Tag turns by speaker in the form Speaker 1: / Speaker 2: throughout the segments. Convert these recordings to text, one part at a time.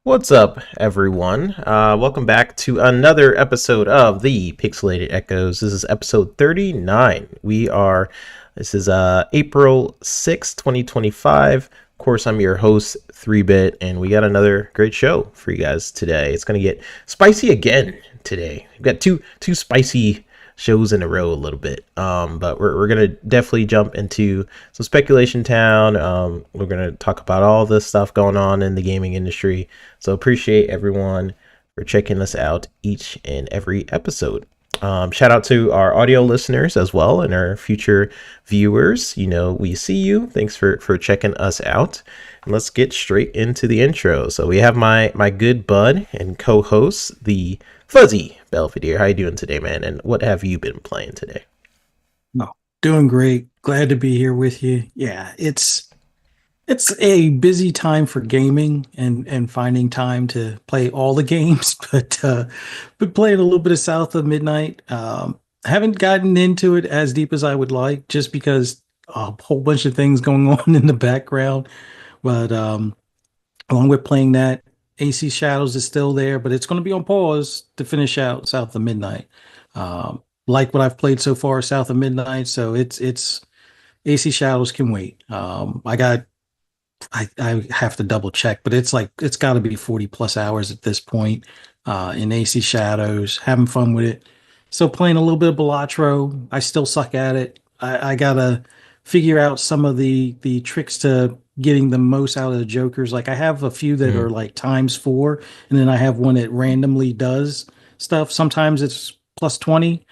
Speaker 1: What's up, everyone? Welcome back to another episode of the Pixelated Echoes. This is episode 39. This is April 6th, 2025. Of course, I'm your host, 3-Bit, and we got another great show for you guys today. It's going to get spicy again today. We've got two spicy shows in a row a little bit, but we're gonna definitely jump into some speculation town. We're gonna talk about all this stuff going on in the gaming industry, so appreciate everyone for checking us out each and every episode. Shout out to our audio listeners as well and our future viewers. We see you. Thanks for checking us out, and let's get straight into the intro. So we have my good bud and co-host, the Fuzzy Belvedere. How you doing today, man? And what have you been playing today?
Speaker 2: Oh, doing great. Glad to be here with you. Yeah, it's a busy time for gaming and finding time to play all the games, but been playing a little bit of South of Midnight. Haven't gotten into it as deep as I would like, just because a whole bunch of things going on in the background. But along with playing that, AC Shadows is still there, but it's going to be on pause to finish out South of Midnight. Like what I've played so far, South of Midnight, so it's AC Shadows can wait. I have to double check, but it's got to be 40 plus hours at this point in AC Shadows. Having fun with it. Still playing a little bit of Balatro. I still suck at it. I gotta figure out some of the tricks to getting the most out of the jokers. Like I have a few that are like ×4, and then I have one that randomly does stuff. Sometimes it's plus 20.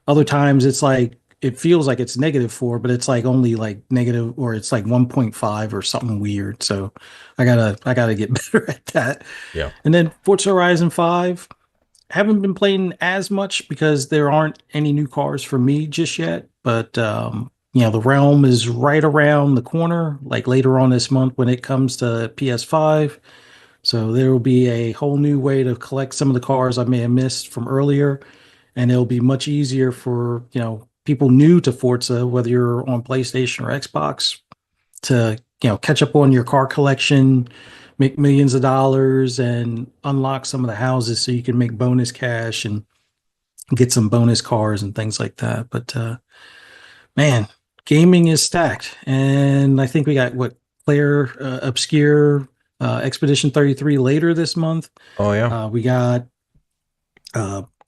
Speaker 2: Other times it's like it feels like it's -4, but it's like only like negative, or it's like 1.5 or something weird. So I gotta get better at that.
Speaker 1: Yeah.
Speaker 2: And then Forza Horizon 5. Haven't been playing as much because there aren't any new cars for me just yet. But the Realm is right around the corner, like later on this month when it comes to PS5. So there will be a whole new way to collect some of the cars I may have missed from earlier, and it'll be much easier for people new to Forza, whether you're on PlayStation or Xbox, to catch up on your car collection, make millions of dollars, and unlock some of the houses so you can make bonus cash and get some bonus cars and things like that. But man, gaming is stacked, and I think we got Player Obscure Expedition 33 later this month.
Speaker 1: Oh yeah.
Speaker 2: We got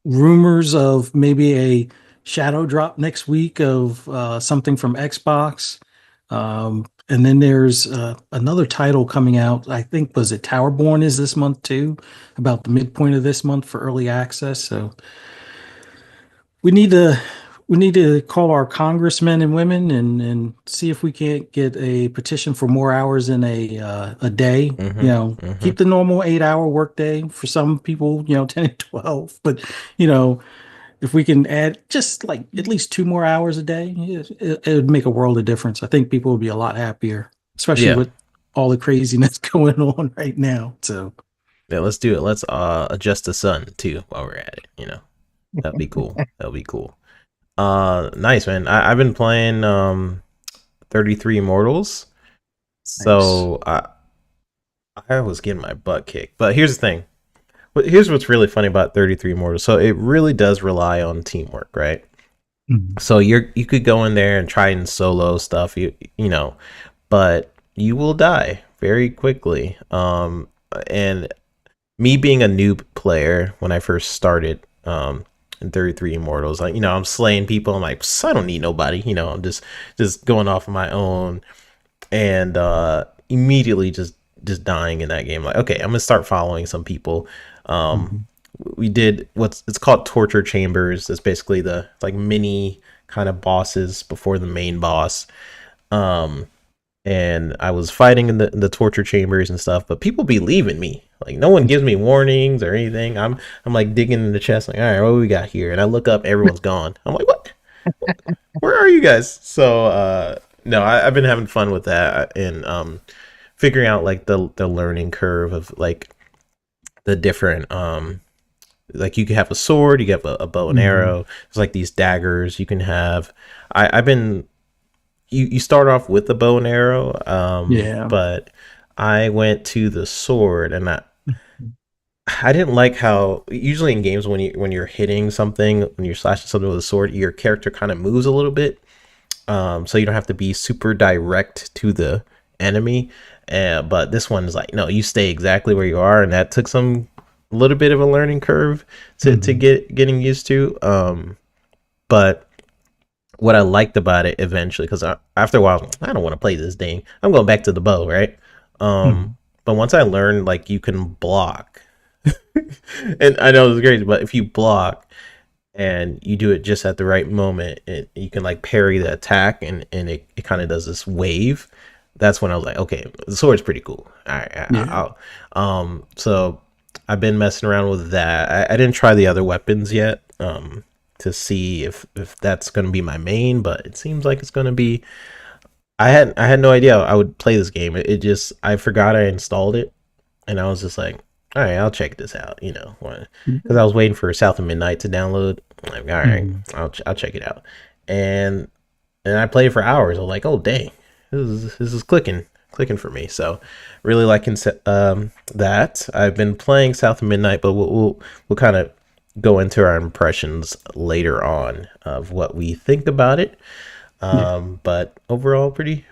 Speaker 2: rumors of maybe a shadow drop next week of something from Xbox. And then there's another title coming out. I think, was it Towerborn is this month too, about the midpoint of this month for early access. So we need to call our congressmen and women and see if we can't get a petition for more hours in a day. Keep the normal 8-hour workday for some people, 10 and 12. But if we can add just like at least 2 more hours a day, it would make a world of difference. I think people would be a lot happier, especially with all the craziness going on right now. So
Speaker 1: yeah, let's do it. Let's adjust the sun too while we're at it. That'd be cool. That'll be cool. Nice, man. I've been playing 33 Immortals. So nice. I was getting my butt kicked. But here's the thing. Here's what's really funny about 33 Immortals. So it really does rely on teamwork, right? Mm-hmm. So you could go in there and try and solo stuff, but you will die very quickly. And me being a noob player when I first started in 33 Immortals, like I'm slaying people. I'm like, I don't need nobody. I'm just going off of my own, and immediately just dying in that game. Like, okay, I'm gonna start following some people. We did it's called torture chambers. It's basically the like mini kind of bosses before the main boss. And I was fighting in the torture chambers and stuff, but people be leaving me. Like no one gives me warnings or anything. I'm like digging in the chest, like, all right, what do we got here? And I look up, everyone's gone. I'm like, what? Where are you guys? So no, I've been having fun with that and figuring out like the learning curve of like the different like you can have a sword, you can have a bow and arrow. There's like these daggers you can have. I've been you start off with the bow and arrow, but I went to the sword, and I didn't like how usually in games when you're hitting something, when you're slashing something with a sword, your character kind of moves a little bit, so you don't have to be super direct to the enemy. But this one is like, no, you stay exactly where you are, and that took some little bit of a learning curve to
Speaker 2: Hmm.
Speaker 1: getting used to. But what I liked about it eventually, because after a while, I don't want to play this thing. I'm going back to the bow, right? Um,
Speaker 2: Hmm.
Speaker 1: but once I learned like you can block, and I know it's crazy, but if you block and you do it just at the right moment, you can like parry the attack, and it kind of does this wave. That's when I was like, okay, the sword's pretty cool. All right,
Speaker 2: Yeah.
Speaker 1: so I've been messing around with that. I didn't try the other weapons yet, to see if that's gonna be my main, but it seems like it's gonna be. I had no idea I would play this game. It just I forgot I installed it, and I was just like, all right, I'll check this out, because I was waiting for South of Midnight to download. I'm like, all right,
Speaker 2: Hmm.
Speaker 1: I'll check it out, and I played for hours. I was like, oh dang, this is clicking for me. So really liking that. I've been playing South of Midnight, but we'll kind of go into our impressions later on of what we think about it.
Speaker 2: Yeah.
Speaker 1: But overall, pretty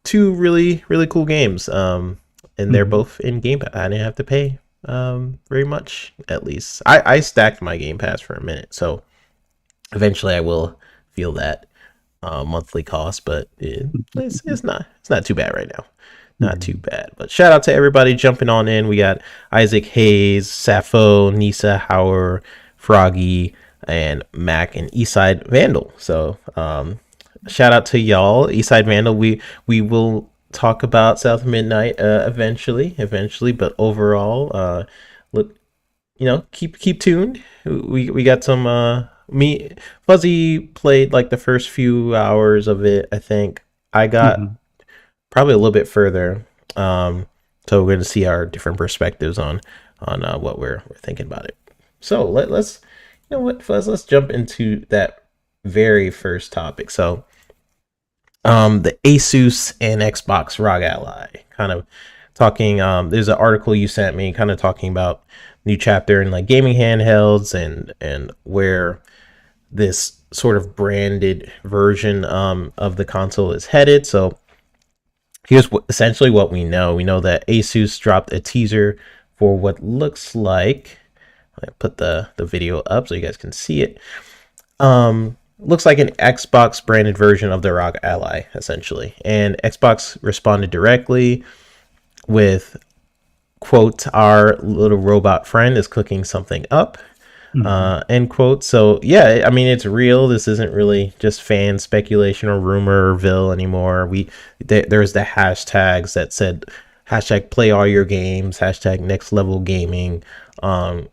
Speaker 1: two really cool games. And they're
Speaker 2: Hmm.
Speaker 1: both in Game Pass. I didn't have to pay very much. At least I stacked my Game Pass for a minute, so eventually I will feel that monthly cost. But it's not too bad right now. Not too
Speaker 2: Hmm.
Speaker 1: bad. But shout out to everybody jumping on in. We got Isaac Hayes, Sappho, Nisa Hauer, Froggy, and Mac and Eastside Vandal. So shout out to y'all, Eastside Vandal. We will talk about South Midnight eventually. But overall, look, keep tuned. We got some me Fuzzy played like the first few hours of it. I think I got
Speaker 2: Hmm.
Speaker 1: probably a little bit further. Um, so we're going to see our different perspectives on what we're thinking about it. So let's what, Fuzz, let's jump into that very first topic. So the Asus and Xbox ROG Ally, kind of talking. There's an article you sent me, kind of talking about new chapter in like gaming handhelds and where this sort of branded version of the console is headed. So here's essentially what we know. We know that Asus dropped a teaser for what looks like. I put the video up so you guys can see it. Looks like an Xbox branded version of the ROG Ally, essentially. And Xbox responded directly with, quote, our little robot friend is cooking something up,
Speaker 2: Hmm.
Speaker 1: end quote. So yeah, I mean it's real. This isn't really just fan speculation or rumorville anymore. There's the hashtags that said hashtag play all your games, hashtag next level gaming. Um,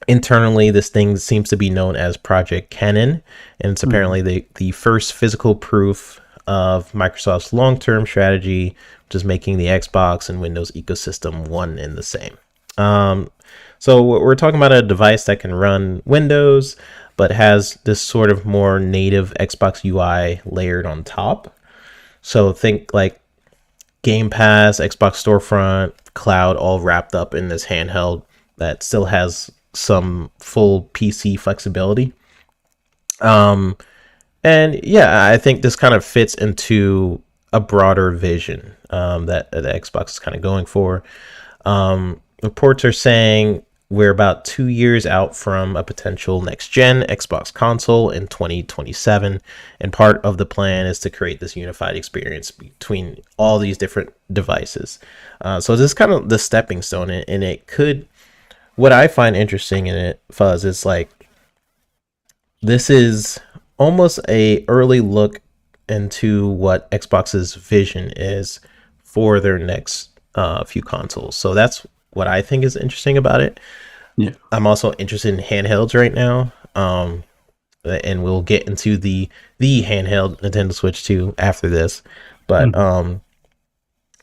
Speaker 1: Internally, this thing seems to be known as Project Canon, and it's apparently
Speaker 2: Hmm.
Speaker 1: the first physical proof of Microsoft's long term strategy, which is making the Xbox and Windows ecosystem one and the same. Um, so we're talking about a device that can run Windows, but has this sort of more native Xbox UI layered on top. So think like Game Pass, Xbox Storefront, Cloud, all wrapped up in this handheld that still has some full PC flexibility. Um, and yeah, I think this kind of fits into a broader vision that the Xbox is kind of going for. Reports are saying we're about 2 years out from a potential next gen Xbox console in 2027. And part of the plan is to create this unified experience between all these different devices. So this is kind of the stepping stone, and it could. What I find interesting in it, Fuzz, is like this is almost a early look into what Xbox's vision is for their next few consoles. So that's what I think is interesting about it.
Speaker 2: Yeah.
Speaker 1: I'm also interested in handhelds right now, and we'll get into the handheld Nintendo Switch 2 after this. But
Speaker 2: Hmm.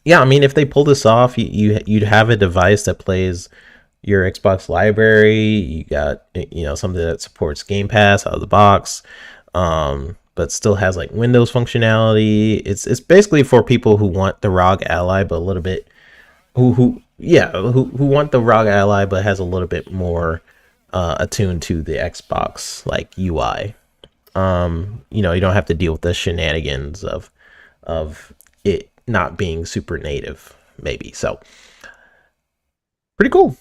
Speaker 1: yeah, I mean, if they pull this off, you'd have a device that plays your Xbox library. You got something that supports Game Pass out of the box, but still has like Windows functionality. It's basically for people who want the ROG Ally, but a little bit who want the ROG Ally but has a little bit more attuned to the Xbox like UI. You know, you don't have to deal with the shenanigans of it not being super native, maybe. So pretty cool.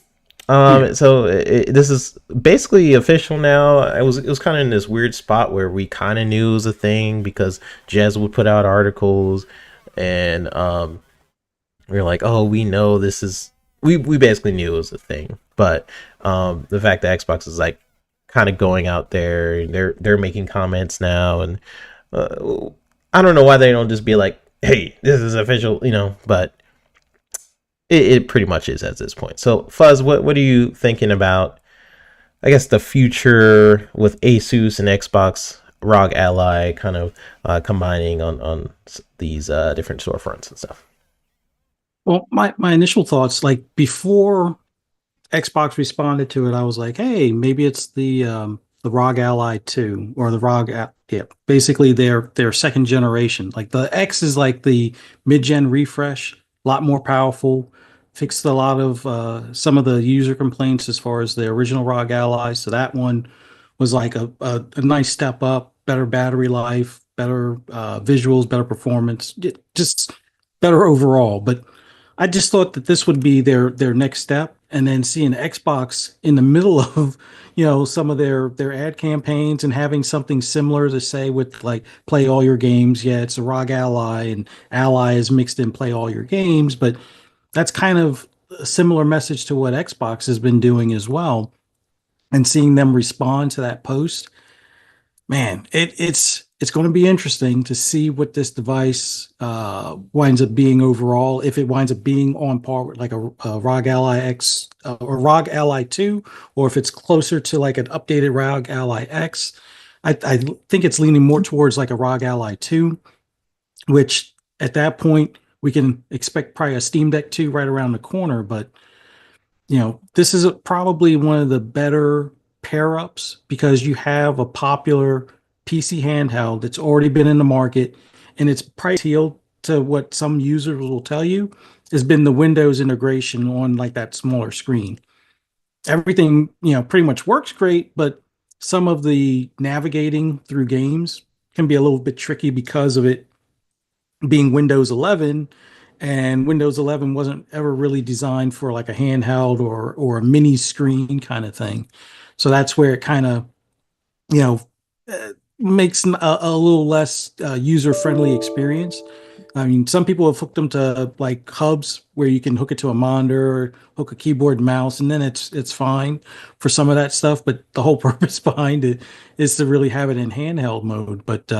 Speaker 2: Yeah.
Speaker 1: This is basically official now. It was kind of in this weird spot where we kind of knew it was a thing because Jez would put out articles, and we were like, oh, we know this is. We basically knew it was a thing, but the fact that Xbox is like kind of going out there, and they're making comments now, and I don't know why they don't just be like, hey, this is official, you know, but it pretty much is at this point. So, Fuzz, what are you thinking about? I guess the future with Asus and Xbox ROG Ally kind of combining on these different storefronts and stuff.
Speaker 2: Well, my initial thoughts, like before Xbox responded to it, I was like, hey, maybe it's the ROG Ally 2 or the yeah, basically their second generation. Like the X is like the mid-gen refresh, a lot more powerful, fixed a lot of some of the user complaints as far as the original ROG Ally. So that one was like a nice step up, better battery life, better visuals, better performance, just better overall. But I just thought that this would be their next step, and then seeing Xbox in the middle of, some of their ad campaigns and having something similar to say with like play all your games. Yeah, it's a ROG Ally, and Ally is mixed in play all your games, but that's kind of a similar message to what Xbox has been doing as well. And seeing them respond to that post, man, it's going to be interesting to see what this device winds up being overall. If it winds up being on par with like a ROG Ally X or ROG Ally 2, or if it's closer to like an updated ROG Ally X. I think it's leaning more towards like a ROG Ally 2, which at that point we can expect probably a Steam Deck 2 right around the corner. But this is probably one of the better pair ups because you have a popular PC handheld that's already been in the market, and its price appeal to what some users will tell you has been the Windows integration on like that smaller screen. Everything, pretty much works great, but some of the navigating through games can be a little bit tricky because of it being Windows 11, and Windows 11 wasn't ever really designed for like a handheld or a mini screen kind of thing. So that's where it kind of, you know, makes a little less user friendly experience. I mean, some people have hooked them to like hubs where you can hook it to a monitor, or hook a keyboard and mouse, and then it's fine for some of that stuff. But the whole purpose behind it is to really have it in handheld mode. But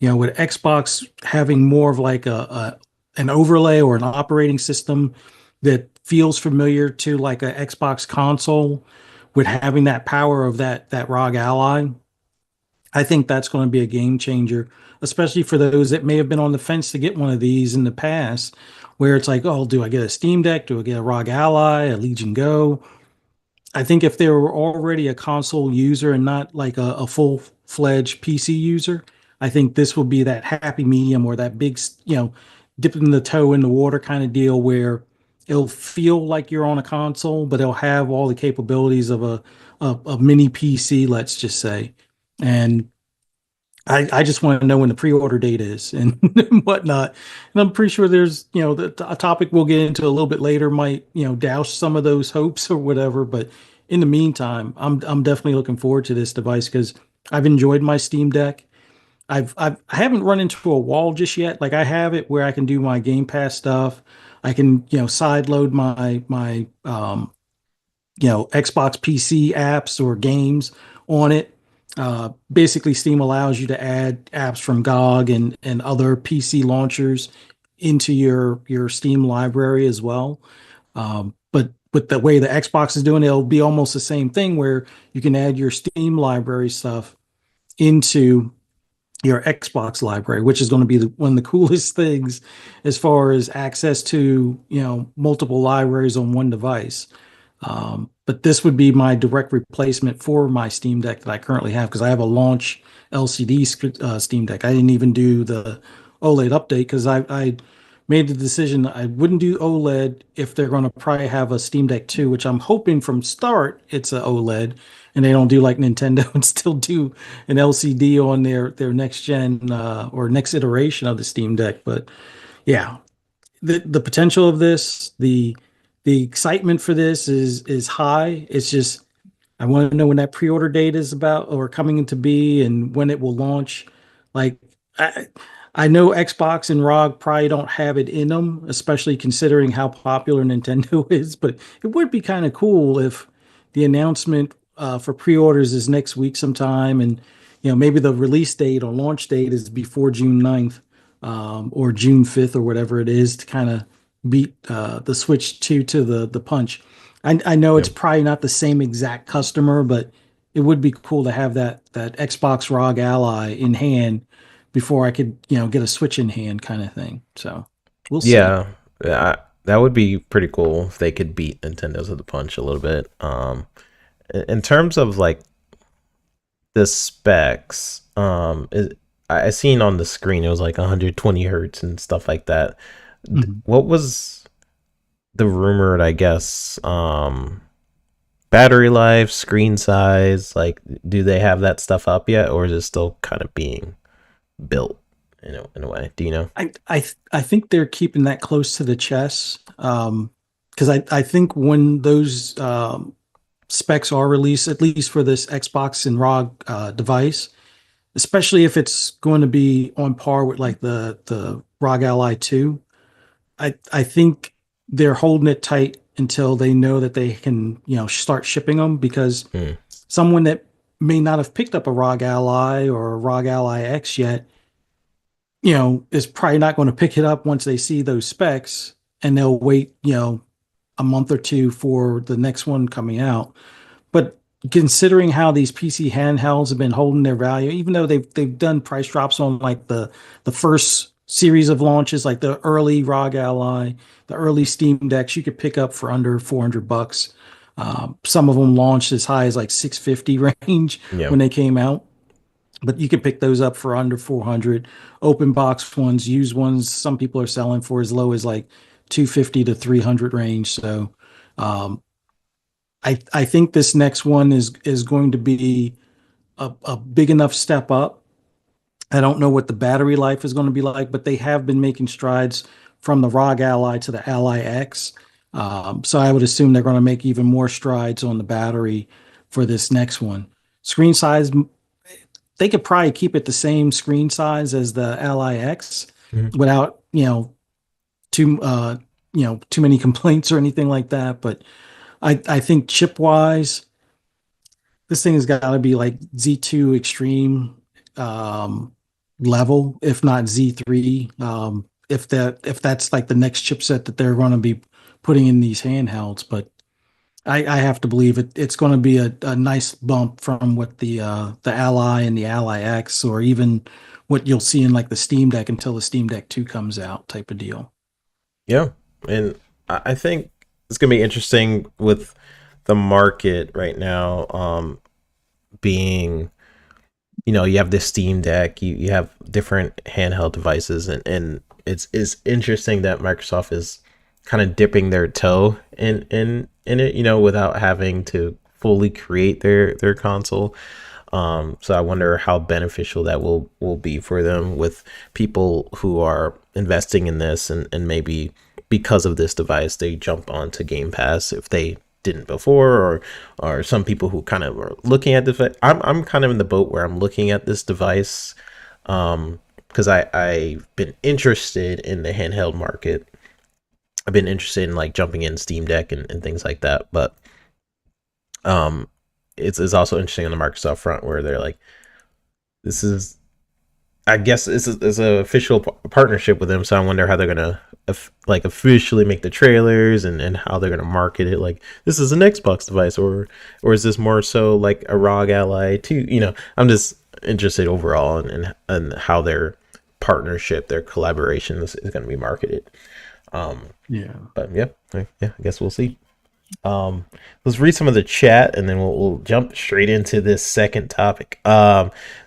Speaker 2: with Xbox having more of like a an overlay or an operating system that feels familiar to like a Xbox console, with having that power of that ROG Ally, I think that's going to be a game changer, especially for those that may have been on the fence to get one of these in the past, where it's like, oh, do I get a Steam Deck? Do I get a ROG Ally, a Legion Go? I think if they were already a console user and not like a full-fledged PC user, I think this will be that happy medium or that big, dipping the toe in the water kind of deal where it'll feel like you're on a console, but it'll have all the capabilities of a mini PC, let's just say. And I just want to know when the pre-order date is and whatnot. And I'm pretty sure there's, a topic we'll get into a little bit later might, douse some of those hopes or whatever. But in the meantime, I'm definitely looking forward to this device because I've enjoyed my Steam Deck. I haven't run into a wall just yet. Like I have it where I can do my Game Pass stuff. I can, side load my Xbox PC apps or games on it. Basically, Steam allows you to add apps from GOG and other PC launchers into your Steam library as well. But with the way the Xbox is doing it, it'll be almost the same thing where you can add your Steam library stuff into your Xbox library, which is going to be one of the coolest things as far as access to multiple libraries on one device. But this would be my direct replacement for my Steam Deck that I currently have because I have a launch LCD Steam Deck. I didn't even do the OLED update because I made the decision I wouldn't do OLED if they're going to probably have a Steam Deck 2, which I'm hoping from start it's a OLED and they don't do like Nintendo and still do an LCD on their next gen or next iteration of the Steam Deck. But yeah, the potential of this, the excitement for this is high. It's just I want to know when that pre-order date is about or coming into be and when it will launch. Like I, I know Xbox and ROG probably don't have it in them, especially considering how popular Nintendo is, but it would be kind of cool if the announcement for pre-orders is next week sometime and maybe the release date or launch date is before June 9th or June 5th or whatever it is to kind of beat the Switch 2 to the punch. I know
Speaker 1: Yeah.
Speaker 2: it's probably not the same exact customer, but it would be cool to have that Xbox ROG Ally in hand before I could, get a Switch in hand kind of thing. So we'll see.
Speaker 1: Yeah, yeah, that would be pretty cool if they could beat Nintendo's to the punch a little bit. In terms of like the specs, I seen on the screen it was like 120 hertz and stuff like that.
Speaker 2: Mhm.
Speaker 1: What was the rumored, I guess, battery life, screen size? Like, do they have that stuff up yet, or is it still kind of being built in a way? Do you know?
Speaker 2: I think they're keeping that close to the chest. Because I think when those specs are released, at least for this Xbox and ROG device, especially if it's going to be on par with like the ROG Ally 2, I think they're holding it tight until they know that they can, start shipping them because
Speaker 1: Hmm.
Speaker 2: someone that may not have picked up a ROG Ally or a ROG Ally X yet, is probably not going to pick it up once they see those specs and they'll wait, a month or two for the next one coming out. But considering how these PC handhelds have been holding their value, even though they've done price drops on like the first series of launches, like the early ROG Ally, the early Steam Decks, you could pick up for under $400. Some of them launched as high as like 650 range
Speaker 1: Yeah.
Speaker 2: when they came out, but you can pick those up for under 400. Open box ones, used ones, some people are selling for as low as like 250 to 300 range. So um, I think this next one is going to be a big enough step up. I don't know what the battery life is going to be like, but they have been making strides from the ROG Ally to the Ally X. So I would assume they're going to make even more strides on the battery for this next one. Screen size, they could probably keep it the same screen size as the Ally X
Speaker 1: Mhm.
Speaker 2: without, too too many complaints or anything like that. But I think chip wise, this thing has got to be like Z2 Extreme um, level, if not Z3. If that's like the next chipset that they're going to be putting in these handhelds, but I have to believe it's going to be a nice bump from what the Ally and the Ally X, or even what you'll see in like the Steam Deck until the Steam Deck 2 comes out, type of deal.
Speaker 1: Yeah, and I think it's gonna be interesting with the market right now. Being you have this Steam Deck, you have different handheld devices, and it's interesting that Microsoft is kind of dipping their toe in it, without having to fully create their console. So I wonder how beneficial that will be for them with people who are investing in this, and maybe because of this device they jump onto Game Pass if they didn't before, or some people who kind of are looking at this. I'm kind of in the boat where I'm looking at this device because I've been interested in the handheld market. I've been interested in like jumping in Steam Deck and things like that, but um it's also interesting on the Microsoft front where they're like, this is, I guess it's a official partnership with them. So I wonder how they're gonna like officially make the trailers, and how they're gonna market it. Like, this is an Xbox device, or is this more so like a ROG Ally too? I'm just interested overall in how their partnership, their collaboration is gonna be marketed. Um,
Speaker 2: Yeah.
Speaker 1: but yeah, I guess we'll see. Um, let's read some of the chat, and then we'll jump straight into this second topic.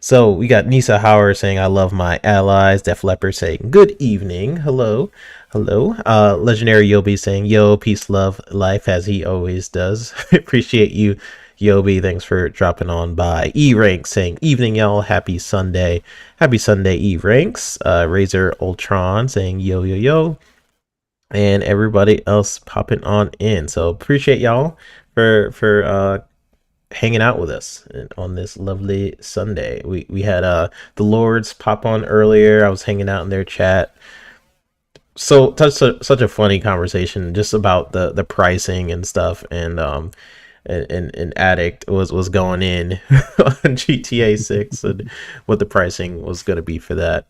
Speaker 1: So we got Nisa Howard saying, "I love my allies." Def Leppard saying, "Good evening, hello, hello." Legendary Yobi saying, "Yo, peace, love, life," as he always does. Appreciate you, Yobi. Thanks for dropping on by. E Ranks saying, "Evening, y'all. Happy Sunday, E Ranks." Razor Ultron saying, "Yo, yo, yo." And everybody else popping on in. So appreciate y'all for hanging out with us on this lovely Sunday. We had the Lords pop on earlier. I was hanging out in their chat. So such a funny conversation just about the pricing and stuff, and Addict was going in on GTA 6 and what the pricing was going to be for that.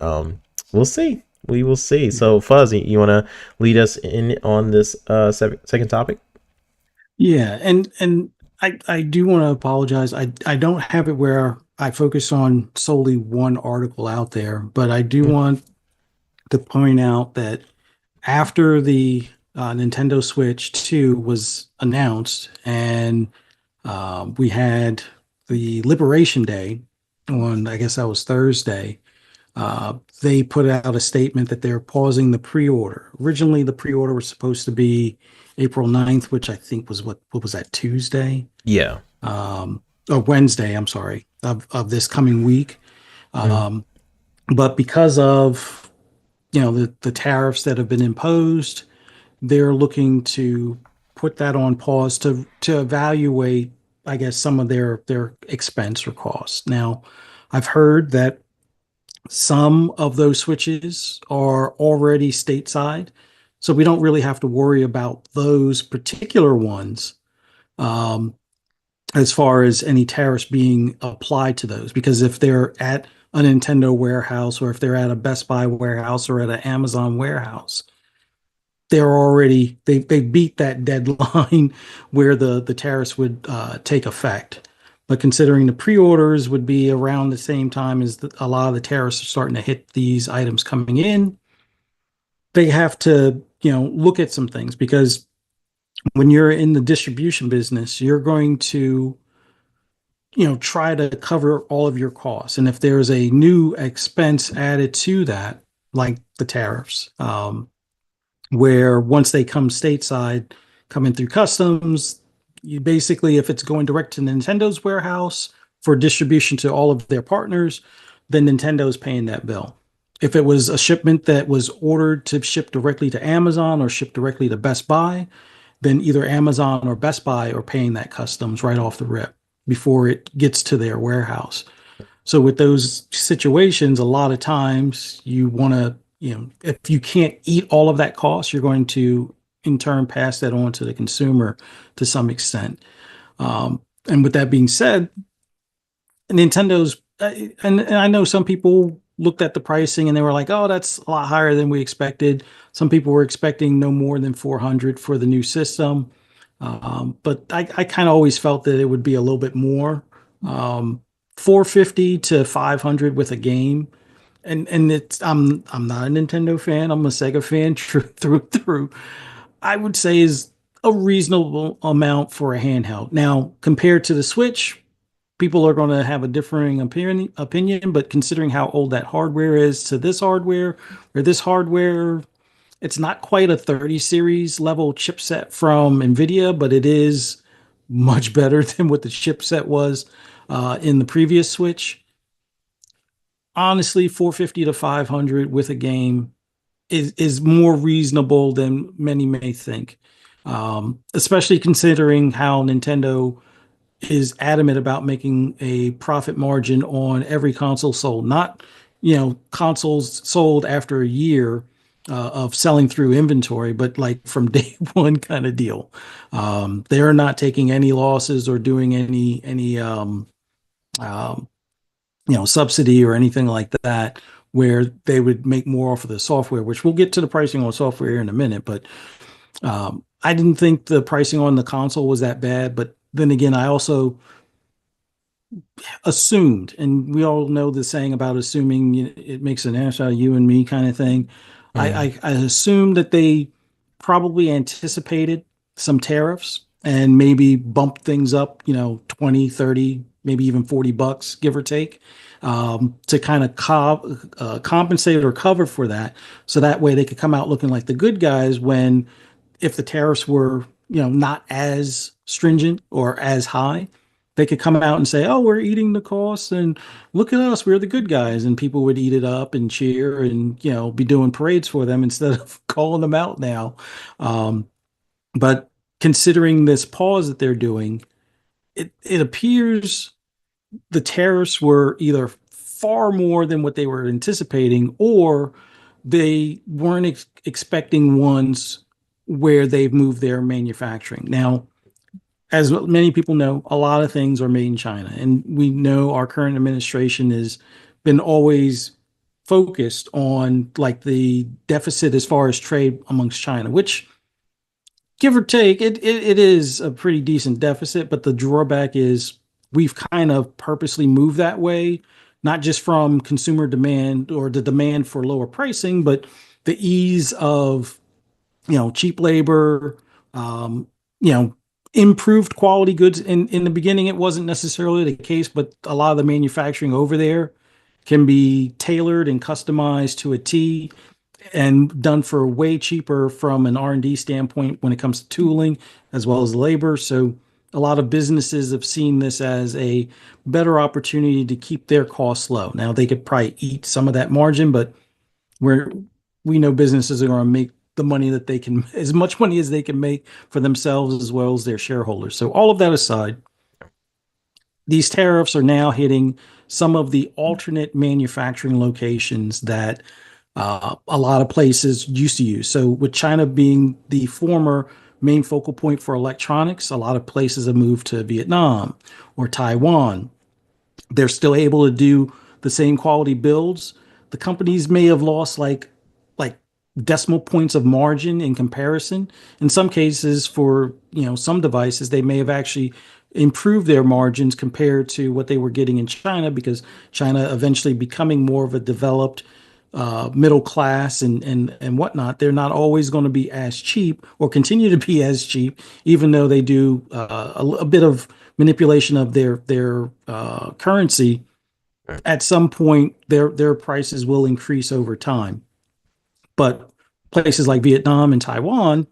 Speaker 1: We'll see. We will see. So Fuzzy, you want to lead us in on this second topic?
Speaker 2: Yeah, and I do want to apologize. I don't have it where I focus on solely one article out there, but I do want to point out that after the Nintendo Switch 2 was announced, and we had the Liberation Day on, I guess that was Thursday. They put out a statement that they're pausing the pre-order. Originally, the pre-order was supposed to be April 9th, which I think was what was that, Tuesday?
Speaker 1: Yeah.
Speaker 2: Or Wednesday, I'm sorry, of this coming week.
Speaker 1: Mm.
Speaker 2: Um, but because of the tariffs that have been imposed, they're looking to put that on pause to evaluate, I guess, some of their expense or costs. Now, I've heard that some of those switches are already stateside, so we don't really have to worry about those particular ones um, as far as any tariffs being applied to those. Because if they're at a Nintendo warehouse, or if they're at a Best Buy warehouse, or at an Amazon warehouse, they beat that deadline where the tariffs would take effect. But considering the pre-orders would be around the same time as a lot of the tariffs are starting to hit these items coming in, they have to look at some things, because when you're in the distribution business, you're going to try to cover all of your costs. And if there's a new expense added to that, like the tariffs, where once they come stateside, coming through customs, you basically, if it's going direct to Nintendo's warehouse for distribution to all of their partners, then Nintendo's paying that bill. If it was a shipment that was ordered to ship directly to Amazon or ship directly to Best Buy, then either Amazon or Best Buy are paying that customs right off the rip before it gets to their warehouse. So with those situations, a lot of times you want to, if you can't eat all of that cost, you're going to in turn pass that on to the consumer to some extent. And with that being said, Nintendo's, and I know some people looked at the pricing and they were like, "Oh, that's a lot higher than we expected." Some people were expecting no more than 400 for the new system, but I kind of always felt that it would be a little bit more, 450 to 500 with a game. And it's I'm not a Nintendo fan. I'm a Sega fan through and through. I would say is a reasonable amount for a handheld. Now, compared to the Switch, people are going to have a differing opinion, but considering how old that hardware is to this hardware, or this hardware, it's not quite a 30 series level chipset from Nvidia, but it is much better than what the chipset was in the previous Switch. Honestly, 450 to 500 with a game is more reasonable than many may think. Especially considering how Nintendo is adamant about making a profit margin on every console sold, not consoles sold after a year of selling through inventory, but like from day one kind of deal. They're not taking any losses or doing any um, subsidy or anything like that, where they would make more off of the software, which we'll get to the pricing on software here in a minute. But I didn't think the pricing on the console was that bad. But then again, I also assumed, and we all know the saying about assuming, it makes an ass out of you and me kind of thing.
Speaker 1: Mm.
Speaker 2: I assumed that they probably anticipated some tariffs, and maybe bump things up, 20, 30, maybe even $40, give or take, to kind of compensate or cover for that. So that way they could come out looking like the good guys when, if the tariffs were, not as stringent or as high, they could come out and say, "Oh, we're eating the costs, and look at us, we're the good guys," and people would eat it up and cheer and be doing parades for them instead of calling them out now. But considering this pause that they're doing, it appears the tariffs were either far more than what they were anticipating, or they weren't expecting ones where they've moved their manufacturing. Now, as many people know, a lot of things are made in China, and we know our current administration has been always focused on like the deficit as far as trade amongst China, which, give or take, it is a pretty decent deficit, but the drawback is we've kind of purposely moved that way, not just from consumer demand or the demand for lower pricing, but the ease of, cheap labor, um, you know, improved quality goods. In the beginning, it wasn't necessarily the case, but a lot of the manufacturing over there can be tailored and customized to a T and done for way cheaper from an R&D standpoint when it comes to tooling as well as labor. So a lot of businesses have seen this as a better opportunity to keep their costs low. Now they could probably eat some of that margin, but we're we know businesses are going to make the money that they can, as much money as they can make for themselves as well as their shareholders. So all of that aside, these tariffs are now hitting some of the alternate manufacturing locations that a lot of places used to use. So, with China being the former main focal point for electronics, a lot of places have moved to Vietnam or Taiwan. They're still able to do the same quality builds. The companies may have lost like decimal points of margin in comparison. In some cases, for some devices, they may have actually improved their margins compared to what they were getting in China, because China eventually becoming more of a developed middle class and whatnot. They're not always going to be as cheap or continue to be as cheap, even though they do a bit of manipulation of their currency. At some point, their prices will increase over time. But places like Vietnam and Taiwan,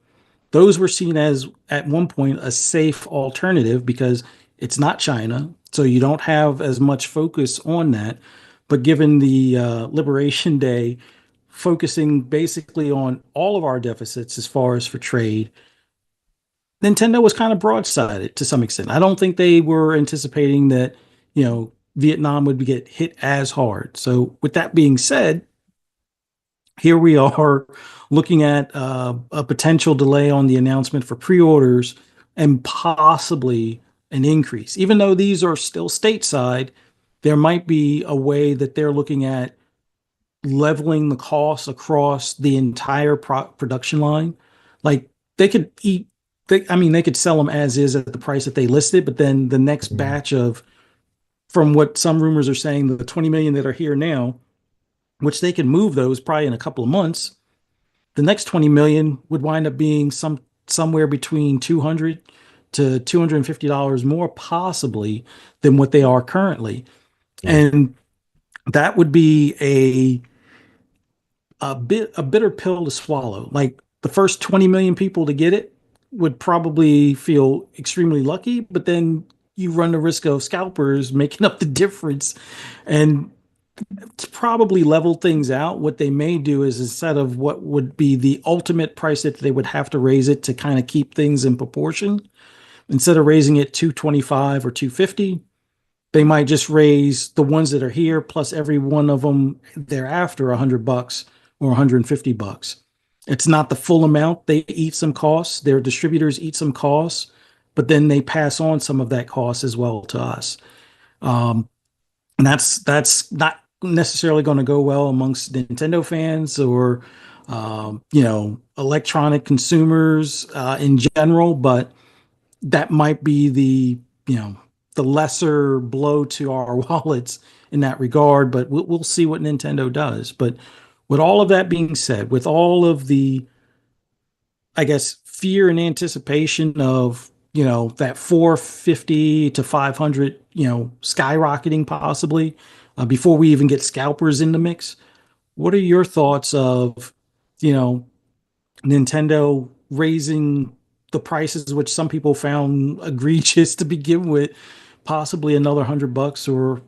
Speaker 2: those were seen as at one point a safe alternative because it's not China, so you don't have as much focus on that. But given the Liberation Day focusing basically on all of our deficits as far as for trade, Nintendo was kind of broadsided to some extent. I don't think they were anticipating that, Vietnam would get hit as hard. So, with that being said, here we are looking at a potential delay on the announcement for pre-orders and possibly an increase. Even though these are still stateside, there might be a way that they're looking at leveling the costs across the entire production line. Like they could eat, they could sell them as is at the price that they listed, but then the next batch of, from what some rumors are saying, the 20 million that are here now, which they can move those probably in a couple of months, the next 20 million would wind up being somewhere between 200 to $250 more possibly than what they are currently.
Speaker 1: Yeah.
Speaker 2: And that would be a bitter pill to swallow. Like the first 20 million people to get it would probably feel extremely lucky, but then you run the risk of scalpers making up the difference. And to probably level things out, what they may do is, instead of what would be the ultimate price that they would have to raise it to kind of keep things in proportion, instead of raising it 225 or 250, they might just raise the ones that are here plus every one of them thereafter $100 or $150. It's not the full amount. They eat some costs. Their distributors eat some costs, but then they pass on some of that cost as well to us. And that's not necessarily going to go well amongst Nintendo fans or electronic consumers in general, but that might be the lesser blow to our wallets in that regard. But we'll see what Nintendo does. But with all of that being said, with all of the, I guess, fear and anticipation of that 450 to 500, skyrocketing possibly before we even get scalpers in the mix. What are your thoughts of, you know, Nintendo raising the prices, which some people found egregious to begin with, possibly another $100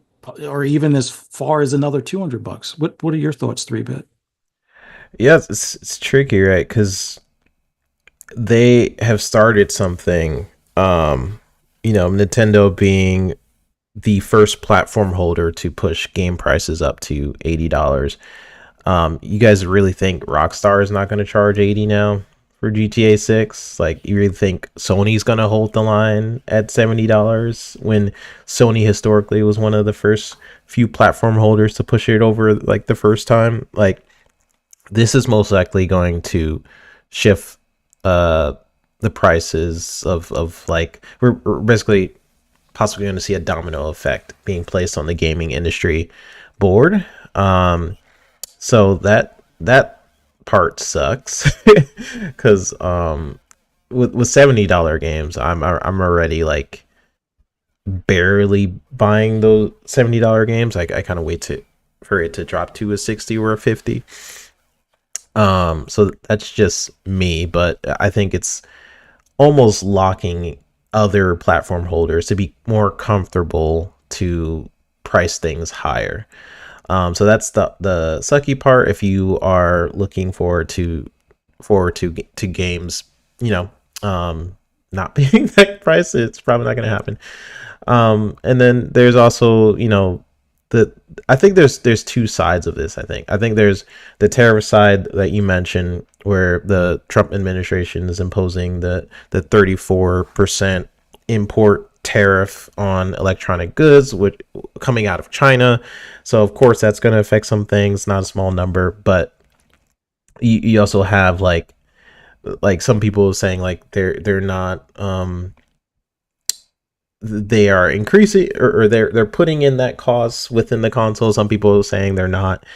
Speaker 2: or even as far as another $200? What are your thoughts, 3-bit?
Speaker 1: Yeah, it's tricky, right? Because they have started something. Nintendo being the first platform holder to push game prices up to $80. You guys really think Rockstar is not going to charge 80 now for GTA 6? Like, you really think Sony's going to hold the line at $70 when Sony historically was one of the first few platform holders to push it over like the first time? Like, this is most likely going to shift uh the prices of like we're basically possibly going to see a domino effect being placed on the gaming industry board. So that part sucks because with $70 games, I'm already like barely buying those $70 games. I kind of wait to for it to drop to a 60 or a 50. So that's just me, but I think it's almost locking other platform holders to be more comfortable to price things higher. So that's the sucky part. If you are looking forward to games, you know, not being that price, it's probably not going to happen. And then there's also, the I think there's two sides of this. I think there's the tariff side that you mentioned, where the Trump administration is imposing the 34% import tariff on electronic goods, which coming out of China. So of course that's going to affect some things, not a small number, but you also have like some people saying like they're not they are increasing, or they're putting in that cost within the console. Some people are saying they're not.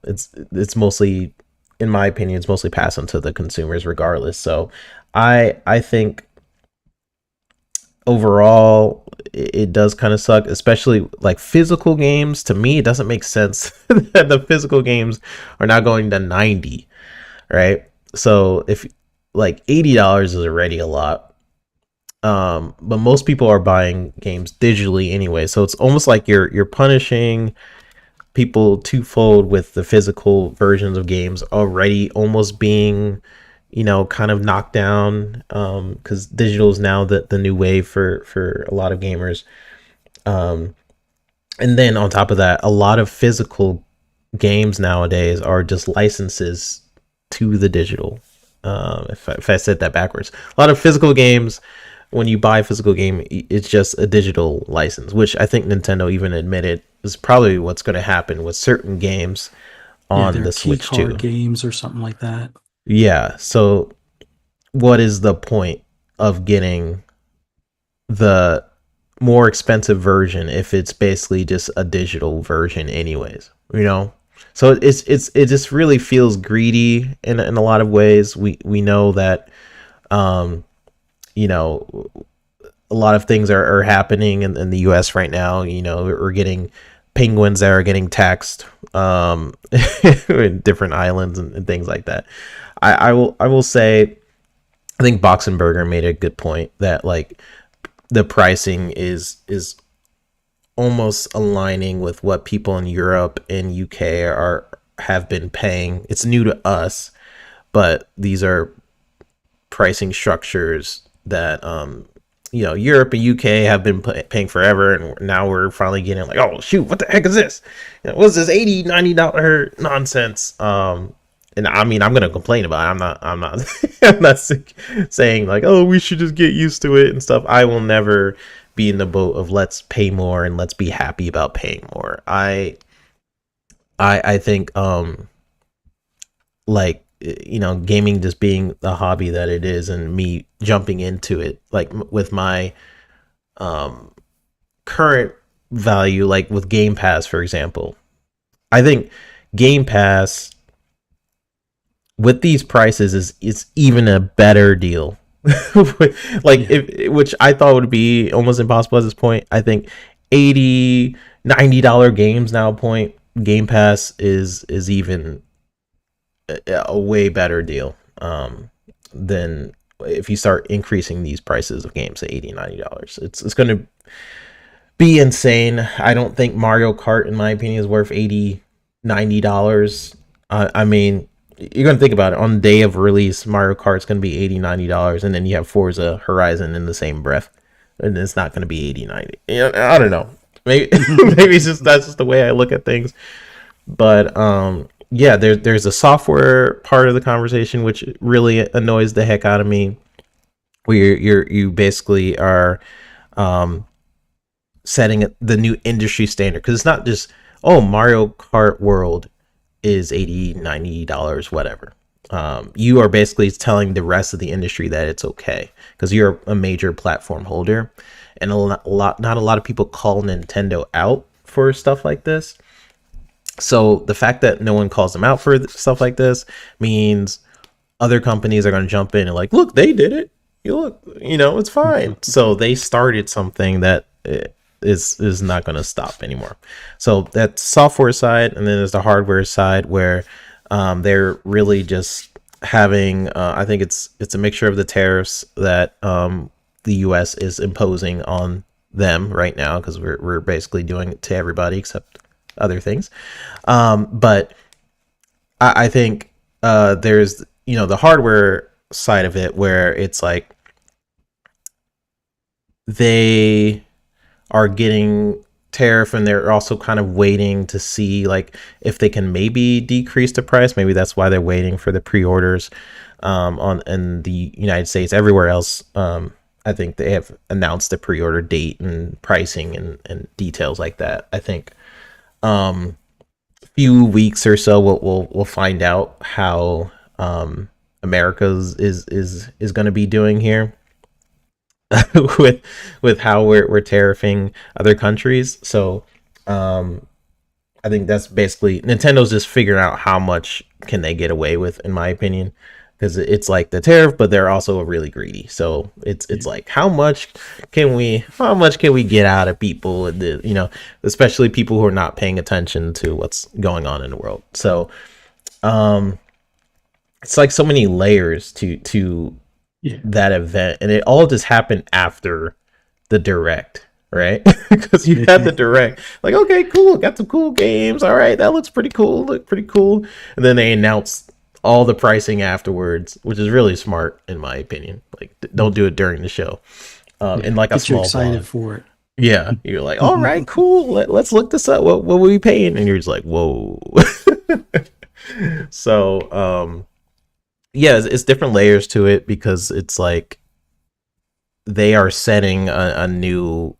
Speaker 1: It's mostly, in my opinion, it's mostly passed on to the consumers regardless. So I think overall it does kind of suck, especially like physical games. To me, it doesn't make sense that the physical games are now going to 90, right? So if like $80 is already a lot, but most people are buying games digitally anyway, so it's almost like you're punishing people twofold with the physical versions of games already almost being, kind of knocked down, because digital is now the new wave for a lot of gamers. And then on top of that, a lot of physical games nowadays are just licenses to the digital. If I said that backwards, a lot of physical games, when you buy a physical game, it's just a digital license, which I think Nintendo even admitted is probably what's going to happen with certain games
Speaker 2: Yeah,
Speaker 1: on
Speaker 2: they're
Speaker 1: the
Speaker 2: key
Speaker 1: Switch too.
Speaker 2: card games or something like that.
Speaker 1: Yeah. So what is the point of getting the more expensive version if it's basically just a digital version anyways, so it just really feels greedy in a lot of ways. We know that, um you know a lot of things are happening in the US right now. We're getting penguins that are getting taxed, in different islands and things like that. I will say, I think Boxenberger made a good point that like the pricing is almost aligning with what people in Europe and UK have been paying. It's new to us, but these are pricing structures that Europe and UK have been paying forever, and now we're finally getting like, oh shoot, what the heck is this? What's this $80-$90 nonsense? And I mean, I'm gonna complain about it. I'm not I'm not saying like, oh, we should just get used to it and stuff. I will never be in the boat of let's pay more and let's be happy about paying more. I think like, gaming just being the hobby that it is, and me jumping into it like with my um current value, like with Game Pass for example. I think Game Pass with these prices is even a better deal, Like,
Speaker 2: Yeah.
Speaker 1: if which I thought would be almost impossible at this point. I think 80 $90 games now point Game Pass is even a way better deal than if you start increasing these prices of games to 80 $90. It's going to be insane. I don't think Mario Kart, in my opinion, is worth 80 $90. I mean, you're gonna think about it. On the day of release, Mario Kart's gonna be 80 $90, and then you have Forza Horizon in the same breath, and it's not gonna be 80 90. You know, I don't know. Maybe maybe it's just that's just the way I look at things. But yeah, there's a software part of the conversation which really annoys the heck out of me. Where you basically are um setting the new industry standard, because it's not just, oh, Mario Kart World is 80 $90 whatever. You are basically telling the rest of the industry that it's okay because you're a major platform holder, and not a lot of people call Nintendo out for stuff like this. So the fact that no one calls them out for stuff like this means other companies are going to jump in and like, look, they did it. You look, it's fine. So they started something that is not going to stop anymore. So that's software side, and then there's the hardware side where they're really just having. I think it's a mixture of the tariffs that the U.S. is imposing on them right now, because we're basically doing it to everybody except other things. But I think there's the hardware side of it where it's like they are getting tariff, and they're also kind of waiting to see like if they can maybe decrease the price. Maybe that's why they're waiting for the pre-orders on in the United States. Everywhere else, I think they have announced the pre-order date and pricing and details like that. I think few weeks or so we'll find out how America's is going to be doing here with how we're tariffing other countries. So I think that's basically Nintendo's just figuring out how much can they get away with, in my opinion, because it's like the tariff, but they're also really greedy. So it's
Speaker 2: Yeah.
Speaker 1: like how much can we get out of people, and especially people who are not paying attention to what's going on in the world. So um it's like so many layers to
Speaker 2: Yeah.
Speaker 1: that event, and it all just happened after the direct, right? Because you had the direct, like, okay, cool, got some cool games, all right, that looks pretty cool, and then they announced all the pricing afterwards, which is really smart in my opinion. Like, don't do it during the show, in
Speaker 2: Yeah.
Speaker 1: like a
Speaker 2: Get you
Speaker 1: small
Speaker 2: excited
Speaker 1: pod.
Speaker 2: for
Speaker 1: Yeah, you're like, all right, cool, let's look this up. What were we paying? And you're just like, whoa. So yeah, it's different layers to it, because it's like they are setting a new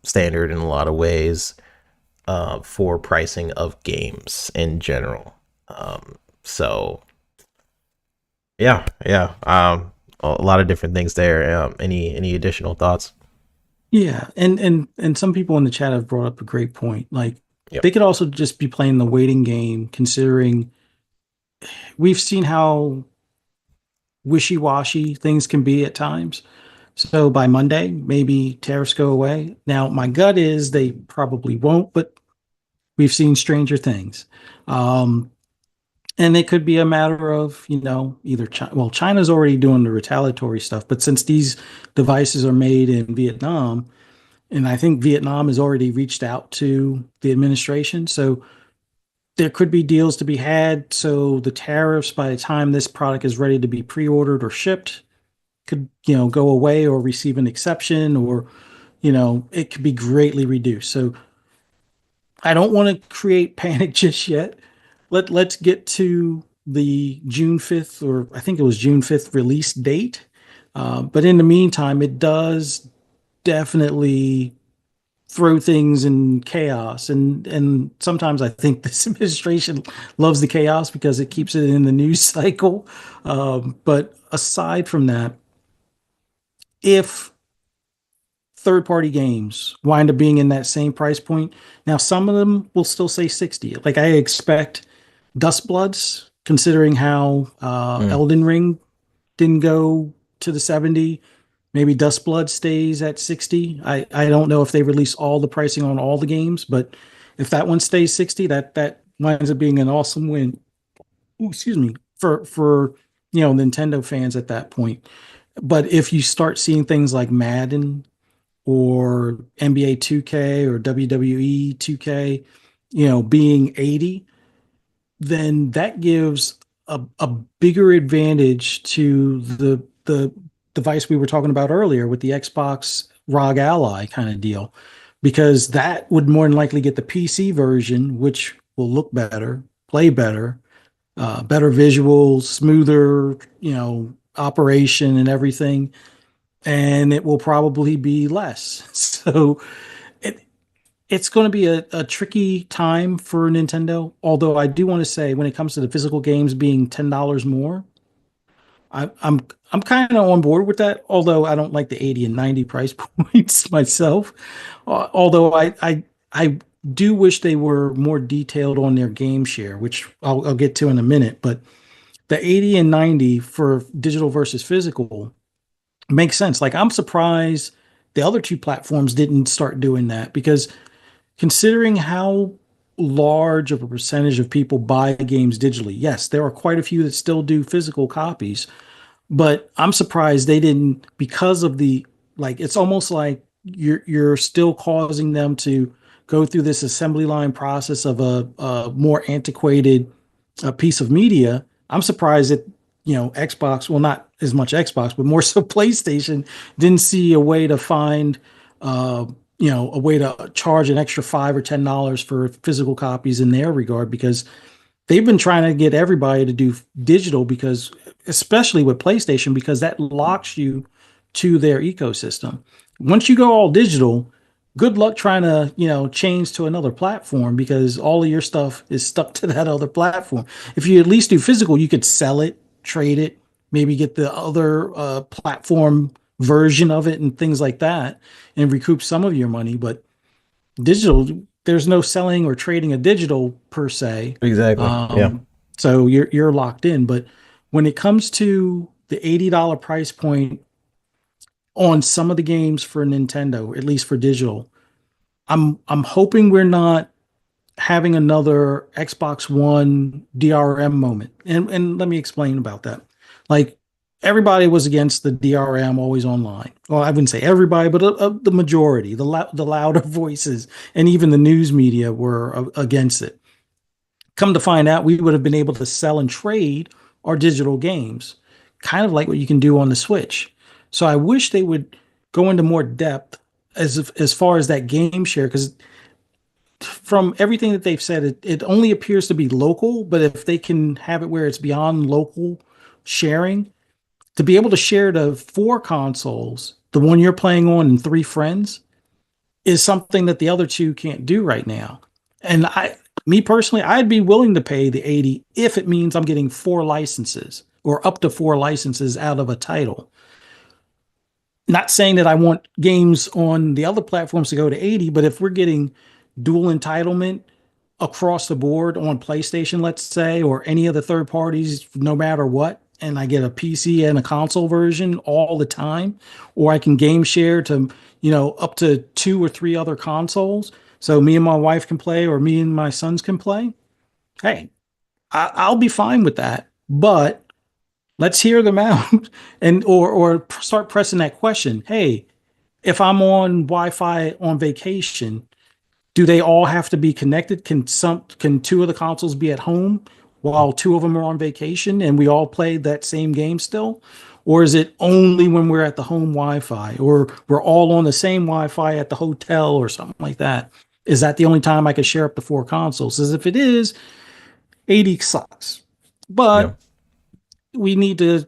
Speaker 1: standard in a lot of ways for pricing of games in general. So yeah, a lot of different things there. Any additional thoughts?
Speaker 2: Yeah, and some people in the chat have brought up a great point. Like,
Speaker 1: Yep.
Speaker 2: they could also just be playing the waiting game, considering we've seen how wishy-washy things can be at times. So by Monday, maybe tariffs go away. Now, my gut is they probably won't, but we've seen stranger things. Um, and it could be a matter of, either China, well, China's already doing the retaliatory stuff, but since these devices are made in Vietnam, and I think Vietnam has already reached out to the administration. So there could be deals to be had. So the tariffs, by the time this product is ready to be pre-ordered or shipped, could, go away or receive an exception, or, it could be greatly reduced. So I don't want to create panic just yet. Let's get to the June 5th, or I think it was June 5th release date. But in the meantime, it does definitely throw things in chaos, and sometimes I think this administration loves the chaos because it keeps it in the news cycle. But aside from that, if third party games wind up being in that same price point, now some of them will still say 60. Like, I expect Dust Bloods, considering how
Speaker 1: Mm.
Speaker 2: Elden Ring didn't go to the 70. Maybe Dustblood stays at 60. I don't know if they release all the pricing on all the games, but if that one stays 60, that winds up being an awesome win. Ooh, excuse me, for Nintendo fans at that point. But if you start seeing things like Madden or NBA 2K or WWE 2K, being 80, then that gives a bigger advantage to the device we were talking about earlier with the Xbox ROG Ally kind of deal, because that would more than likely get the PC version, which will look better, play better, better visuals, smoother, operation and everything, and it will probably be less. So it it's going to be a tricky time for Nintendo. Although I do want to say, when it comes to the physical games being $10 more, I'm kind of on board with that. Although I don't like the 80 and 90 price points myself. Although I do wish they were more detailed on their game share, which I'll get to in a minute. But the 80 and 90 for digital versus physical makes sense. Like, I'm surprised the other two platforms didn't start doing that, because considering how large of a percentage of people buy games digitally, yes, there are quite a few that still do physical copies, but I'm surprised they didn't, because of the, like, it's almost like you're still causing them to go through this assembly line process of a more antiquated piece of media. I'm surprised that Xbox, well, not as much Xbox, but more so PlayStation, didn't see a way to find uh, a way to charge an extra $5 or $10 for physical copies in their regard, because they've been trying to get everybody to do digital, because especially with PlayStation, because that locks you to their ecosystem. Once you go all digital, good luck trying to, change to another platform, because all of your stuff is stuck to that other platform. If you at least do physical, you could sell it, trade it, maybe get the other platform version of it and things like that and recoup some of your money. But digital, there's no selling or trading a digital per se.
Speaker 1: Exactly. Yeah.
Speaker 2: So you're locked in. But when it comes to the $80 price point on some of the games for Nintendo, at least for digital, I'm hoping we're not having another Xbox One DRM moment. And let me explain about that. Like, everybody was against the DRM always online. Well, I wouldn't say everybody, but the majority, the louder voices, and even the news media were against it. Come to find out, we would have been able to sell and trade our digital games, kind of like what you can do on the Switch. So I wish they would go into more depth as far as that game share, because from everything that they've said, it only appears to be local. But if they can have it where it's beyond local sharing, to be able to share the four consoles, the one you're playing on and three friends, is something that the other two can't do right now. And me personally, I'd be willing to pay the 80 if it means I'm getting four licenses or up to four licenses out of a title. Not saying that I want games on the other platforms to go to 80, but if we're getting dual entitlement across the board on PlayStation, let's say, or any of the third parties, no matter what, and I get a PC and a console version all the time, or I can game share to, up to two or three other consoles. So me and my wife can play, or me and my sons can play. Hey, I'll be fine with that. But let's hear them out and or start pressing that question. Hey, if I'm on Wi-Fi on vacation, do they all have to be connected? Can two of the consoles be at home while two of them are on vacation and we all play that same game still? Or is it only when we're at the home Wi-Fi, or we're all on the same Wi-Fi at the hotel or something like that? Is that the only time I can share up to four consoles? As if it is, 80 sucks.
Speaker 1: Yeah.
Speaker 2: But we need to,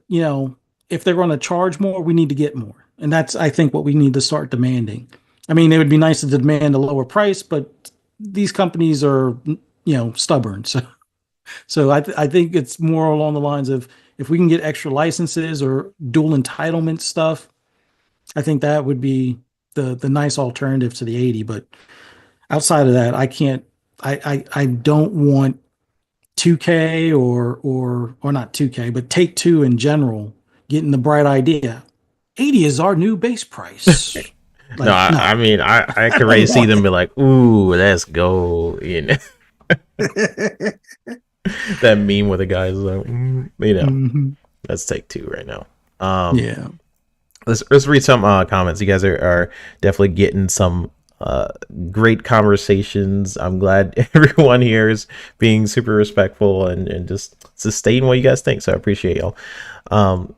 Speaker 2: if they're going to charge more, we need to get more. And that's, I think, what we need to start demanding. I mean, it would be nice to demand a lower price, but these companies are, stubborn. So I think it's more along the lines of, if we can get extra licenses or dual entitlement stuff, I think that would be the nice alternative to the 80. But outside of that, I can't, I don't want 2K or not 2K, but Take Two in general getting the bright idea. 80 is our new base price.
Speaker 1: No,
Speaker 2: Like, no.
Speaker 1: I mean, I
Speaker 2: I
Speaker 1: could already
Speaker 2: don't
Speaker 1: see
Speaker 2: want
Speaker 1: them be like, "Ooh, let's go," you know,
Speaker 2: that.
Speaker 1: that meme where the guy's like, you know,
Speaker 2: Hmm.
Speaker 1: let's take two right now. Um,
Speaker 2: Yeah.
Speaker 1: let's read some comments. You guys are definitely getting some uh great conversations. I'm glad everyone here is being super respectful and just sustain what you guys think. So I appreciate y'all. Um,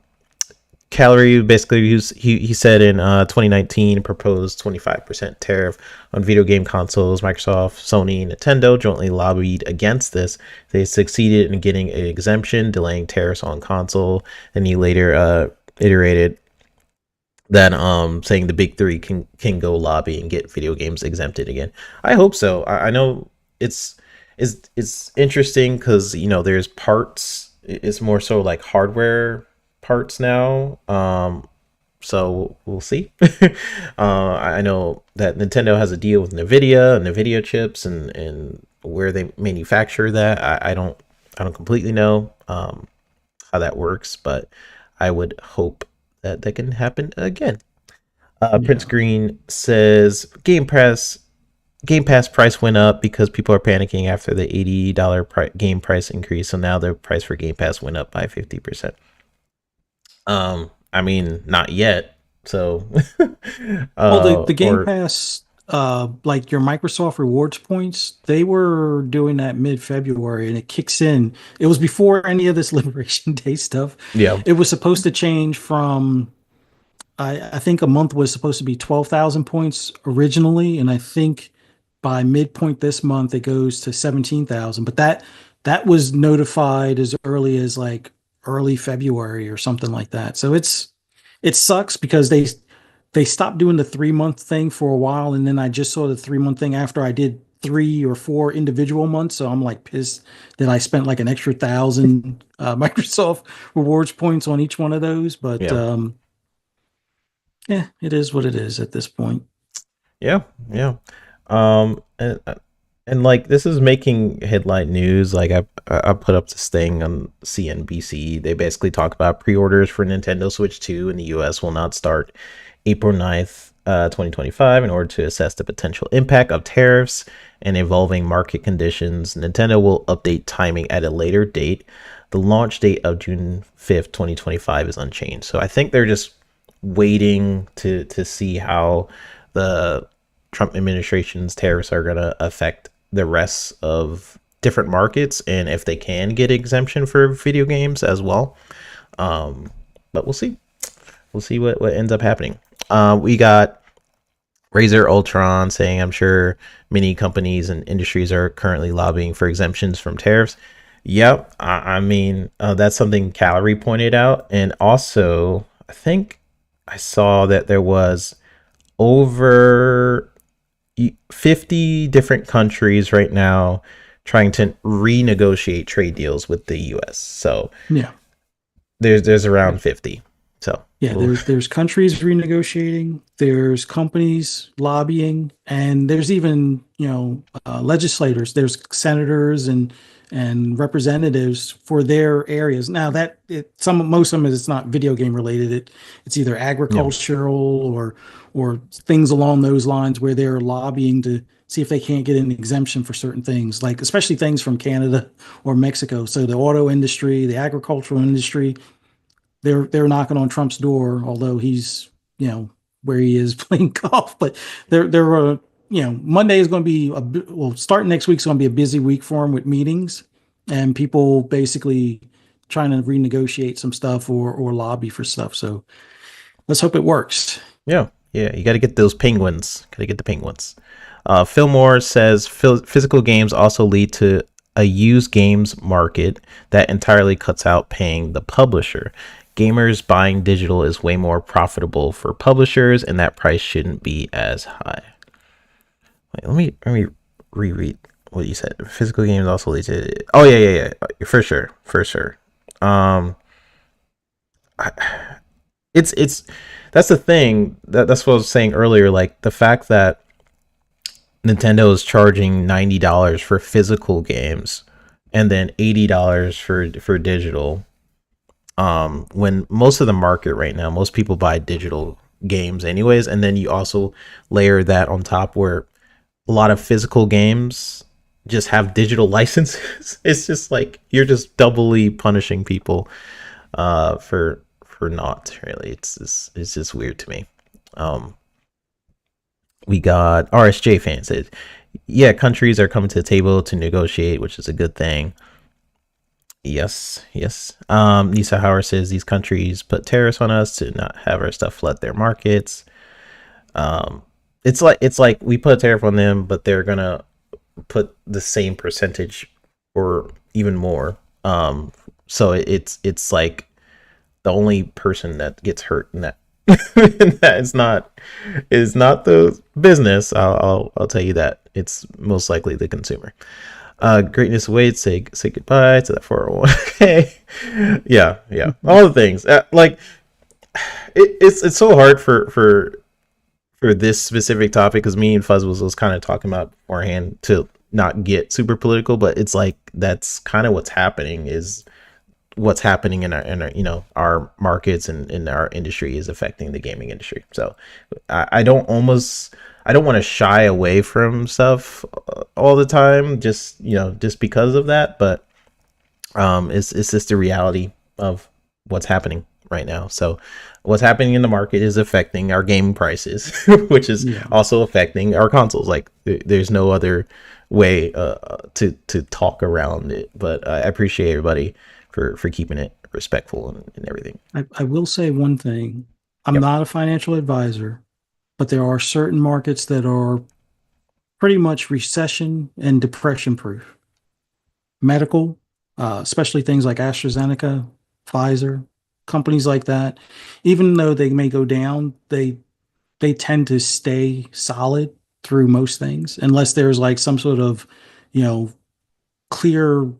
Speaker 1: Calorie basically he said in 2019 proposed 25% tariff on video game consoles. Microsoft, Sony, Nintendo jointly lobbied against this. They succeeded in getting an exemption, delaying tariffs on console. And he later iterated that saying the big three can go lobby and get video games exempted again. I hope so. I know it's it's interesting because you know there's parts. It's more so like hardware parts now. So we'll see. I know that Nintendo has a deal with Nvidia chips, and where they manufacture that. I don't completely know how that works, but I would hope that that can happen again. Prince
Speaker 2: Yeah.
Speaker 1: Green says Game Pass price went up because people are panicking after the $80 game price increase. So now the price for Game Pass went up by 50%. I mean, not yet. So,
Speaker 2: Well, the Game
Speaker 1: or
Speaker 2: Pass, like your Microsoft rewards points, they were doing that mid-February and it kicks in. It was before any of this Liberation Day stuff.
Speaker 1: yeah,
Speaker 2: It was supposed to change from I think a month was supposed to be 12,000 points originally, and I think by midpoint this month it goes to 17,000. But that was notified as early as like early February or something like that. So it sucks because they stopped doing the 3 month thing for a while, and then I just saw the 3 month thing after I did 3 or 4 individual months. So I'm like pissed that I spent like an extra thousand Microsoft rewards points on each one of those. But
Speaker 1: yeah,
Speaker 2: yeah, it is what it is at this point.
Speaker 1: yeah, yeah. Um, and and like this is making headline news. Like I put up this thing on CNBC. They basically talk about pre-orders for Nintendo Switch 2 in the US will not start April 9th, 2025 in order to assess the potential impact of tariffs and evolving market conditions. Nintendo will update timing at a later date. The launch date of June 5th, 2025 is unchanged. So I think they're just waiting to see how the Trump administration's tariffs are going to affect the rest of different markets and if they can get exemption for video games as well. But we'll see. We'll see what ends up happening. We got Razer Ultron saying, I'm sure many companies and industries are currently lobbying for exemptions from tariffs. Yep. I mean, that's something Calorie pointed out. And also, I think I saw that there was over 50 different countries right now trying to renegotiate trade deals with the US. So
Speaker 2: Yeah.
Speaker 1: there's around 50. So
Speaker 2: Yeah, there's countries renegotiating, there's companies lobbying, and there's even legislators. There's senators and representatives for their areas. Now that most of them it's not video game related. It's either
Speaker 1: yeah,
Speaker 2: agricultural or things along those lines where they're lobbying to see if they can't get an exemption for certain things, like especially things from Canada or Mexico. So the auto industry, the agricultural industry, they're knocking on Trump's door, although he's where he is playing golf. But they're Monday is going to be starting next week is going to be a busy week for him with meetings and people basically trying to renegotiate some stuff or lobby for stuff. So let's hope it works.
Speaker 1: yeah, yeah. You got to get those penguins. Got to get the penguins. Fillmore says physical games also lead to a used games market that entirely cuts out paying the publisher. Gamers buying digital is way more profitable for publishers, and that price shouldn't be as high. Wait, let me reread what you said. Physical games also lead to. Oh yeah, for sure, for sure. Um, I, it's that's the thing that's what I was saying earlier. Like the fact that Nintendo is charging $90 for physical games and then $80 for digital. when most of the market right now, most people buy digital games anyways, and then you also layer that on top where a lot of physical games just have digital licenses. It's just like you're just doubly punishing people for not really. It's just weird to me. Um, we got RSJ fan says, yeah, countries are coming to the table to negotiate, which is a good thing. Yes, yes. Nisa Howard says these countries put tariffs on us to not have our stuff flood their markets. Um, it's like we put a tariff on them, but they're gonna put the same percentage or even more. So it's like the only person that gets hurt in that that is not the business. I'll tell you that it's most likely the consumer. Greatness awaits. Say goodbye to that 401k. Yeah, all the things. Like it's so hard for this specific topic because me and Fuzz was kind of talking about beforehand to not get super political, but it's like that's kind of what's happening is what's happening in our our markets and in our industry is affecting the gaming industry. So I don't want to shy away from stuff all the time, just because of that. But it's just the reality of what's happening right now. So what's happening in the market is affecting our gaming prices, which is also affecting our consoles. Like there's no other way to talk around it. But I appreciate everybody for keeping it respectful and everything.
Speaker 2: I will say one thing. I'm
Speaker 1: Yep.
Speaker 2: not a financial advisor, but there are certain markets that are pretty much recession and depression proof. Medical, especially things like AstraZeneca, Pfizer, companies like that, even though they may go down, they tend to stay solid through most things, unless there's like some sort of, you know, clear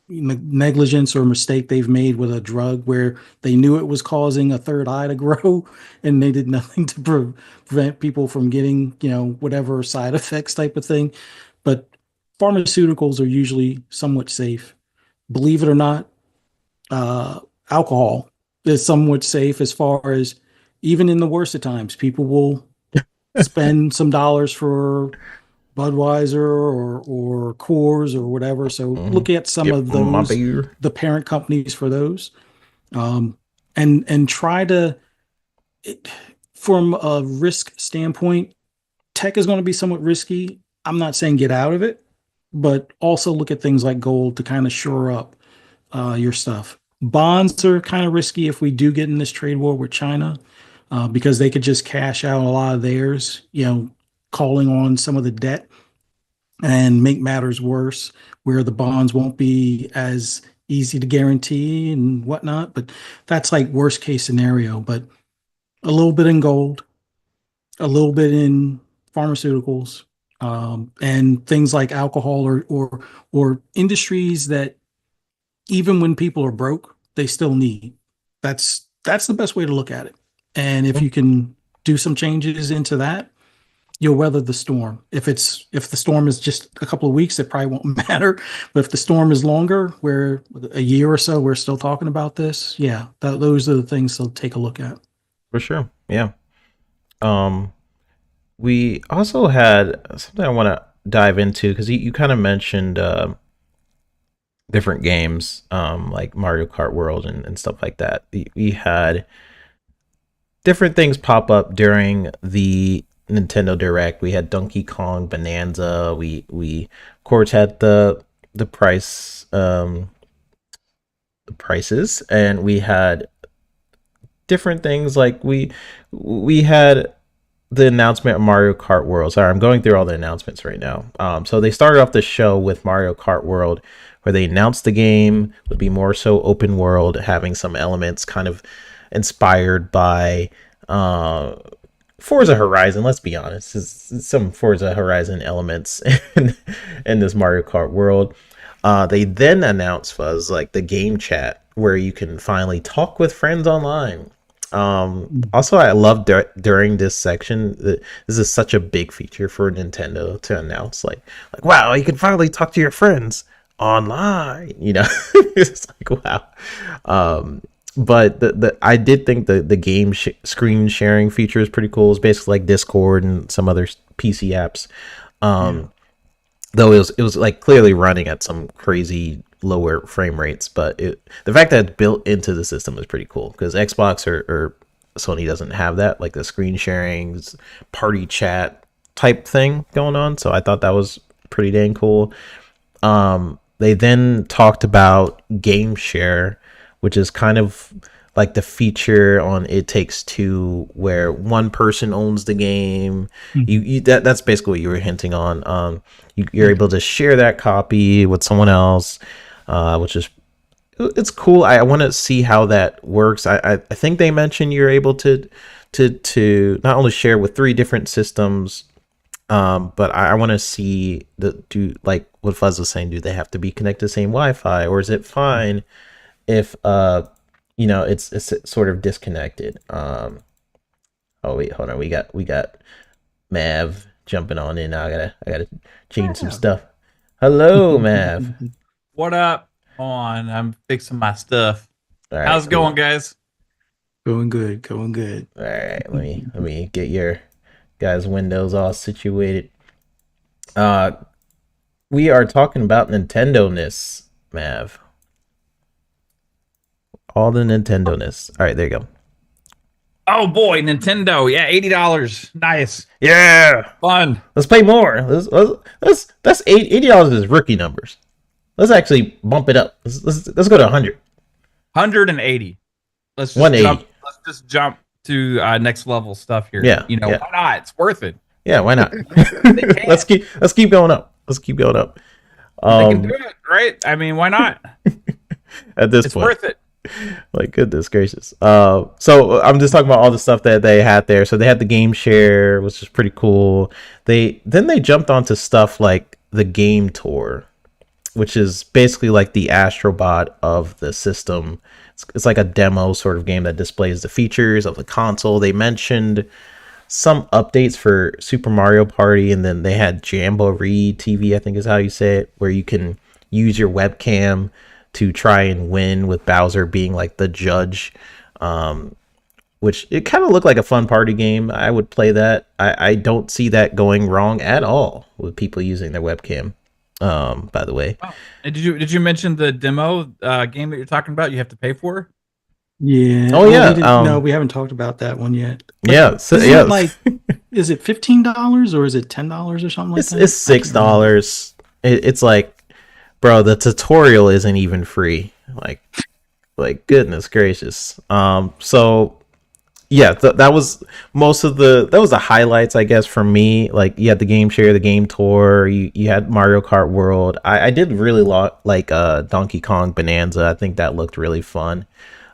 Speaker 2: negligence or mistake they've made with a drug where they knew it was causing a third eye to grow and they did nothing to prevent people from getting, whatever side effects type of thing. But pharmaceuticals are usually somewhat safe. Believe it or not, uh, alcohol is somewhat safe as far as even in the worst of times, people will spend some dollars for Budweiser or Coors or whatever. So
Speaker 1: Mm-hmm.
Speaker 2: look at some
Speaker 1: Yep.
Speaker 2: of
Speaker 1: My
Speaker 2: those,
Speaker 1: beer.
Speaker 2: the parent companies for those, um, and try to it, from a risk standpoint. Tech is going to be somewhat risky. I'm not saying get out of it, but also look at things like gold to kind of shore up your stuff. Bonds are kind of risky if we do get in this trade war with China, because they could just cash out a lot of theirs, calling on some of the debt and make matters worse, where the bonds won't be as easy to guarantee and whatnot. But that's like worst case scenario. But a little bit in gold, a little bit in pharmaceuticals, and things like alcohol or industries that even when people are broke, they still need. That's the best way to look at it. And if you can do some changes into that, you'll weather the storm. If the storm is just a couple of weeks, it probably won't matter. But if the storm is longer, where a year or so we're still talking about this, yeah, those are the things to take a look at.
Speaker 1: For sure. Yeah. Um, we also had something I want to dive into because you kind of mentioned different games, like Mario Kart World and stuff like that. We had different things pop up during the Nintendo Direct. We had Donkey Kong Bonanza. We of course had the prices, and we had different things like we had the announcement of Mario Kart World. Sorry, I'm going through all the announcements right now. So they started off the show with Mario Kart World, where they announced the game would be more so open world, having some elements kind of inspired by Forza Horizon. Let's be honest, it's some Forza Horizon elements in this Mario Kart World. They then announced Fuzz like the game chat where you can finally talk with friends online. Also, I love during this section that this is such a big feature for Nintendo to announce. Like wow, you can finally talk to your friends online. It's like wow. but the I did think the game screen sharing feature is pretty cool. It's basically like Discord and some other PC apps.
Speaker 2: Yeah.
Speaker 1: Um, though it was like clearly running at some crazy lower frame rates, but the fact that it's built into the system is pretty cool because Xbox or Sony doesn't have that, like the screen sharing party chat type thing going on. So I thought that was pretty dang cool. They then talked about game share, which is kind of like the feature on It Takes Two, where one person owns the game.
Speaker 2: Mhm.
Speaker 1: That's basically what you were hinting on. You're
Speaker 2: Yeah.
Speaker 1: able to share that copy with someone else, which is it's cool. I want to see how that works. I think they mentioned you're able to not only share with three different systems, but I want to see do like what Fuzz was saying. Do they have to be connected to the same Wi-Fi, or is it fine if it's sort of disconnected? Oh wait, hold on. We got Mav jumping on in now. I gotta change some
Speaker 2: Yeah.
Speaker 1: stuff. Hello, Mav.
Speaker 3: What up? On, I'm fixing my stuff.
Speaker 1: All right,
Speaker 3: How's it
Speaker 1: cool.
Speaker 3: going, guys?
Speaker 2: Going good. Going good.
Speaker 1: All right, let me get your guys' windows all situated. Uh, we are talking about Nintendo-ness, Mav. All the Nintendo-ness. All right, there you go.
Speaker 3: Oh boy, Nintendo. Yeah, $80. Nice.
Speaker 1: Yeah,
Speaker 3: Fun.
Speaker 1: let's play more. That's $80 is rookie numbers. Let's actually bump it up. Let's go to 100.
Speaker 3: 180. Let's just
Speaker 1: 180.
Speaker 3: jump. Let's just jump to next level stuff here.
Speaker 1: Yeah, yeah.
Speaker 3: Why not? It's worth it.
Speaker 1: Yeah, why not?
Speaker 3: They can.
Speaker 1: let's keep going up. Let's keep going up.
Speaker 3: They can do it, right? I mean, why not?
Speaker 1: At this
Speaker 3: It's
Speaker 1: point.
Speaker 3: worth it.
Speaker 1: Like goodness gracious. So I'm just talking about all the stuff that they had there. So they had the game share, which is pretty cool. They jumped onto stuff like the game tour, which is basically like the Astrobot of the system. It's like a demo sort of game that displays the features of the console. They mentioned some updates for Super Mario Party, and then they had Jamboree TV, I think is how you say it, where you can use your webcam to try and win with Bowser being like the judge. Which it kind of looked like a fun party game. I would play that. I don't see that going wrong at all with people using their webcam. By the way.
Speaker 3: Wow. And did you mention the demo game that you're talking about? You have to pay for?
Speaker 2: Yeah.
Speaker 1: Oh yeah.
Speaker 2: We didn't, no, we haven't talked about that one yet. But
Speaker 1: yeah. So,
Speaker 2: isn't
Speaker 1: yeah.
Speaker 2: it like, is it $15 or is it $10 or something like that?
Speaker 1: It's $6. It's like, bro, the tutorial isn't even free. Like goodness gracious. So yeah, that was that was the highlights, I guess, for me. Like you had the game share, the game tour, you had Mario Kart World. I did really like Donkey Kong Bonanza. I think that looked really fun.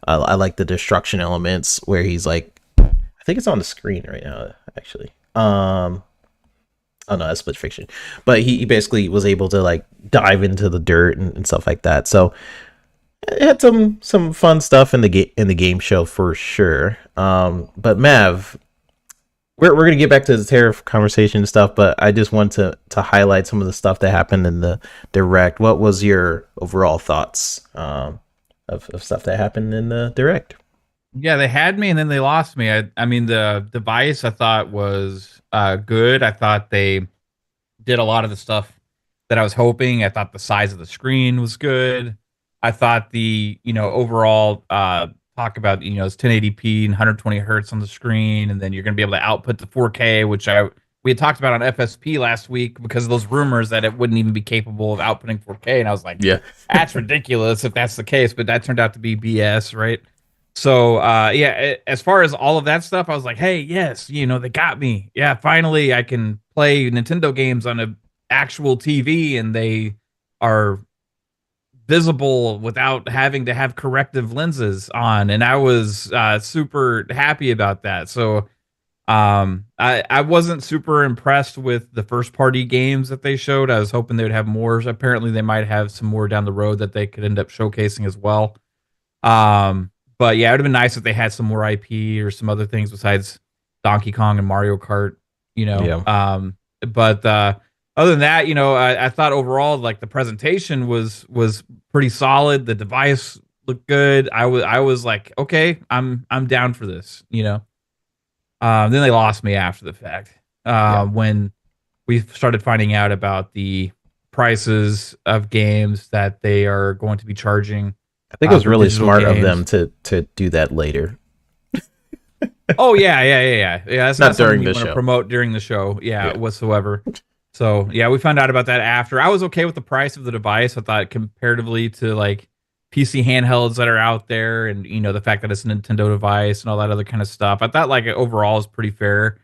Speaker 1: I like the destruction elements where he's like, I think it's on the screen right now, actually. Oh no, that's Split Fiction. But he basically was able to like dive into the dirt and stuff like that. So it had some fun stuff in the game show for sure. But Mav, we're gonna get back to the tariff conversation and stuff, but I just want to highlight some of the stuff that happened in the direct. What was your overall thoughts of stuff that happened in the direct?
Speaker 3: Yeah, they had me and then they lost me. I mean, the device I thought was good. I thought they did a lot of the stuff that I was hoping. I thought the size of the screen was good. I thought the overall talk about it's 1080p and 120 hertz on the screen, and then you're going to be able to output the 4K, which we had talked about on FSP last week because of those rumors that it wouldn't even be capable of outputting 4K, and I was like,
Speaker 1: Yeah,
Speaker 3: that's ridiculous if that's the case, but that turned out to be BS, right? So as far as all of that stuff, I was like, hey, yes, they got me. Yeah, finally I can play Nintendo games on a actual TV, and they are visible without having to have corrective lenses on, and I was super happy about that. So I wasn't super impressed with the first party games that they showed. I was hoping they would have more. Apparently they might have some more down the road that they could end up showcasing as well. But yeah, it would have been nice if they had some more IP or some other things besides Donkey Kong and Mario Kart,
Speaker 1: yeah,
Speaker 3: but other than that, I thought overall like the presentation was pretty solid. The device looked good. I was like, okay, I'm down for this, you know. Then they lost me after the fact.
Speaker 1: Yeah.
Speaker 3: When we started finding out about the prices of games that they are going to be charging
Speaker 1: I think it was
Speaker 3: for
Speaker 1: really
Speaker 3: digital
Speaker 1: smart of them
Speaker 3: games.
Speaker 1: to do that later,
Speaker 3: Oh yeah. That's not
Speaker 1: not
Speaker 3: something
Speaker 1: during
Speaker 3: we
Speaker 1: the
Speaker 3: want to
Speaker 1: show.
Speaker 3: promote during the show, yeah,
Speaker 1: Yeah.
Speaker 3: whatsoever. So yeah, we found out about that after. I was okay with the price of the device. I thought comparatively to like PC handhelds that are out there, and you know the fact that it's a Nintendo device and all that other kind of stuff. I thought like overall is pretty fair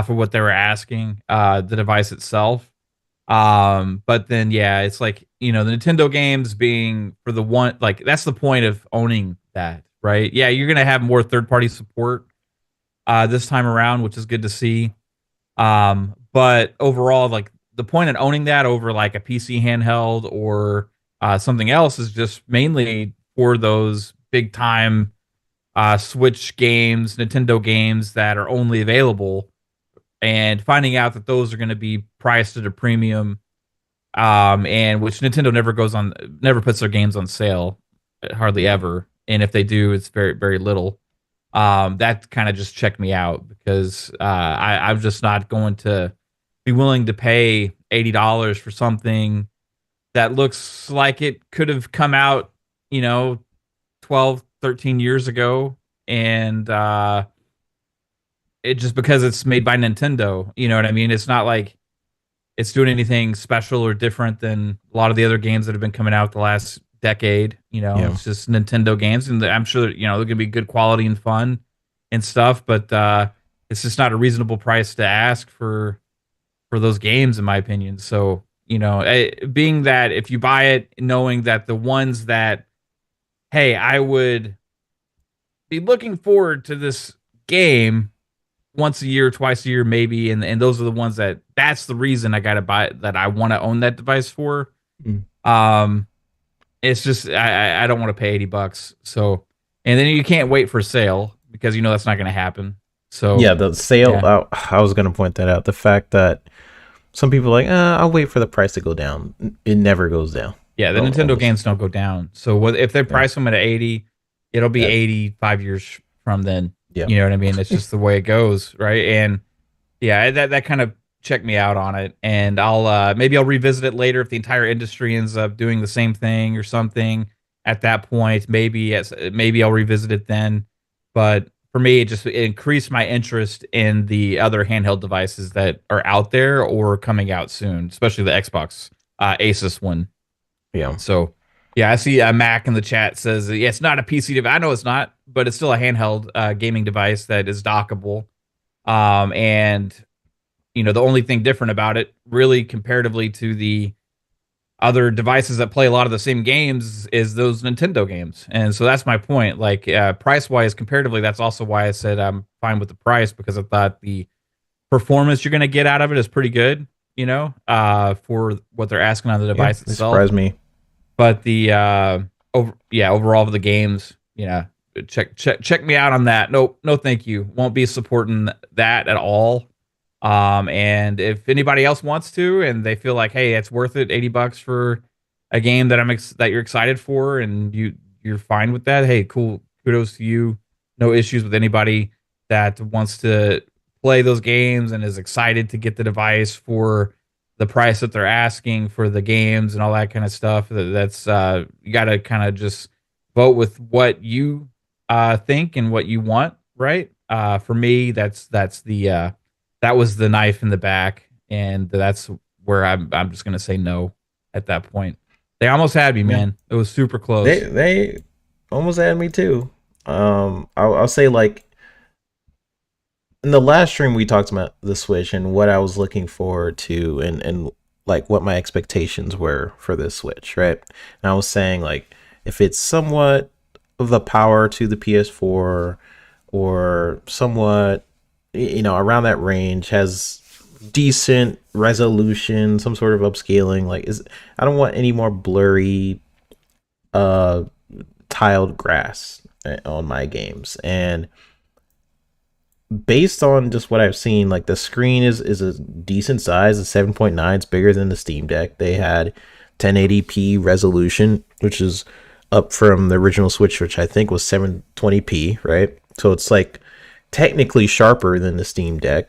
Speaker 3: for what they were asking. The device itself. But then yeah, it's like, you know, the Nintendo games being for the one, like that's the point of owning that, right? Yeah, you're gonna have more third party support this time around, which is good to see. But overall, like the point of owning that over like a PC handheld or something else is just mainly for those big time Switch games, Nintendo games that are only available, and finding out that those are going to be priced at a premium, and which Nintendo never puts their games on sale, hardly ever, and if they do, it's very very little. That kind of just checked me out because I'm just not going to be willing to pay $80 for something that looks like it could have come out, you know, 12, 13 years ago, and it just because it's made by Nintendo, you know what I mean? It's not like it's doing anything special or different than a lot of the other games that have been coming out the last decade. You know,
Speaker 1: Yeah.
Speaker 3: it's just Nintendo games, and I'm sure you know they're gonna be good quality and fun and stuff. But it's just not a reasonable price to ask for those games, in my opinion. So you know, being that if you buy it knowing that the ones that hey, I would be looking forward to this game once a year, twice a year, maybe, and those are the ones that's the reason I gotta buy that I want to own that device for.
Speaker 1: Mm.
Speaker 3: Um, it's just I don't want to pay $80. So, and then you can't wait for sale because you know that's not gonna happen. So
Speaker 1: Yeah, the sale.
Speaker 3: yeah,
Speaker 1: I was gonna point that out. The fact that some people are like, I'll wait for the price to go down. It never goes down.
Speaker 3: yeah, the Nintendo
Speaker 1: Almost.
Speaker 3: games don't go down. So what if they
Speaker 1: Yeah.
Speaker 3: price them at 80, it'll be
Speaker 1: That,
Speaker 3: 85 years from then.
Speaker 1: yeah.
Speaker 3: You know what I mean? It's just the way it goes, right? And yeah, that kind of checked me out on it, and I'll maybe I'll revisit it later if the entire industry ends up doing the same thing or something. At that point, maybe I'll revisit it then. But for me, it increased my interest in the other handheld devices that are out there or coming out soon, especially the Xbox Asus one.
Speaker 1: Yeah.
Speaker 3: So yeah, I see Mac in the chat says yeah, it's not a PC device. I know it's not, but it's still a handheld gaming device that is dockable. And you know, the only thing different about it, really comparatively to the other devices that play a lot of the same games, is those Nintendo games. And so that's my point. Like price wise, comparatively, that's also why I said I'm fine with the price because I thought the performance you're going to get out of it is pretty good. You know, for what they're asking on the
Speaker 1: Yeah.
Speaker 3: device
Speaker 1: It
Speaker 3: itself.
Speaker 1: surprised me.
Speaker 3: But the overall of the games, yeah, check me out on that. No, thank you. Won't be supporting that at all. And if anybody else wants to, and they feel like, hey, it's worth it, $80 for a game that that you're excited for, and you're fine with that. Hey, cool, kudos to you. No issues with anybody that wants to play those games and is excited to get the device for the price that they're asking for the games and all that kind of stuff. That's you got to kind of just vote with what you think and what you want, right? For me, that's the that was the knife in the back, and that's where I'm just gonna say no at that point. They almost had me,
Speaker 1: Yeah.
Speaker 3: man. It was super
Speaker 1: They
Speaker 3: close.
Speaker 1: they almost had me too. I'll say like in the last stream we talked about the Switch and what I was looking forward to and like what my expectations were for this Switch, right? And I was saying like if it's somewhat of the power to the PS4 or somewhat around that range, has decent resolution, some sort of upscaling, like is I don't want any more blurry uh tiled grass on my games. And based on just what I've seen, like the screen is a decent size. It's 7.9. It's bigger than the Steam Deck. They had 1080p resolution, which is up from the original Switch, which I think was 720p, right? So it's like technically sharper than the Steam Deck.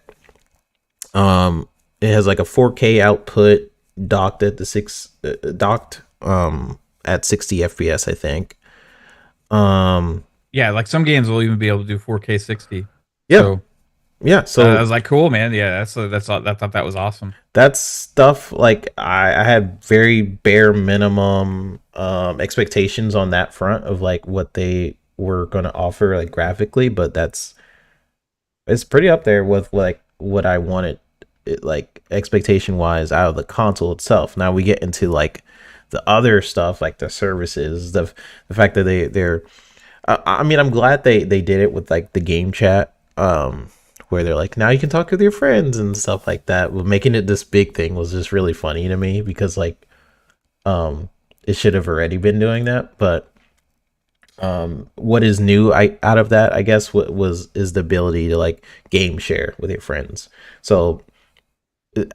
Speaker 1: It has like a 4K output docked at the docked at 60 FPS, I think.
Speaker 3: Yeah, like some games will even be able to do 4K 60.
Speaker 1: Yeah,
Speaker 3: So
Speaker 1: yeah. So
Speaker 3: I was like, cool, man. Yeah, that's I thought that was awesome.
Speaker 1: that's stuff like I had very bare minimum expectations on that front of like what they were going to offer like graphically, but it's pretty up there with like what I wanted, like expectation wise out of the console itself. Now we get into like the other stuff, like the services, the fact that they're I mean, I'm glad they did it with like the game chat, where they're like, now you can talk with your friends and stuff like that. But making it this big thing was just really funny to me because like, it should have already been doing that. But what is new out of that, I guess, what is the ability to like game share with your friends. So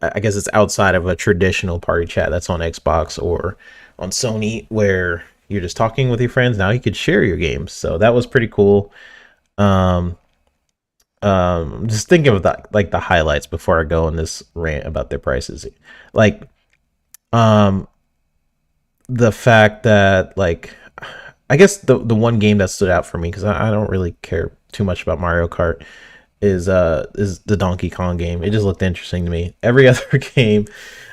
Speaker 1: I guess it's outside of a traditional party chat that's on Xbox or on Sony where you're just talking with your friends. Now you could share your games, so that was pretty cool. Just thinking of that, like the highlights before I go on this rant about their prices, like the fact that like I guess the one game that stood out for me because I don't really care too much about Mario Kart is the Donkey Kong game. It just looked interesting to me. Every other game,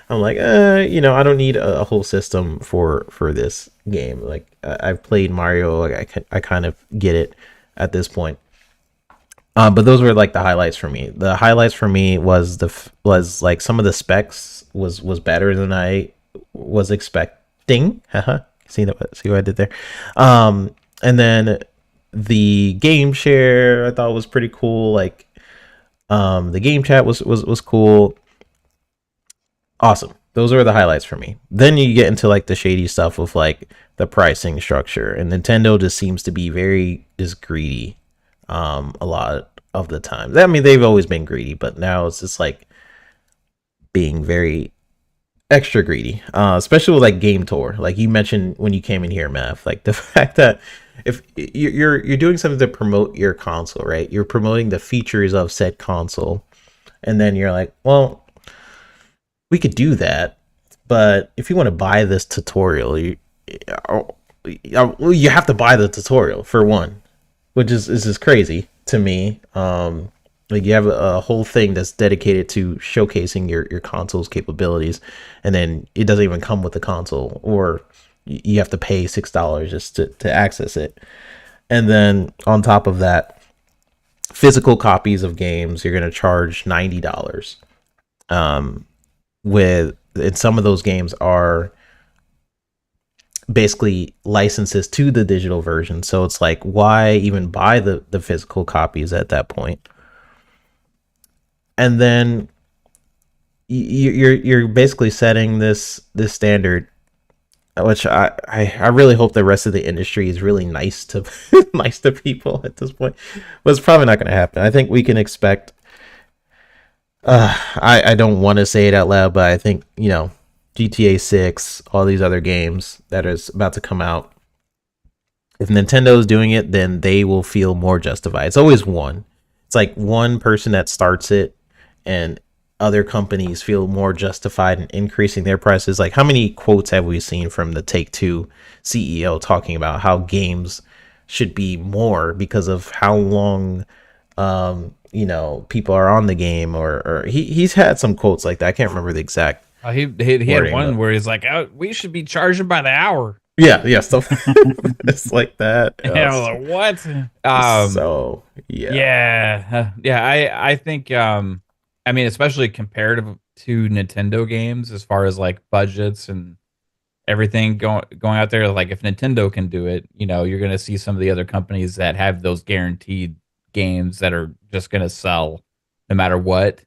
Speaker 1: I'm like, I don't need a whole system for this game. Like I've played Mario, like I kind of get it at this point. But those were like the highlights for me. The highlights for me was like some of the specs was better than I was expecting. See what I did there. And then the game share I thought was pretty cool. Like the game chat was cool. Awesome. Those are the highlights for me. Then you get into like the shady stuff with like the pricing structure, and Nintendo just seems to be very just greedy a lot of the time. I mean, they've always been greedy, but now it's just like being very extra greedy, especially with like Game Tour. Like you mentioned when you came in here, Math, like the fact that if you're doing something to promote your console, right? You're promoting the features of said console, and then you're like, well, we could do that, but if you want to buy this tutorial, you have to buy the tutorial for one, which is just crazy to me. Like you have a whole thing that's dedicated to showcasing your console's capabilities, and then it doesn't even come with the console, or you have to pay $6 just to access it. And then on top of that, physical copies of games you're going to charge $90. And some of those games are basically licenses to the digital version, so it's like, why even buy the physical copies at that point? And then you're basically setting this standard, which I really hope the rest of the industry is really nice to nice to people at this point, but it's probably not going to happen. I think we can expect, I don't want to say it out loud, but I think, GTA 6, all these other games that is about to come out, if Nintendo's doing it, then they will feel more justified. It's always one. It's like one person that starts it, and other companies feel more justified in increasing their prices. Like, how many quotes have we seen from the Take-Two CEO talking about how games should be more because of how long people are on the game, or he's had some quotes like that. I can't remember the exact
Speaker 3: He had one where he's like, oh, we should be charging by the hour.
Speaker 1: Yeah, stuff it's like that.
Speaker 3: And I was like, what?
Speaker 1: So
Speaker 3: I think I mean, especially comparative to Nintendo games, as far as like budgets and everything going out there, like if Nintendo can do it, you're gonna see some of the other companies that have those guaranteed games that are just gonna sell no matter what,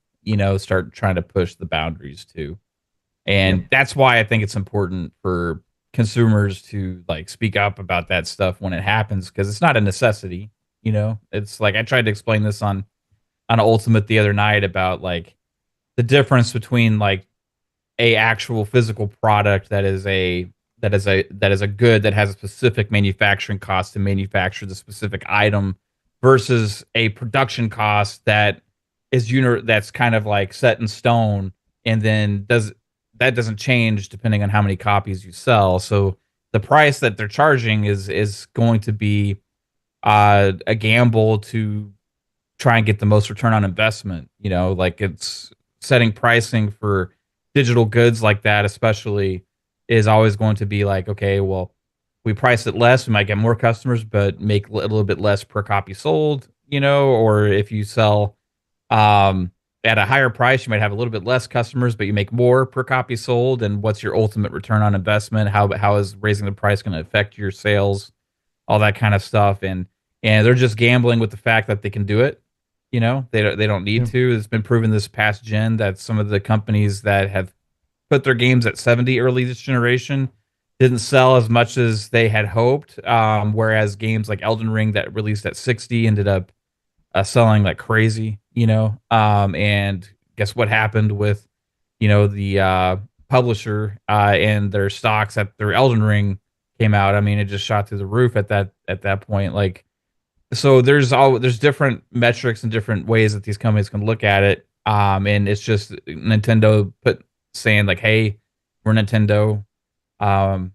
Speaker 3: start trying to push the boundaries too. And that's why I think it's important for consumers to like speak up about that stuff when it happens, because it's not a necessity. It's like I tried to explain this on Ultimate the other night about like the difference between like a actual physical product that is a that is a good that has a specific manufacturing cost to manufacture the specific item versus a production cost that's kind of like set in stone, and then doesn't change depending on how many copies you sell. So the price that they're charging is going to be a gamble to try and get the most return on investment. Like it's setting pricing for digital goods like that, especially, is always going to be like, okay, well, we price it less, we might get more customers, but make a little bit less per copy sold, or if you sell um, at a higher price, you might have a little bit less customers, but you make more per copy sold. And what's your ultimate return on investment? How is raising the price going to affect your sales? All that kind of stuff, and they're just gambling with the fact that they can do it. They don't need to. It's been proven this past gen that some of the companies that have put their games at 70 early this generation didn't sell as much as they had hoped. Whereas games like Elden Ring that released at 60 ended up selling like crazy. And guess what happened with the publisher and their stocks at their Elden Ring came out. I mean, it just shot through the roof at that point. Like, so there's different metrics and different ways that these companies can look at it. And it's just Nintendo saying like, hey, we're Nintendo.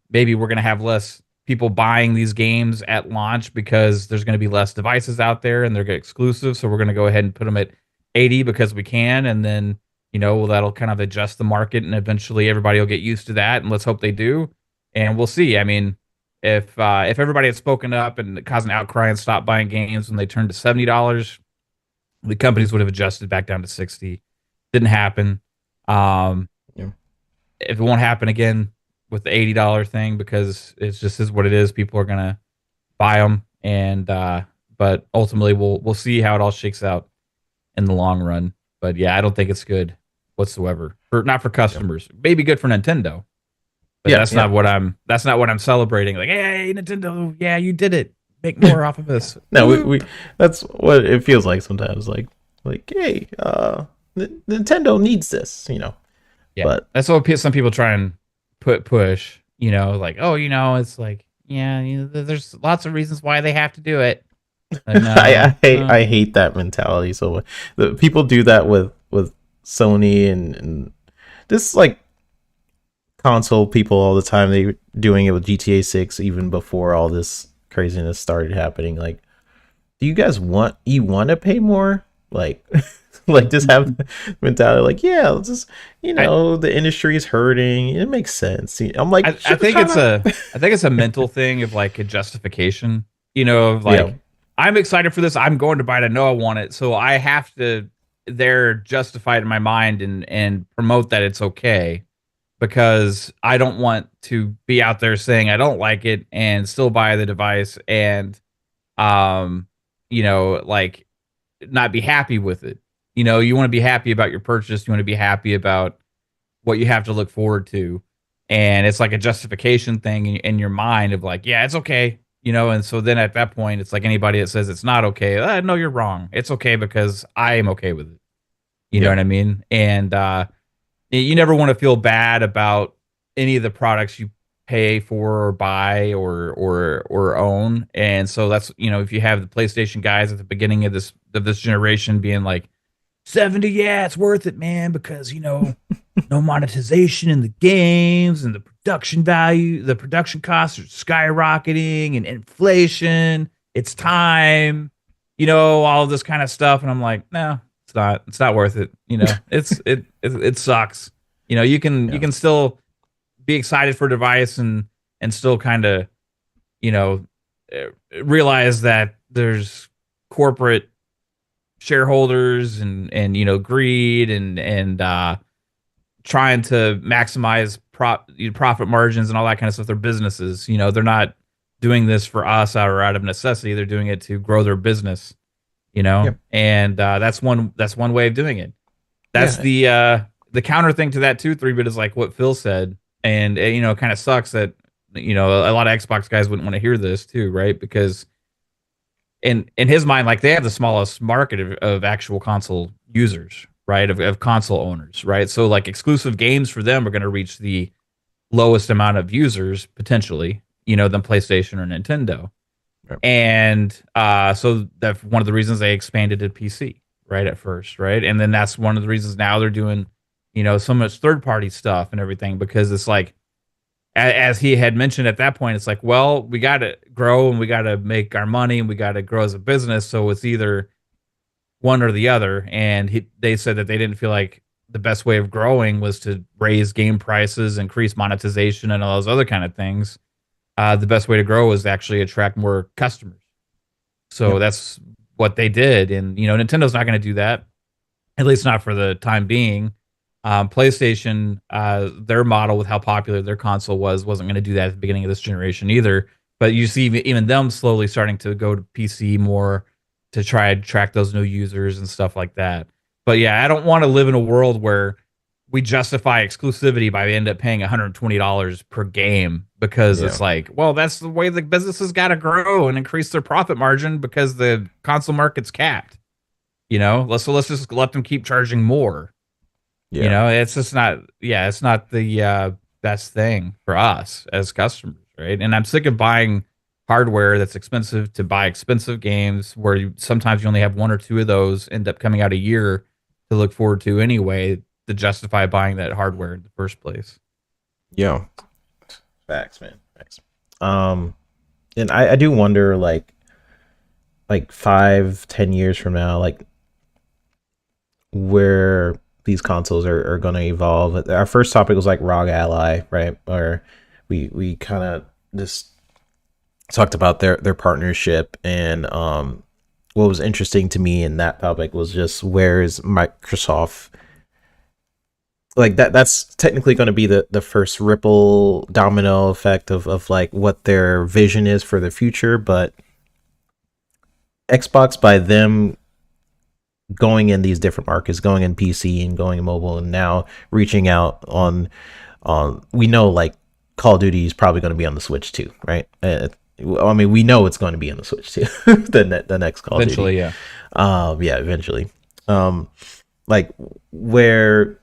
Speaker 3: Maybe we're gonna have less people buying these games at launch because there's gonna be less devices out there and they're exclusive. So we're gonna go ahead and put them at 80 because we can, and then well, that'll kind of adjust the market, and eventually everybody will get used to that. And let's hope they do, and we'll see. I mean, if everybody had spoken up and caused an outcry and stopped buying games when they turned to $70, the companies would have adjusted back down to 60. Didn't happen.
Speaker 1: Yeah.
Speaker 3: If it won't happen again with the $80 thing, because it's just is what it is. People are gonna buy them, and but ultimately we'll see how it all shakes out in the long run. But yeah, I don't think it's good whatsoever. Not for customers. Maybe good for Nintendo. But that's not what I'm celebrating. Like, hey, Nintendo, yeah, you did it. Make more off of this.
Speaker 1: No, we that's what it feels like sometimes. Like hey, Nintendo needs this,
Speaker 3: Yeah,
Speaker 1: but
Speaker 3: that's what some people try and push. Like, oh, it's like, yeah, there's lots of reasons why they have to do it. No,
Speaker 1: I hate that mentality. So the people do that with Sony and this like console people all the time. They doing it with GTA 6 even before all this craziness started happening. Like, do you guys want to pay more? Like like just have the mentality like, yeah, let's just the industry is hurting. It makes sense. I'm like,
Speaker 3: I think it's a mental thing of like a justification, of like, I'm excited for this. I'm going to buy it. I know I want it. So I have to justify it in my mind and promote that it's okay, because I don't want to be out there saying I don't like it and still buy the device and, like not be happy with it. You want to be happy about your purchase. You want to be happy about what you have to look forward to. And it's like a justification thing in your mind of like, yeah, it's okay. And so then at that point, it's like anybody that says it's not okay. No, you're wrong. It's okay because I am okay with it. You know what I mean? And you never want to feel bad about any of the products you pay for or buy or own. And so that's, if you have the PlayStation guys at the beginning of this generation being like, 70, yeah, it's worth it, man, because no monetization in the games and the production value, the production costs are skyrocketing and inflation. It's time, all of this kind of stuff. And I'm like, no, it's not worth it. It sucks. You can still be excited for a device and still kind of, realize that there's corporate shareholders and greed and trying to maximize profit margins and all that kind of stuff. They're businesses. They're not doing this for us out of necessity. They're doing it to grow their business. And that's one way of doing it. That's the counter thing to that too. 3-bit is like what Phil said, and it kind of sucks that a lot of Xbox guys wouldn't want to hear this too, right? Because in his mind, like, they have the smallest market of actual console users, right? Of console owners, right? So like exclusive games for them are going to reach the lowest amount of users potentially, than PlayStation or Nintendo.
Speaker 1: Right.
Speaker 3: And so that's one of the reasons they expanded to PC right at first, right? And then that's one of the reasons now they're doing, so much third party stuff and everything, because it's like, as he had mentioned at that point, it's like, well, we got to grow and we got to make our money and we got to grow as a business. So it's either one or the other. And they said that they didn't feel like the best way of growing was to raise game prices, increase monetization, and all those other kind of things. The best way to grow was to actually attract more customers. So that's what they did. And, Nintendo's not going to do that, at least not for the time being. PlayStation, their model with how popular their console wasn't going to do that at the beginning of this generation either. But you see even them slowly starting to go to PC more to try and track those new users and stuff like that. But yeah, I don't want to live in a world where we justify exclusivity by end up paying $120 per game, because it's like, well, that's the way the businesses got to grow and increase their profit margin because the console market's capped. Let's just let them keep charging more.
Speaker 1: Yeah.
Speaker 3: It's just not. Yeah, it's not the best thing for us as customers, right? And I'm sick of buying hardware that's expensive to buy expensive games where sometimes you only have one or two of those end up coming out a year to look forward to anyway, to justify buying that hardware in the first place.
Speaker 1: Yeah. Facts, man. Facts. And I do wonder, like 5-10 years from now, like where these consoles are going to evolve. Our first topic was like ROG Ally, right? Or we kind of just talked about their partnership, and what was interesting to me in that topic was just where is Microsoft, like that's technically going to be the first ripple domino effect of like what their vision is for the future. But Xbox, by them going in these different markets, going in PC and going in mobile, and now reaching out on we know like Call of Duty is probably going to be on the Switch too, right? I mean, we know it's going to be on the Switch too. the next Call
Speaker 3: eventually,
Speaker 1: of Duty. Yeah, eventually. Like where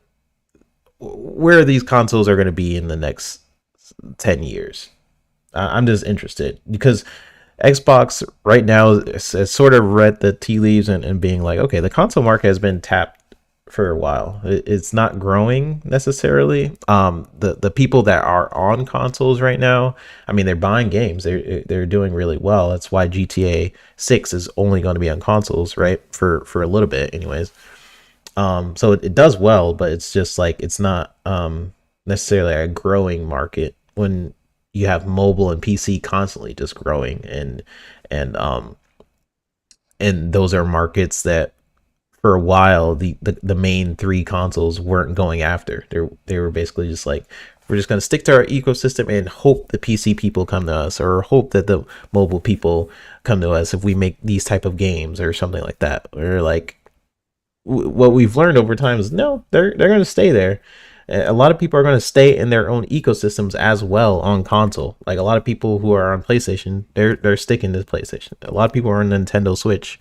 Speaker 1: these consoles are going to be in the next 10 years. I'm just interested because Xbox right now has sort of read the tea leaves and being like, okay, the console market has been tapped for a while. It's not growing necessarily. The people that are on consoles right now, I mean, they're buying games. They're doing really well. That's why GTA 6 is only going to be on consoles, right? For a little bit, anyways. So it does well, but it's just like it's not necessarily a growing market when you have mobile and PC constantly just growing, and those are markets that for a while the main three consoles weren't going after. They were basically just like, we're just going to stick to our ecosystem and hope the PC people come to us, or hope that the mobile people come to us if we make these type of games or something like that. Or like what we've learned over time is no, they're going to stay there. A lot of people are going to stay in their own ecosystems as well on console. Like a lot of people who are on PlayStation, they're sticking to PlayStation. A lot of people are on Nintendo Switch,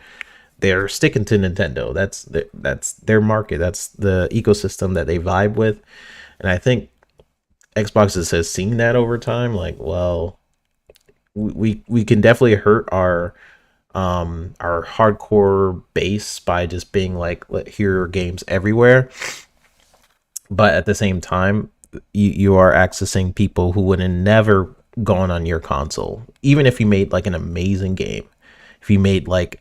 Speaker 1: they're sticking to Nintendo. That's their market. That's the ecosystem that they vibe with. And I think Xbox has seen that over time. Like, well, we can definitely hurt our hardcore base by just being like, here are games everywhere. But at the same time, you are accessing people who would have never gone on your console. Even if you made like an amazing game, if you made like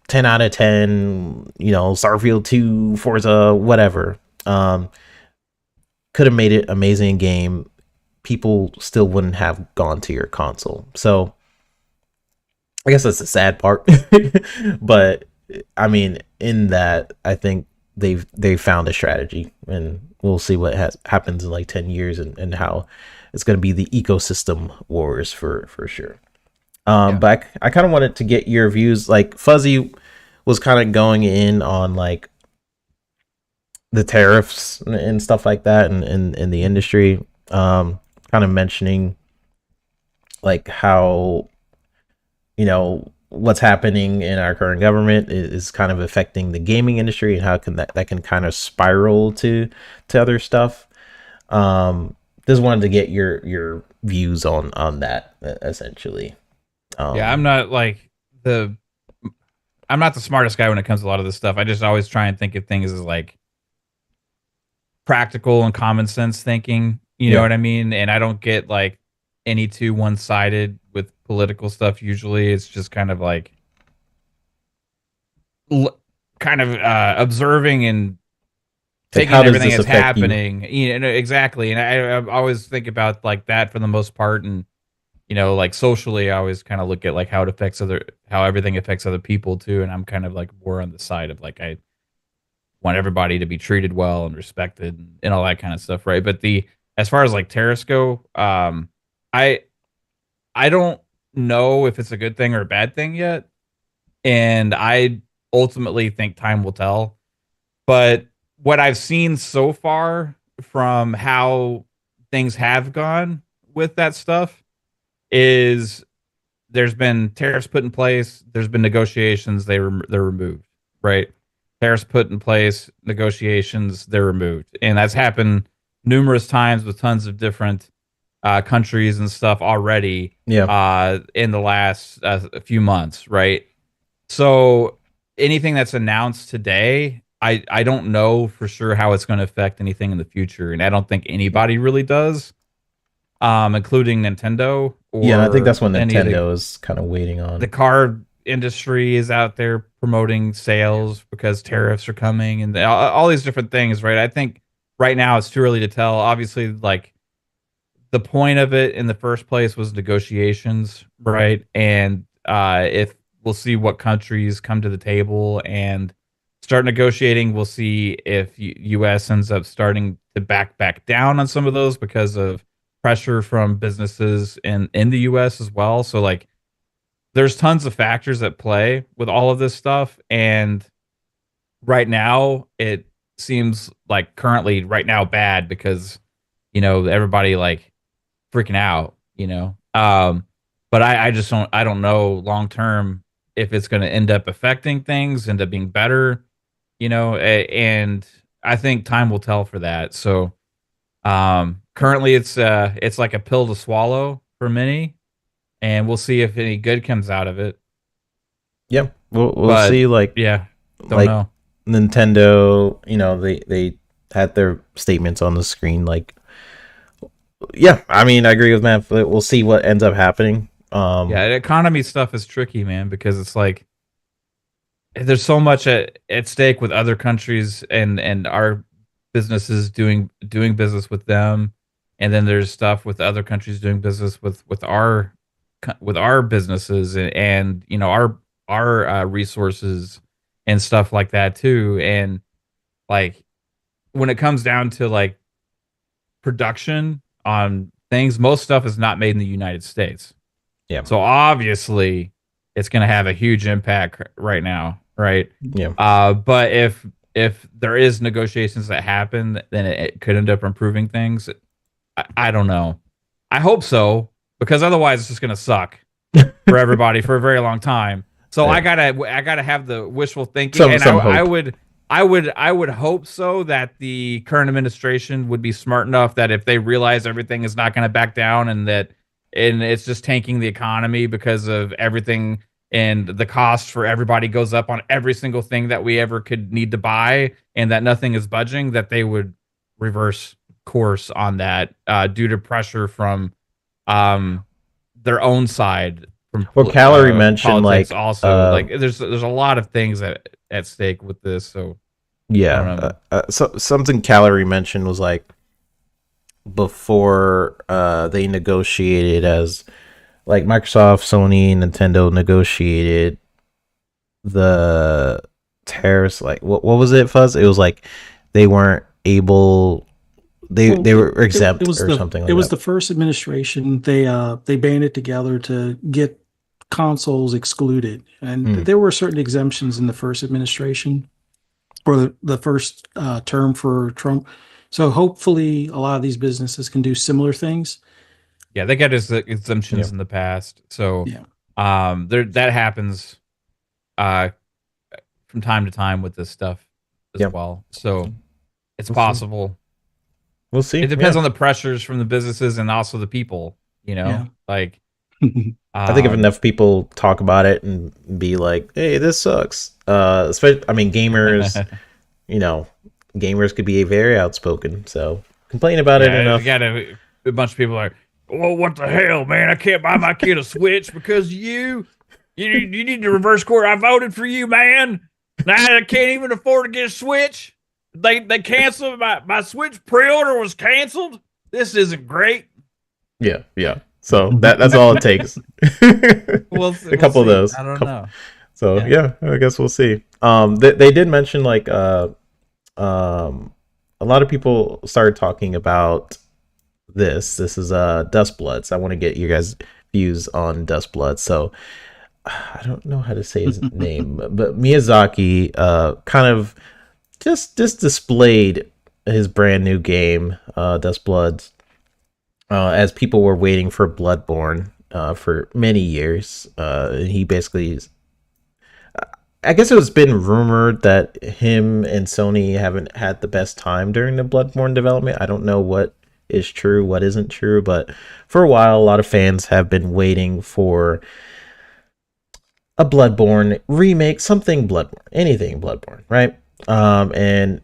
Speaker 1: 10 out of 10, Starfield 2, Forza, whatever, could have made it amazing game, people still wouldn't have gone to your console. So I guess that's the sad part. But I mean, in that, I think they've found a strategy, and we'll see what happens in like 10 years and how it's going to be the ecosystem wars for sure. But I kind of wanted to get your views. Like Fuzzy was kind of going in on like the tariffs and stuff like that, and in the industry, kind of mentioning like how what's happening in our current government is kind of affecting the gaming industry, and how can that can kind of spiral to other stuff. just wanted to get your views on that essentially.
Speaker 3: Yeah, I'm not like I'm not the smartest guy when it comes to a lot of this stuff. I just always try and think of things as like practical and common sense thinking. You know
Speaker 1: Yeah.
Speaker 3: what I mean? And I don't get like any too one sided with political stuff. Usually, it's just kind of like kind of observing and
Speaker 1: Like,
Speaker 3: taking
Speaker 1: how does
Speaker 3: everything
Speaker 1: this
Speaker 3: that's
Speaker 1: affect you?
Speaker 3: happening. You know, exactly. And I always think about like that for the most part. And like socially, I always kind of look at like how everything affects other people too. And I'm kind of like more on the side of like I want everybody to be treated well and respected and all that kind of stuff, right? But as far as like tariffs go, I I don't know if it's a good thing or a bad thing yet, and I ultimately think time will tell. But what I've seen so far from how things have gone with that stuff is there's been tariffs put in place, there's been negotiations, they're removed, right? Tariffs put in place, negotiations, they're removed. And that's happened numerous times with tons of different countries and stuff already
Speaker 1: Yeah.
Speaker 3: in the last few months, right? So anything that's announced today, I don't know for sure how it's going to affect anything in the future. And I don't think anybody really does, including Nintendo
Speaker 1: Yeah, and I think
Speaker 3: or
Speaker 1: that's what
Speaker 3: any of
Speaker 1: Nintendo is kind of waiting
Speaker 3: the
Speaker 1: on.
Speaker 3: car industry is out there promoting sales because tariffs are coming and all these different things, right? I think right now it's too early to tell. Obviously, like the point of it in the first place was negotiations, right? And if we'll see what countries come to the table and start negotiating, we'll see if U.S. ends up starting to back down on some of those because of pressure from businesses in the U.S. as well. So like there's tons of factors at play with all of this stuff, and right now it seems like currently right now bad because everybody like freaking out, but I just don't know long term if it's going to end up affecting things, end up being better, and I think time will tell for that. So currently it's like a pill to swallow for many, and we'll see if any good comes out of it.
Speaker 1: Yeah, we'll
Speaker 3: But
Speaker 1: see. Like
Speaker 3: yeah, don't
Speaker 1: like
Speaker 3: know.
Speaker 1: Nintendo, they had their statements on the screen. Like, yeah, I mean, I agree with Matt. But we'll see what ends up happening.
Speaker 3: Yeah, economy stuff is tricky, man, because it's like there's so much at stake with other countries and our businesses doing business with them, and then there's stuff with other countries doing business with our businesses and our resources and stuff like that too. And like when it comes down to like production on things, most stuff is not made in the United States.
Speaker 1: Yeah,
Speaker 3: So obviously, it's going to have a huge impact right now, right?
Speaker 1: yeah,
Speaker 3: But if there is negotiations that happen, then it could end up improving things. I don't know. I hope so because otherwise it's just going to suck for everybody for a very long time. So
Speaker 1: yeah.
Speaker 3: I gotta have the wishful thinking,
Speaker 1: Some
Speaker 3: and
Speaker 1: some
Speaker 3: I
Speaker 1: hope.
Speaker 3: would I would hope so that the current administration would be smart enough that if they realize everything is not going to back down and it's just tanking the economy because of everything and the cost for everybody goes up on every single thing that we ever could need to buy and that nothing is budging, that they would reverse course on that due to pressure from um, their own side from
Speaker 1: Well, Calorie mentioned
Speaker 3: politics.
Speaker 1: like
Speaker 3: Also, like there's a lot of things at stake with this. So I don't
Speaker 1: yeah,
Speaker 3: know.
Speaker 1: so something Calorie mentioned was like before they negotiated as like Microsoft, Sony, Nintendo negotiated the tariffs. Like what was it, Fuzz? It was like they weren't able. They
Speaker 2: Well,
Speaker 1: they were
Speaker 2: it
Speaker 1: exempt
Speaker 2: was
Speaker 1: or something
Speaker 2: it
Speaker 1: like
Speaker 2: was
Speaker 1: that.
Speaker 2: the first administration. They banded together to get consoles excluded, and
Speaker 1: Mm,
Speaker 2: there were certain exemptions in the first administration or the first term for Trump. So hopefully, a lot of these businesses can do similar things.
Speaker 3: Yeah, they got exemptions
Speaker 1: yeah,
Speaker 3: in the past. So
Speaker 2: Yeah,
Speaker 3: there that happens uh from time to time with this stuff as
Speaker 1: yeah.
Speaker 3: well. So it's
Speaker 1: We'll see.
Speaker 3: possible.
Speaker 1: we'll see.
Speaker 3: It depends on the pressures from the businesses and also the people. Like
Speaker 1: I think if enough people talk about it and be like, "Hey, this sucks," especially, I mean, gamers, you know, gamers could be very outspoken. So complain about it
Speaker 3: yeah, you
Speaker 1: enough.
Speaker 3: got a bunch of people like, "Oh, what the hell, man? I can't buy my kid a Switch because you need to reverse court. I voted for you, man. Now I can't even afford to get a Switch. They canceled my Switch pre-order was canceled. This isn't great."
Speaker 1: Yeah, yeah. So that's all it takes.
Speaker 3: We'll
Speaker 1: A couple of
Speaker 3: see.
Speaker 1: those.
Speaker 3: I don't know.
Speaker 1: So yeah, I guess we'll see. They did mention like a lot of people started talking about this. This is Dust Bloods. I want to get you guys' views on Dust Blood. So I don't know how to say his name, but Miyazaki kind of just displayed his brand new game, Dust Bloods, as people were waiting for Bloodborne for many years. He basically, I guess it's been rumored that him and Sony haven't had the best time during the Bloodborne development. I don't know what is true, what isn't true, but for a while, a lot of fans have been waiting for a Bloodborne remake, something Bloodborne, anything Bloodborne, right? And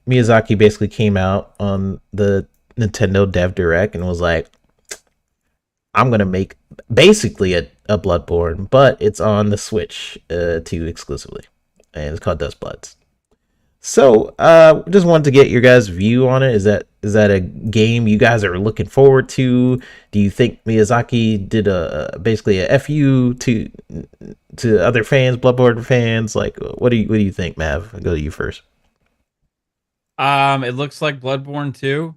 Speaker 1: Miyazaki basically came out on the Nintendo Dev Direct and was like, I'm gonna make basically a Bloodborne, but it's on the Switch 2 exclusively, and it's called Dust Bloods. So, just wanted to get your guys' view on it. Is that a game you guys are looking forward to? Do you think Miyazaki did basically a fu to other fans, Bloodborne fans? Like, what do you think, Mav? I'll go to you first.
Speaker 3: It looks like Bloodborne 2.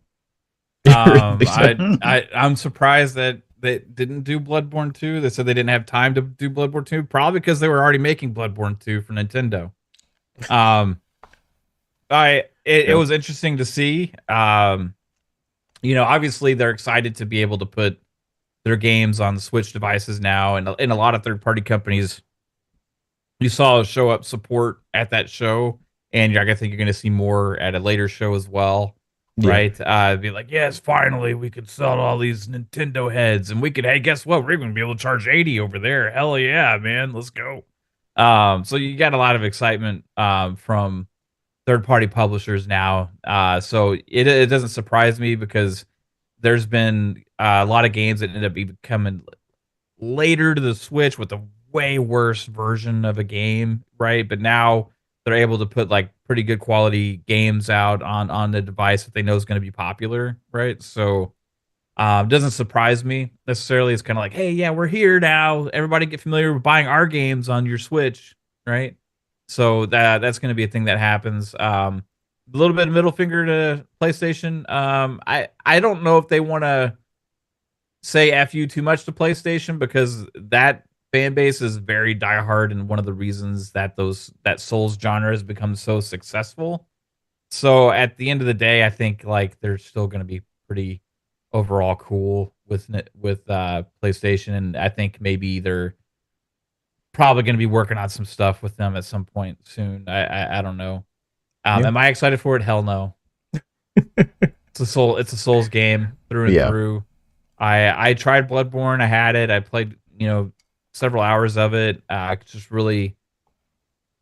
Speaker 3: I'm surprised that they didn't do Bloodborne 2. They said they didn't have time to do Bloodborne 2, probably because they were already making Bloodborne 2 for Nintendo. It was interesting to see. Obviously they're excited to be able to put their games on the Switch devices now, and in a lot of third-party companies, you saw show up support at that show, and I think you're going to see more at a later show as well.
Speaker 1: Yeah.
Speaker 3: Right? Be like, yes, finally we could sell all these Nintendo heads, and we could, hey, guess what? We're going to be able to charge 80 over there. Hell yeah, man, let's go. So you got a lot of excitement from third-party publishers now. So it doesn't surprise me, because there's been a lot of games that end up coming later to the Switch with a way worse version of a game, right? But now they're able to put like pretty good quality games out on the device that they know is going to be popular, right? So it doesn't surprise me necessarily. It's kind of like, hey, yeah, we're here now. Everybody get familiar with buying our games on your Switch, right? So that's going to be a thing that happens. A little bit of middle finger to PlayStation. I don't know if they want to say F you too much to PlayStation, because that fan base is very diehard, and one of the reasons that that Souls genre has become so successful. So at the end of the day, I think like they're still going to be pretty overall cool with PlayStation, and I think maybe they're probably going to be working on some stuff with them at some point soon. I don't know. Am I excited for it? Hell no. It's a Souls game through and through. I tried Bloodborne. I had it. I played several hours of it. Just really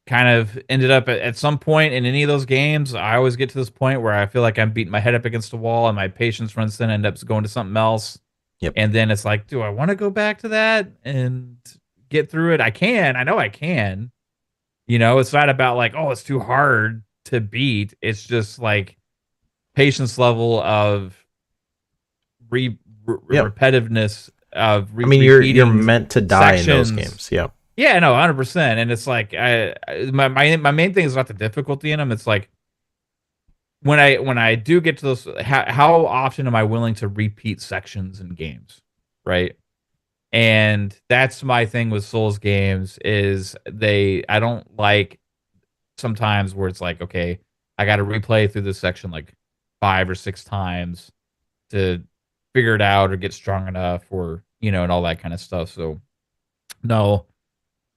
Speaker 3: kind of ended up at some point in any of those games. I always get to this point where I feel like I'm beating my head up against a wall, and my patience runs thin, and end up going to something else.
Speaker 1: Yep.
Speaker 3: And then it's like, do I want to go back to that and get through it? I can. I know I can. It's not about like, oh, it's too hard to beat. It's just like patience level of repetitiveness of
Speaker 1: you're meant to die sections. In those games.
Speaker 3: Yeah, no, 100%. And it's like my main thing is not the difficulty in them. It's like when I do get to those, how often am I willing to repeat sections in games, right? And that's my thing with Souls games is I don't like sometimes where it's like, okay, I got to replay through this section like 5 or 6 times to figure it out or get strong enough, or and all that kind of stuff. So no,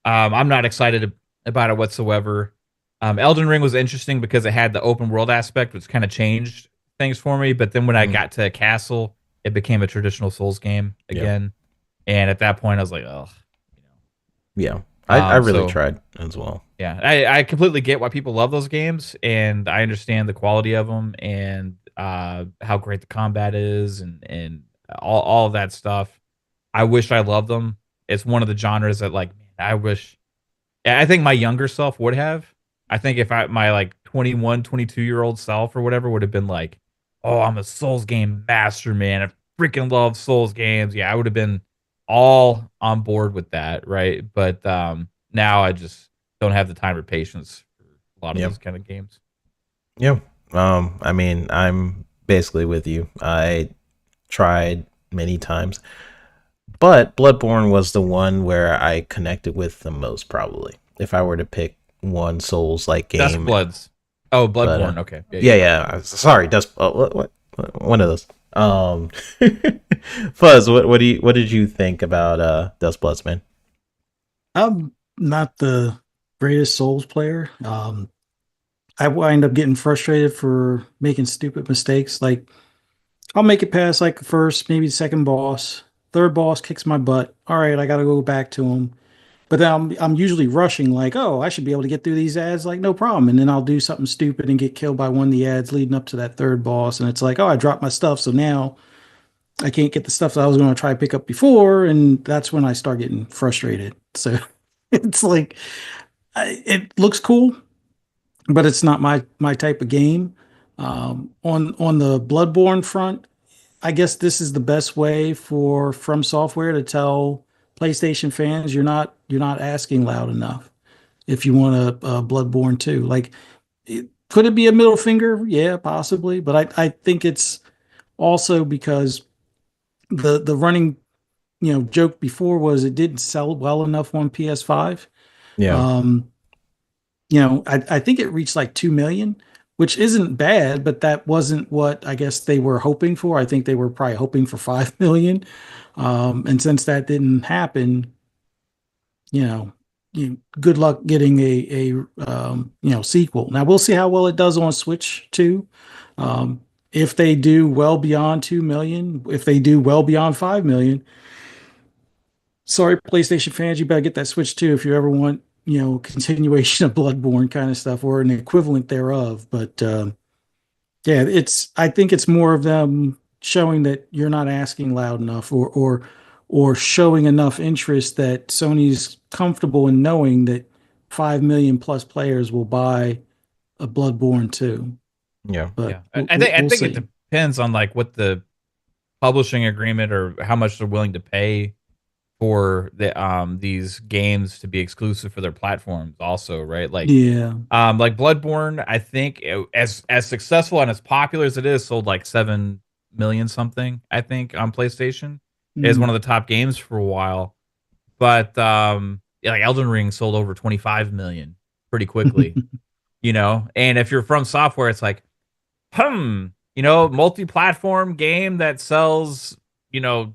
Speaker 3: I'm not excited about it whatsoever. Elden Ring was interesting because it had the open world aspect, which kind of changed things for me. But then when I
Speaker 1: Mhm.
Speaker 3: got to a castle, it became a traditional Souls game
Speaker 1: Yeah.
Speaker 3: again. And at that point, I was like, oh,
Speaker 1: Yeah. I really
Speaker 3: so
Speaker 1: tried as well.
Speaker 3: yeah, I completely get why people love those games, and I understand the quality of them and how great the combat is, and all of that stuff. I wish I loved them. It's one of the genres that like, man, I wish. I think my younger self would have. I think if my like 21, 22-year old self or whatever would have been like, "Oh, I'm a Souls game master, man. I freaking love Souls games." Yeah, I would have been all on board with that, right? But now I just don't have the time or patience for a lot of
Speaker 1: Yeah.
Speaker 3: these kind of games.
Speaker 1: Yeah. I mean, I'm basically with you. I tried many times, but Bloodborne was the one where I connected with the most, probably. If I were to pick one Souls like
Speaker 3: Dusk
Speaker 1: game,
Speaker 3: Bloods. Oh,
Speaker 1: but
Speaker 3: Bloodborne. Okay. Yeah,
Speaker 1: yeah,
Speaker 3: yeah.
Speaker 1: yeah. Sorry, Dust. One of those. Fuzz. What did you think about Dust Bloods, man?
Speaker 2: I'm not the greatest Souls player. I wind up getting frustrated for making stupid mistakes. Like I'll make it past like the first, maybe the second boss. Third boss kicks my butt. All right, I got to go back to him. But then I'm usually rushing, like, oh, I should be able to get through these ads, like no problem. And then I'll do something stupid and get killed by one of the ads leading up to that third boss. And it's like, oh, I dropped my stuff, so now I can't get the stuff that I was going to try to pick up before, and that's when I start getting frustrated. So it's like it looks cool, but it's not my type of game. On the Bloodborne front, I guess this is the best way for From Software to tell PlayStation fans you're not asking loud enough if you want a Bloodborne 2. Like, could it be a middle finger? Yeah, possibly, but I think it's also because the running joke before was it didn't sell well enough on PS5.
Speaker 1: Yeah.
Speaker 2: Um, I think it reached like 2 million, which isn't bad, but that wasn't what I guess they were hoping for. I think they were probably hoping for 5 million. And since that didn't happen, you know, good luck getting a sequel. Now we'll see how well it does on Switch too. If they do well beyond 2 million, if they do well beyond 5 million, sorry, PlayStation fans, you better get that Switch too if you ever want, continuation of Bloodborne kind of stuff or an equivalent thereof. But yeah, I think it's more of them showing that you're not asking loud enough, or showing enough interest that Sony's comfortable in knowing that 5 million plus players will buy a Bloodborne 2.
Speaker 1: Yeah.
Speaker 2: But
Speaker 3: Yeah. I
Speaker 2: we'll
Speaker 3: think it
Speaker 2: see.
Speaker 3: depends on like what the publishing agreement or how much they're willing to pay for these games to be exclusive for their platforms also, right?
Speaker 2: Yeah.
Speaker 3: Like Bloodborne, I think as successful and as popular as it is, sold like 7 million something, I think, on PlayStation. It is one
Speaker 2: Mm.
Speaker 3: of the top games for a while. But yeah, like Elden Ring sold over 25 million pretty quickly, And if you're from software, it's like, multi-platform game that sells, you know,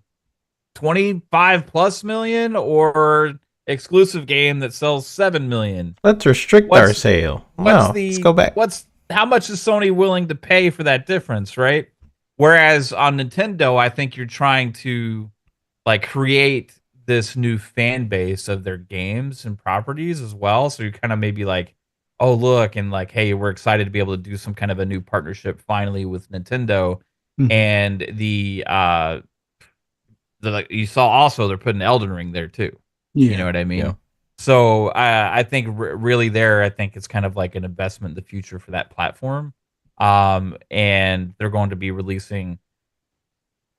Speaker 3: 25 plus million, or exclusive game that sells 7 million.
Speaker 1: Let's restrict our
Speaker 3: What's
Speaker 1: sale.
Speaker 3: what's
Speaker 1: No, let's
Speaker 3: the
Speaker 1: go back.
Speaker 3: what's how much is Sony willing to pay for that difference, right? Whereas on Nintendo, I think you're trying to like create this new fan base of their games and properties as well. So you're kind of maybe like, oh look, and like, hey, we're excited to be able to do some kind of a new partnership finally with Nintendo.
Speaker 2: Mhm.
Speaker 3: And like you saw also they're putting Elden Ring there too. You know
Speaker 2: Yeah.
Speaker 3: what I
Speaker 1: Yeah.
Speaker 3: mean? So I think really there, I think it's kind of like an investment in the future for that platform. And they're going to be releasing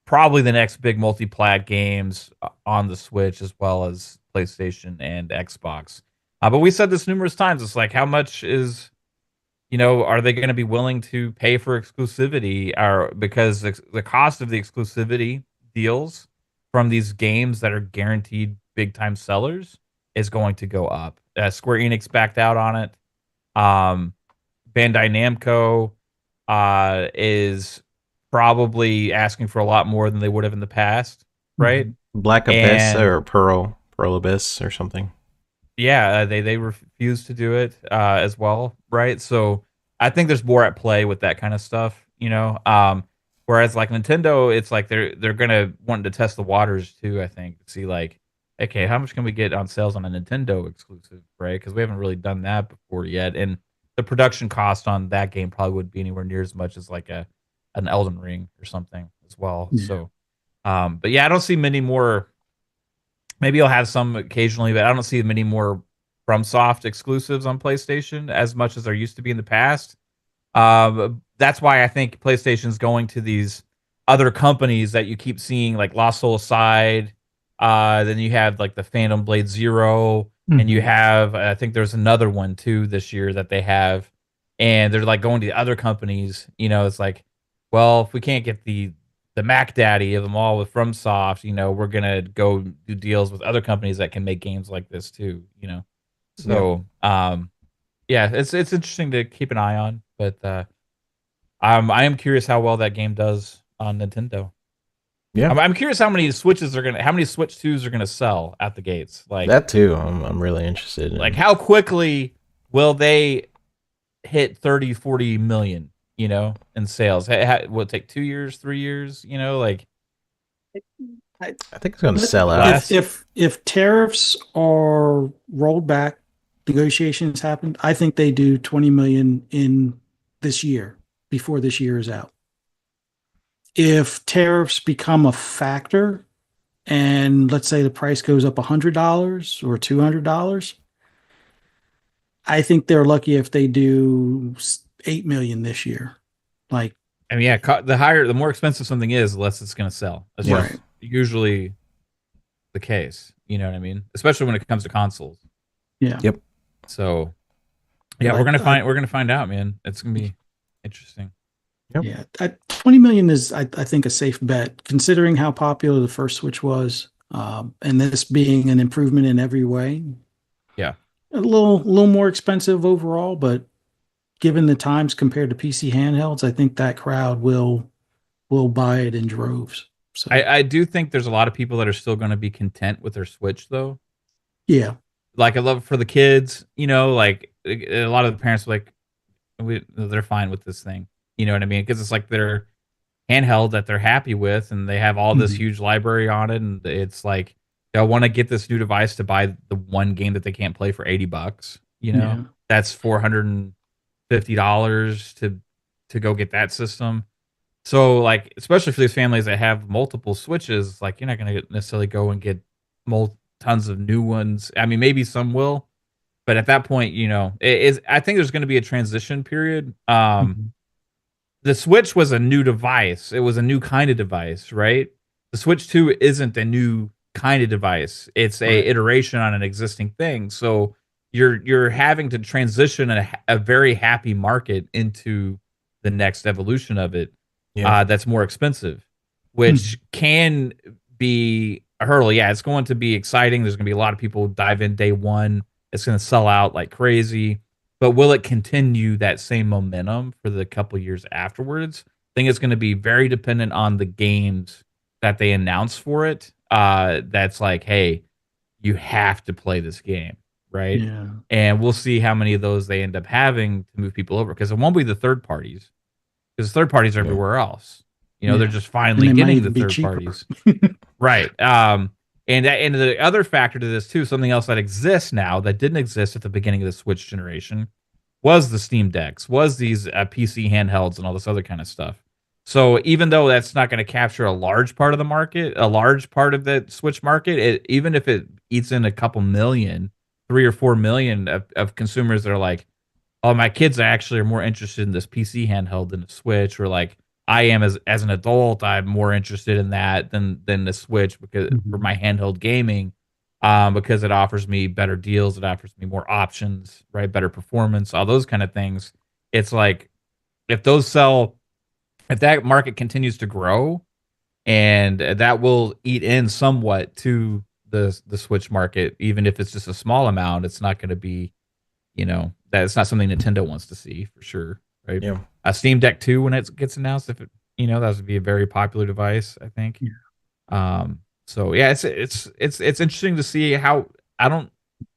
Speaker 3: probably the next big multi-plat games on the Switch as well as PlayStation and Xbox. But we said this numerous times. It's like how much is are they going to be willing to pay for exclusivity, or because the cost of the exclusivity deals from these games that are guaranteed big time sellers is going to go up. Square Enix backed out on it. Um, Bandai Namco is probably asking for a lot more than they would have in the past, right?
Speaker 2: Mhm.
Speaker 1: Black Abyss
Speaker 3: And
Speaker 1: or Pearl Abyss or something.
Speaker 3: yeah, they refuse to do it as well, right? So I think there's more at play with that kind of stuff. you know. Whereas like Nintendo, it's like they're gonna want to test the waters too. I think to see like, okay, how much can we get on sales on a Nintendo exclusive, right? Because we haven't really done that before yet, and the production cost on that game probably wouldn't be anywhere near as much as like an Elden Ring or something as well.
Speaker 2: Yeah.
Speaker 3: So, but yeah, I don't see many more. Maybe I'll have some occasionally, but I don't see many more FromSoft exclusives on PlayStation as much as there used to be in the past. That's why I think PlayStation's going to these other companies that you keep seeing, like Lost Soul Aside. Then you have like the Phantom Blade Zero, and you
Speaker 2: Mhm.
Speaker 3: have I think there's another one too this year that they have, and they're like going to the other companies. You know, it's like, well, if we can't get the Mac Daddy of them all with FromSoft, you know, we're gonna go do deals with other companies that can make games like this too. You know,
Speaker 1: Yeah.
Speaker 3: so yeah, it's interesting to keep an eye on, but I am curious how well that game does on Nintendo.
Speaker 1: Yeah.
Speaker 3: I'm curious how many Switch 2s are gonna sell at the gates.
Speaker 1: That too. I'm really interested
Speaker 3: Like
Speaker 1: in.
Speaker 3: how quickly will they hit 30, 40 million, you know, in sales? Will it take 2 years, 3 years, you know, like
Speaker 2: I,
Speaker 1: I think it's going to
Speaker 2: let-
Speaker 1: sell out.
Speaker 3: less?
Speaker 2: if tariffs are rolled back, negotiations happen, I think they do 20 million in this year before this year is out. If tariffs become a factor and let's say the price goes up $100 or $200, I think they're lucky if they do 8 million this year. Like,
Speaker 3: I mean, yeah, the more expensive something is, the less it's gonna sell. That's
Speaker 1: Yeah.
Speaker 2: right.
Speaker 3: just usually the case. You know what I mean? Especially when it comes to consoles.
Speaker 2: Yeah.
Speaker 1: Yep.
Speaker 3: So yeah,
Speaker 2: But
Speaker 3: we're gonna find out, man. It's gonna be interesting.
Speaker 1: Yep.
Speaker 2: yeah, 20 million is, I think, a safe bet considering how popular the first Switch was. And this being an improvement in every way,
Speaker 3: Yeah.
Speaker 2: a little more expensive overall, but given the times compared to PC handhelds, I think that crowd will buy it in droves. So
Speaker 3: I do think there's a lot of people that are still gonna be content with their Switch though.
Speaker 2: yeah,
Speaker 3: Like I love it for the kids, you know, like a lot of the parents are like they're fine with this thing. You know what I mean? Because it's like their handheld that they're happy with, and they have all this
Speaker 2: Mhm.
Speaker 3: huge library on it, and it's like they'll want to get this new device to buy the one game that they can't play for $80. You know,
Speaker 2: Yeah,
Speaker 3: that's $450 to go get that system. So like, especially for these families that have multiple switches, like you're not going to necessarily go and get tons of new ones. I mean, maybe some will, but at that point, you know, it is. I think there's going to be a transition period.
Speaker 2: Mhm.
Speaker 3: The Switch was a new device. It was a new kind of device, right? The Switch 2 isn't a new kind of device. It's a
Speaker 2: Right.
Speaker 3: iteration on an existing thing. So you're having to transition a very happy market into the next evolution of it.
Speaker 1: Yeah.
Speaker 3: That's more expensive,
Speaker 2: Mhm.
Speaker 3: which can be a hurdle. Yeah, it's going to be exciting. There's going to be a lot of people dive in day one. It's going to sell out like crazy, but will it continue that same momentum for the couple years afterwards? I think it's going to be very dependent on the games that they announce for it. That's like, hey, you have to play this game, right?
Speaker 2: Yeah,
Speaker 3: And we'll see how many of those they end up having to move people over because it won't be the third parties because third parties are
Speaker 1: Yeah.
Speaker 3: everywhere else. You know, they're
Speaker 2: yeah,
Speaker 3: just
Speaker 2: and
Speaker 3: finally
Speaker 2: they might
Speaker 3: getting the
Speaker 2: even be
Speaker 3: third
Speaker 2: cheaper.
Speaker 3: parties. Right. And the other factor to this too, something else that exists now that didn't exist at the beginning of the Switch generation, was the Steam Decks, was these PC handhelds and all this other kind of stuff. So even though that's not going to capture a large part of the market, a large part of the Switch market, even if it eats in a couple million, 3 or 4 million of consumers that are like, oh, my kids actually are more interested in this PC handheld than the Switch, or like I am as an adult, I'm more interested in that than the Switch because for
Speaker 2: Mhm.
Speaker 3: my handheld gaming, because it offers me better deals, it offers me more options, right? Better performance, all those kind of things. It's like if those sell, if that market continues to grow, and that will eat in somewhat to the Switch market, even if it's just a small amount, it's not going to be, you know, that's not something Nintendo wants to see for sure, right?
Speaker 1: Yeah.
Speaker 3: A Steam Deck 2 when it gets announced, if it, you know, that would be a very popular device, I think.
Speaker 2: Yeah.
Speaker 3: So yeah, it's interesting to see how I don't in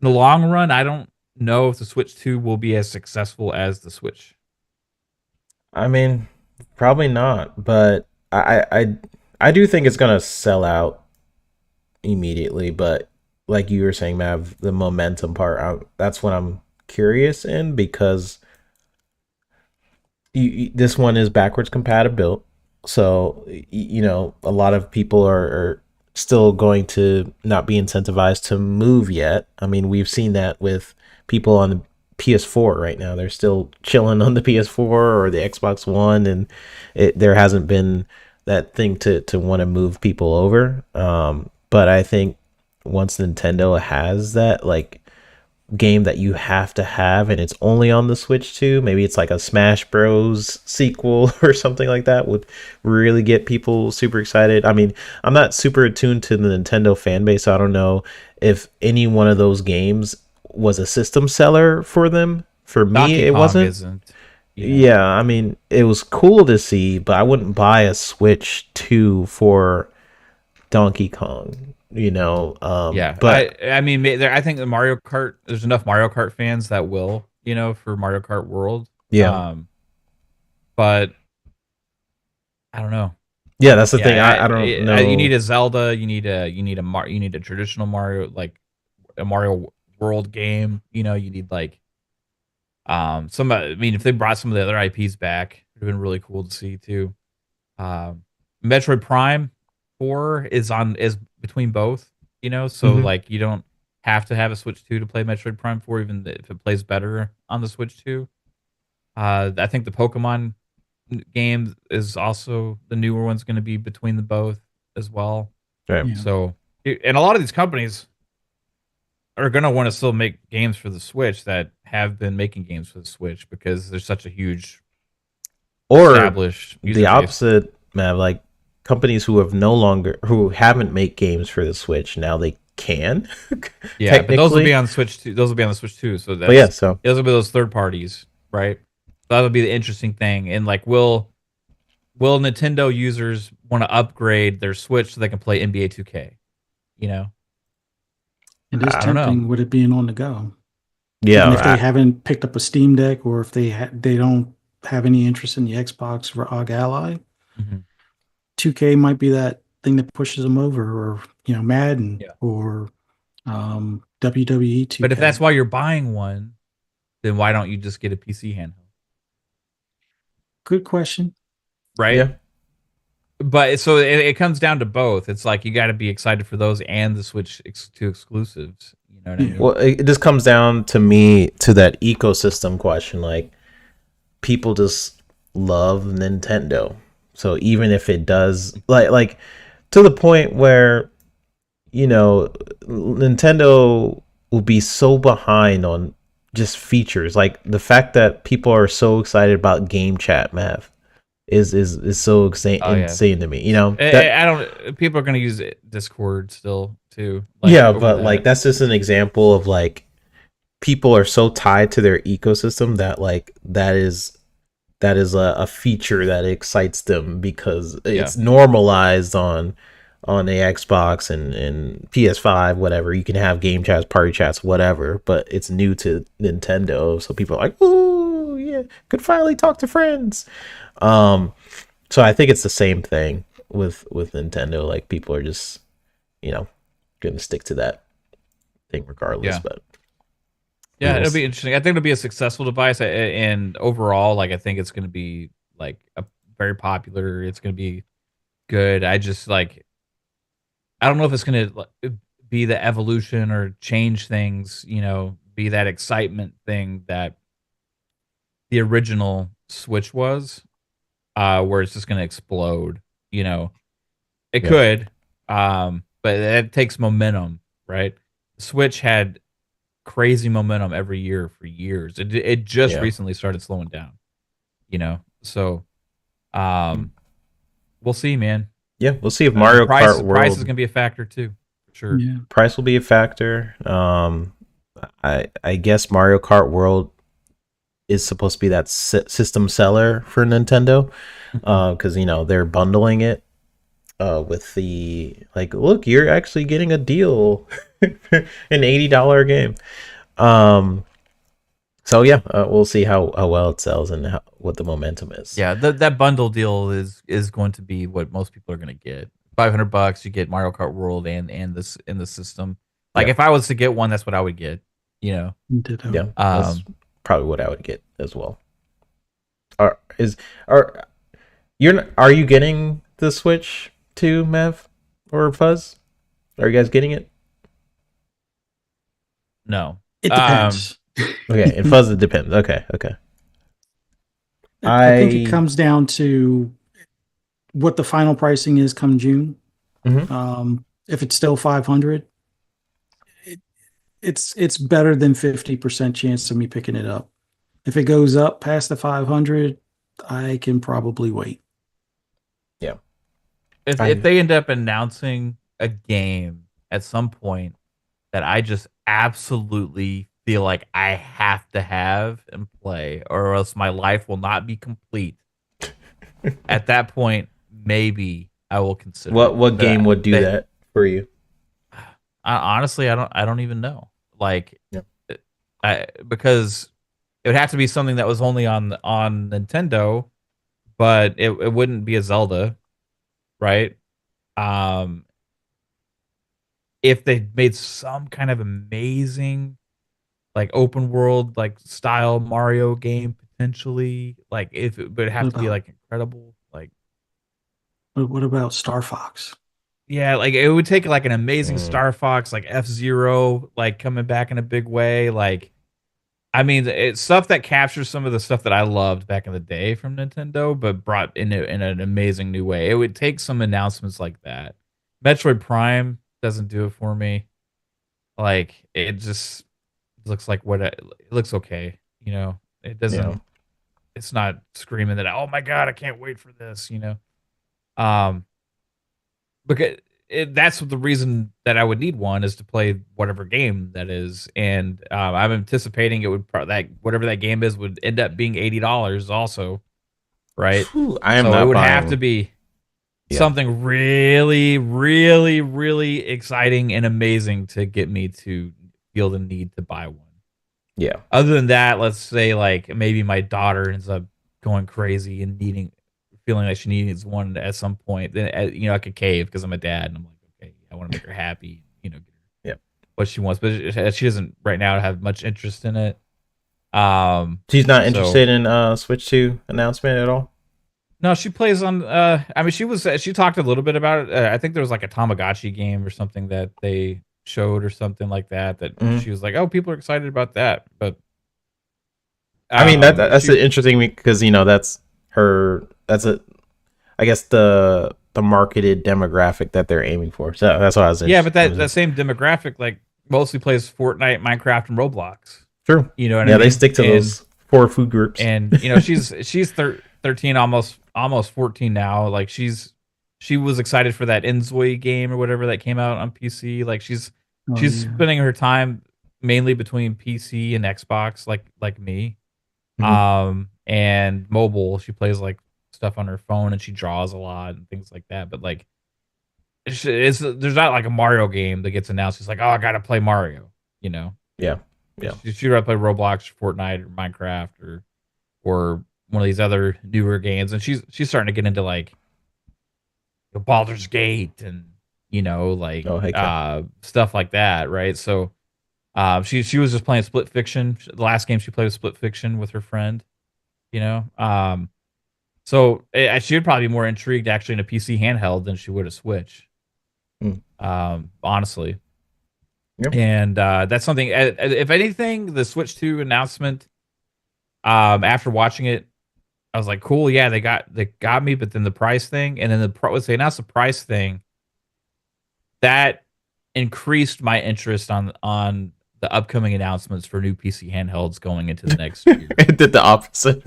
Speaker 3: the long run, I don't know if the Switch 2 will be as successful as the Switch.
Speaker 1: I mean, Probably not, but I do think it's gonna sell out immediately. But like you were saying, Mav, the momentum part, that's what I'm curious in because this one is backwards compatible, so a lot of people are still going to not be incentivized to move yet. I mean, we've seen that with people on the PS4 right now. They're still chilling on the PS4 or the Xbox One, and there hasn't been that thing to want to move people over. But I think once Nintendo has that, like, game that you have to have and it's only on the Switch too, maybe it's like a Smash Bros sequel or something like that, would really get people super excited. I mean, I'm not super attuned to the Nintendo fan base, so I don't know if any one of those games was a system seller for them. For me,
Speaker 3: Donkey
Speaker 1: it
Speaker 3: Kong
Speaker 1: wasn't.
Speaker 3: isn't, you know.
Speaker 1: Yeah, I mean, it was cool to see, but I wouldn't buy a Switch 2 for Donkey Kong,
Speaker 3: Yeah,
Speaker 1: but
Speaker 3: I mean, I think the Mario Kart. There's enough Mario Kart fans that will, for Mario Kart World.
Speaker 1: yeah.
Speaker 3: But I don't know.
Speaker 1: Yeah, that's the thing.
Speaker 3: Yeah,
Speaker 1: I don't
Speaker 3: you need
Speaker 1: know.
Speaker 3: a Zelda. You need a traditional Mario, like a Mario World game. You need like some. I mean, if they brought some of the other IPs back, it would have been really cool to see too. Um, Metroid Prime 4 is between both. So
Speaker 1: Mhm.
Speaker 3: like you don't have to have a Switch 2 to play Metroid Prime 4, even if it plays better on the Switch 2. I think the Pokemon game is also the newer one's going to be between the both as well.
Speaker 1: Right.
Speaker 2: Yeah.
Speaker 3: So, and a lot of these companies are going to want to still make games for the Switch that have been making games for the Switch because there's such a huge
Speaker 1: Or
Speaker 3: established
Speaker 1: the
Speaker 3: user base.
Speaker 1: opposite, man. Like companies who haven't made games for the Switch, now they can
Speaker 3: Yeah, but those will be
Speaker 1: technically.
Speaker 3: on Switch too. Those will be on the Switch too. So
Speaker 1: But yeah, so
Speaker 3: those will be those third parties, right? So that'll be the interesting thing. And like, will Nintendo users want to upgrade their Switch so they can play NBA 2K? You know,
Speaker 2: It is
Speaker 3: I don't know.
Speaker 2: tempting with it being on the go.
Speaker 1: yeah,
Speaker 2: Even if they haven't picked up a Steam Deck or if they don't have any interest in the Xbox or OG Ally,
Speaker 3: Mhm.
Speaker 2: 2K might be that thing that pushes them over, or Madden
Speaker 3: Yeah.
Speaker 2: or WWE
Speaker 3: But if
Speaker 2: 2K.
Speaker 3: that's why you're buying one, then why don't you just get a PC handheld?
Speaker 2: Good question.
Speaker 3: Right?
Speaker 1: yeah.
Speaker 3: But so it comes down to both. It's like you got to be excited for those and the Switch 2 exclusives. You know what I
Speaker 2: Yeah.
Speaker 3: mean?
Speaker 1: Well, it just comes down to me to that ecosystem question. Like people just love Nintendo, so even if it does, like to the point where Nintendo will be so behind on just features. Like the fact that people are so excited about game chat, Mav, is so
Speaker 3: Oh yeah.
Speaker 1: insane to me. That
Speaker 3: I don't. People are going to use Discord still too, like
Speaker 1: yeah,
Speaker 3: over
Speaker 1: but like
Speaker 3: that.
Speaker 1: that's just an example of like people are so tied to their ecosystem that like that is a feature that excites them because
Speaker 3: Yeah.
Speaker 1: it's normalized on the Xbox and PS5, whatever. You can have game chats, party chats, whatever, but it's new to Nintendo, so people are like, "Oh, yeah, could finally talk to friends." Um, so I think it's the same thing with Nintendo. Like people are just, you know, gonna stick to that thing regardless.
Speaker 3: Yeah.
Speaker 1: But we
Speaker 3: Yeah,
Speaker 1: will
Speaker 3: it'll be
Speaker 1: see.
Speaker 3: interesting. I think it'll be a successful device, and overall, like I think it's going to be like a very popular. It's going to be good. I just like I don't know if it's going to be the evolution or change things. Be that excitement thing that the original Switch was, where it's just going to explode. It
Speaker 1: Yeah,
Speaker 3: could, but it takes momentum, right? Switch had crazy momentum every year for years. It just
Speaker 1: yeah,
Speaker 3: recently started slowing down, so um we'll see, man.
Speaker 1: yeah. We'll see if
Speaker 3: And
Speaker 1: Mario
Speaker 3: price
Speaker 1: Kart
Speaker 3: price is
Speaker 1: World
Speaker 3: gonna be a factor too, for sure.
Speaker 2: Yeah.
Speaker 1: price will be a factor. I guess Mario Kart World is supposed to be that system seller for Nintendo,
Speaker 3: Mhm.
Speaker 1: because they're bundling it with the like, look, you're actually getting a deal, an $80 game. Um, So yeah, we'll see how well it sells and what the momentum is.
Speaker 3: Yeah, that bundle deal is going to be what most people are going to get. $500, you get Mario Kart World and this in the system. Like
Speaker 1: Yeah.
Speaker 3: if I was to get one, that's what I would get. You know.
Speaker 2: Ditto.
Speaker 1: Yeah, that's probably what I would get as well. Are you getting the Switch too, Mev or Fuzz? Are you guys getting it?
Speaker 3: No.
Speaker 2: It depends.
Speaker 1: Okay, and Fuzz, it depends. Okay.
Speaker 2: I think it comes down to what the final pricing is come June. If it's still 500, it's better than 50% chance of me picking it up. If it goes up past the 500, I can probably wait.
Speaker 1: Yeah.
Speaker 3: If they end up announcing a game at some point that I just absolutely feel like I have to have and play, or else my life will not be complete. At that point, maybe I will consider.
Speaker 1: What game would do that for you?
Speaker 3: Honestly, I don't even know. Like, because it would have to be something that was only on Nintendo, but it wouldn't be a Zelda, right? If they made some kind of amazing, like open world, like style Mario game potentially, like if it would have to be like incredible, like.
Speaker 2: What about Star Fox?
Speaker 3: Yeah, like it would take like an amazing Star Fox, like F-Zero, like coming back in a big way. Like, I mean, it's stuff that captures some of the stuff that I loved back in the day from Nintendo, but brought in an amazing new way. It would take some announcements like that. Metroid Prime doesn't do it for me. Like, it just looks like it looks okay. You know, it doesn't.
Speaker 1: Yeah.
Speaker 3: It's not screaming that, oh my god, I can't wait for this. You know, because that's the reason that I would need one is to play whatever game that is, and I'm anticipating it would that whatever that game is would end up being $80 also, right?
Speaker 1: I am
Speaker 3: so
Speaker 1: not
Speaker 3: it would
Speaker 1: buying.
Speaker 3: Have to be something really, really, really exciting and amazing to get me to feel the need to buy one.
Speaker 1: Yeah.
Speaker 3: Other than that, let's say like maybe my daughter ends up going crazy and feeling like she needs one at some point. Then you know, I could cave because I'm a dad, and I'm like, okay, I want to make her happy, you know, get her what she wants, but she doesn't right now have much interest in it.
Speaker 1: She's not interested in Switch 2 announcement at all.
Speaker 3: No, she plays on. I mean, she talked a little bit about it. I think there was like a Tamagotchi game or something that they showed or something like that. She was like, "Oh, people are excited about that." But
Speaker 1: I mean, that's interesting because you know that's her. That's I guess the marketed demographic that they're aiming for. So that's what I was.
Speaker 3: Yeah, but that same demographic like mostly plays Fortnite, Minecraft, and Roblox.
Speaker 1: True.
Speaker 3: You know what I mean?
Speaker 1: Yeah, they stick to those 4 food groups.
Speaker 3: And you know, she's 13, almost 14 now. Like she was excited for that Enzoi game or whatever that came out on PC. Like she's spending her time mainly between PC and Xbox, like me. And mobile. She plays like stuff on her phone and she draws a lot and things like that. But like, there's not like a Mario game that gets announced. It's like, oh, I gotta play Mario. You know?
Speaker 1: Yeah.
Speaker 3: She'd rather play Roblox, Fortnite, or Minecraft, or one of these other newer games. And she's starting to get into like Baldur's Gate and you know like stuff like that, right? So she was just playing Split Fiction. The last game she played was Split Fiction with her friend, you know. So she would probably be more intrigued actually in a PC handheld than she would a Switch. Honestly.
Speaker 1: Yep.
Speaker 3: And that's something. If anything, the Switch 2 announcement. After watching it, I was like, "Cool, yeah, they got me." But then the price thing, and then once they announced the price thing, that increased my interest on the upcoming announcements for new PC handhelds going into the next year.
Speaker 1: It did the opposite.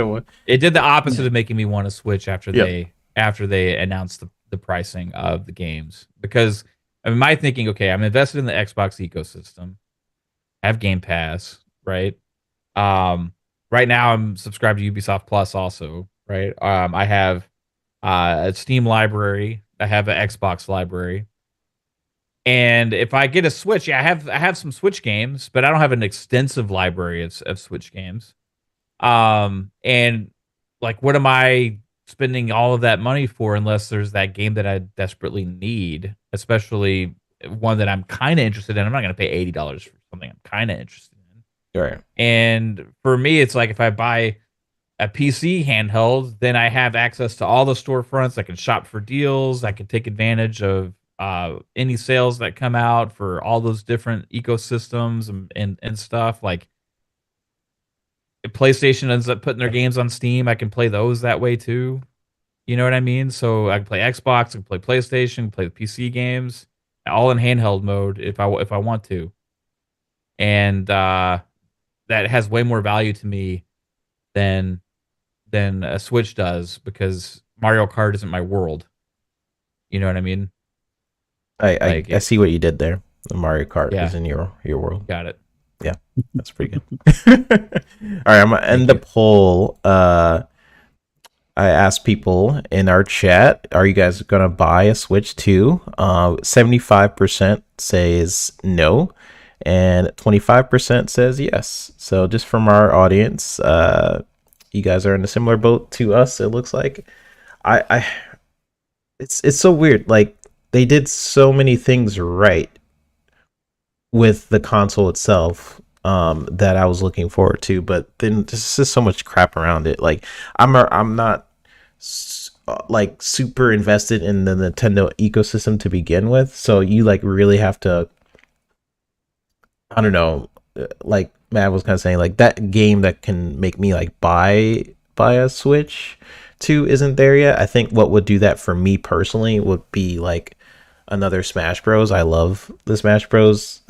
Speaker 3: It did the opposite of making me want to switch after they announced the pricing of the games. Because I mean, my thinking, okay, I'm invested in the Xbox ecosystem, I have Game Pass, right? Right now I'm subscribed to Ubisoft Plus also, right? I have a Steam library, I have an Xbox library. And if I get a Switch, yeah, I have some Switch games, but I don't have an extensive library of Switch games. And like, what am I spending all of that money for unless there's that game that I desperately need, especially one that I'm kind of interested in. I'm not going to pay $80 for something I'm kind of interested in.
Speaker 1: Right.
Speaker 3: And for me, it's like if I buy a PC handheld, then I have access to all the storefronts. I can shop for deals. I can take advantage of any sales that come out for all those different ecosystems and stuff. Like, if PlayStation ends up putting their games on Steam, I can play those that way too. You know what I mean? So I can play Xbox, I can play PlayStation, play the PC games, all in handheld mode if I want to. And that has way more value to me than a Switch does, because Mario Kart isn't my world. You know what I mean?
Speaker 1: I see what you did there. The Mario Kart
Speaker 3: Yeah.
Speaker 1: is in your world.
Speaker 3: Got it.
Speaker 1: Yeah, that's pretty good. All right, I'm gonna end the poll. I asked people in our chat, are you guys gonna buy a Switch 2? 75% says no, and 25% says yes. So just from our audience, you guys are in a similar boat to us, it looks like. I it's so weird. Like, they did so many things right with the console itself, that I was looking forward to, but then there's just so much crap around it. Like, I'm not like super invested in the Nintendo ecosystem to begin with, so you like really have to, I don't know, like Matt was kind of saying, like that game that can make me like buy a Switch 2 isn't there yet. I think what would do that for me personally would be like another Smash Bros. I love the Smash Bros.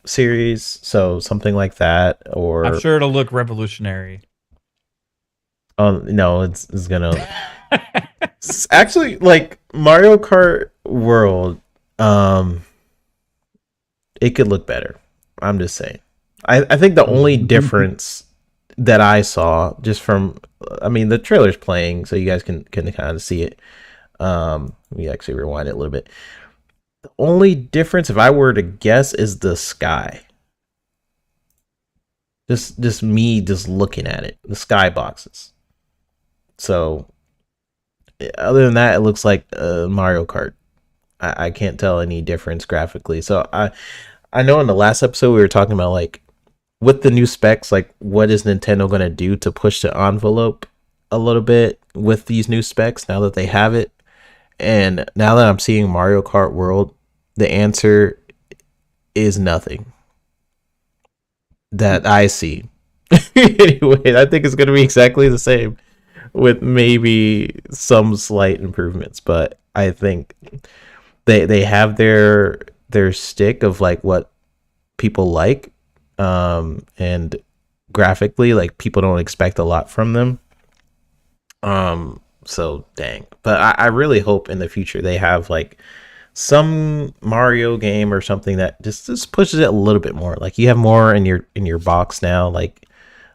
Speaker 1: Series, so something like that. Or
Speaker 3: I'm sure it'll look revolutionary.
Speaker 1: No, it's gonna actually, like Mario Kart World, it could look better. I'm just saying. I think the only difference that I saw just from, I mean, the trailer's playing, so you guys can kind of see it. Let me actually rewind it a little bit. The only difference, if I were to guess, is the sky. Just me just looking at it, the sky boxes. So other than that, it looks like Mario Kart. I can't tell any difference graphically. So I know in the last episode we were talking about, like, with the new specs, like what is Nintendo going to do to push the envelope a little bit with these new specs now that they have it. And now that I'm seeing Mario Kart World, the answer is nothing that I see. Anyway, I think it's going to be exactly the same with maybe some slight improvements, but I think they have their stick of like what people like, and graphically, like, people don't expect a lot from them. So dang. But I really hope in the future they have like some Mario game or something that just pushes it a little bit more. Like, you have more in your box now. Like,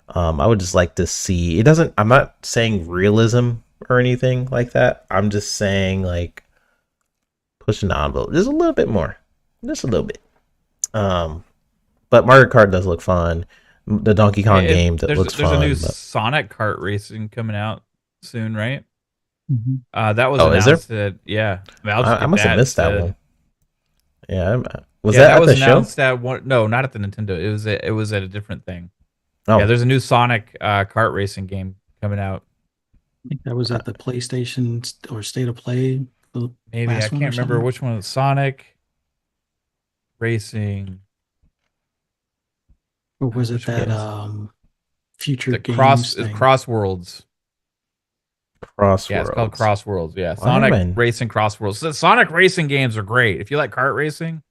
Speaker 1: I would just like to see, it doesn't, I'm not saying realism or anything like that. I'm just saying, like, pushing the envelope just a little bit more. Just a little bit. But Mario Kart does look fun. The Donkey Kong game that looks fun.
Speaker 3: There's a new Sonic kart racing coming out soon, right?
Speaker 2: Mm-hmm.
Speaker 3: That was announced at, yeah.
Speaker 1: I must have missed that one. Yeah, was
Speaker 3: that
Speaker 1: that at
Speaker 3: was
Speaker 1: the show?
Speaker 3: announced at one? No, not at the Nintendo. It was at a different thing.
Speaker 1: Oh.
Speaker 3: Yeah, there's a new Sonic kart racing game coming out.
Speaker 2: I think that was at the PlayStation or State of Play.
Speaker 3: Maybe I can't remember which one was Sonic Racing.
Speaker 2: Or was it that Future
Speaker 3: the
Speaker 2: Games thing?
Speaker 3: Crossworlds.
Speaker 1: Crossworlds.
Speaker 3: Yeah, it's called Crossworlds. Yeah, Sonic Racing Crossworlds. So Sonic racing games are great. If you like kart racing,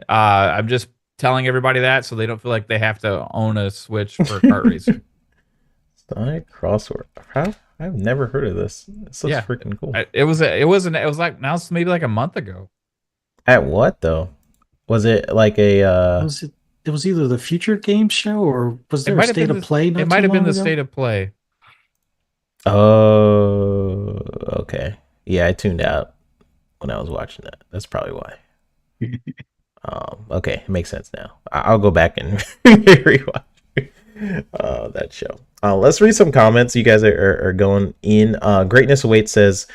Speaker 3: I'm just telling everybody that so they don't feel like they have to own a Switch for kart racing.
Speaker 1: Sonic Crossword. I've never heard of this. This looks freaking cool.
Speaker 3: It was like announced maybe like a month ago.
Speaker 1: At what though? Was it like a?
Speaker 2: It was either the Future Games show or was there a State of Play?
Speaker 3: It might have been the State of Play.
Speaker 1: Oh, okay. Yeah, I tuned out when I was watching that. That's probably why. Okay, it makes sense now. I'll go back and rewatch that show. Let's read some comments. You guys are going in. Greatness Awaits says,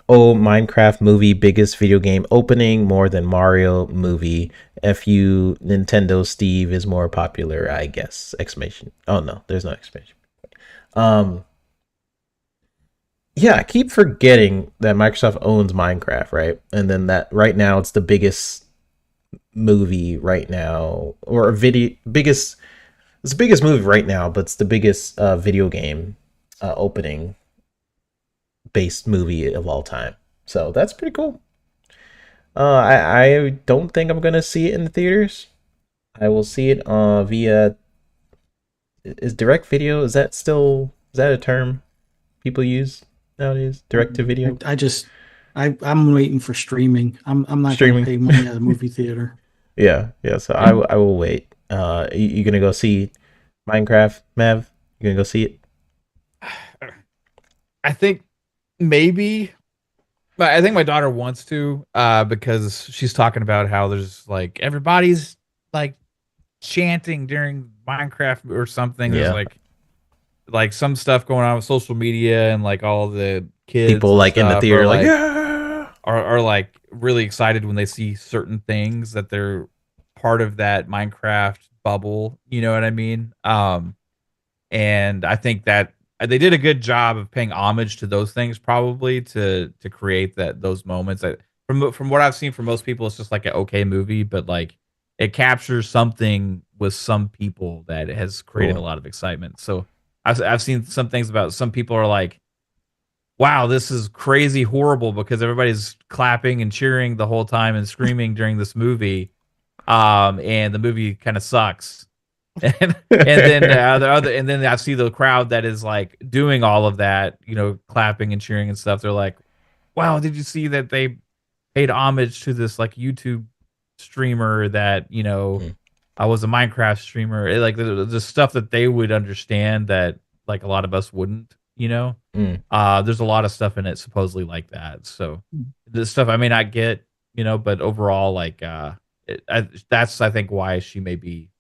Speaker 1: "Oh, Minecraft movie biggest video game opening more than Mario movie. Fu Nintendo Steve is more popular, I guess." Exclamation. Oh no, there's no exclamation. Um, yeah, I keep forgetting that Microsoft owns Minecraft, right? And then that right now it's the biggest movie right now, or a video biggest. It's the biggest movie right now, but it's the biggest video game opening based movie of all time. So that's pretty cool. I don't think I'm gonna see it in the theaters. I will see it via. Is direct video? Is that a term people use nowadays? Direct to video
Speaker 2: I'm waiting for streaming. I'm not going to
Speaker 1: streaming.
Speaker 2: pay money at a movie theater.
Speaker 1: Yeah. So I will wait. You gonna go see Minecraft, Mav? You gonna go see it?
Speaker 3: I think maybe, but I think my daughter wants to because she's talking about how there's like everybody's like chanting during Minecraft or something. There's
Speaker 1: Yeah.
Speaker 3: like some stuff going on with social media and like all the kids
Speaker 1: People
Speaker 3: and
Speaker 1: like in the
Speaker 3: stuff
Speaker 1: theater, like yeah.
Speaker 3: are like really excited when they see certain things that they're part of that Minecraft bubble. You know what I mean? And I think that they did a good job of paying homage to those things, probably to create those moments. That from what I've seen from most people, it's just like an okay movie, but like it captures something with some people that has created a
Speaker 1: Cool.
Speaker 3: lot of excitement. So I've seen some things about some people are like, wow, this is crazy horrible because everybody's clapping and cheering the whole time and screaming during this movie. And the movie kind of sucks. And then and then I see the crowd that is like doing all of that, you know, clapping and cheering and stuff. They're like, wow, did you see that they paid homage to this like YouTube streamer that, you know,
Speaker 1: Mm,
Speaker 3: I was a Minecraft streamer. Like the stuff that they would understand that like a lot of us wouldn't, you know.
Speaker 1: mm.
Speaker 3: There's a lot of stuff in it supposedly like that. So the stuff I may not get, you know, but overall, like that's I think why she may be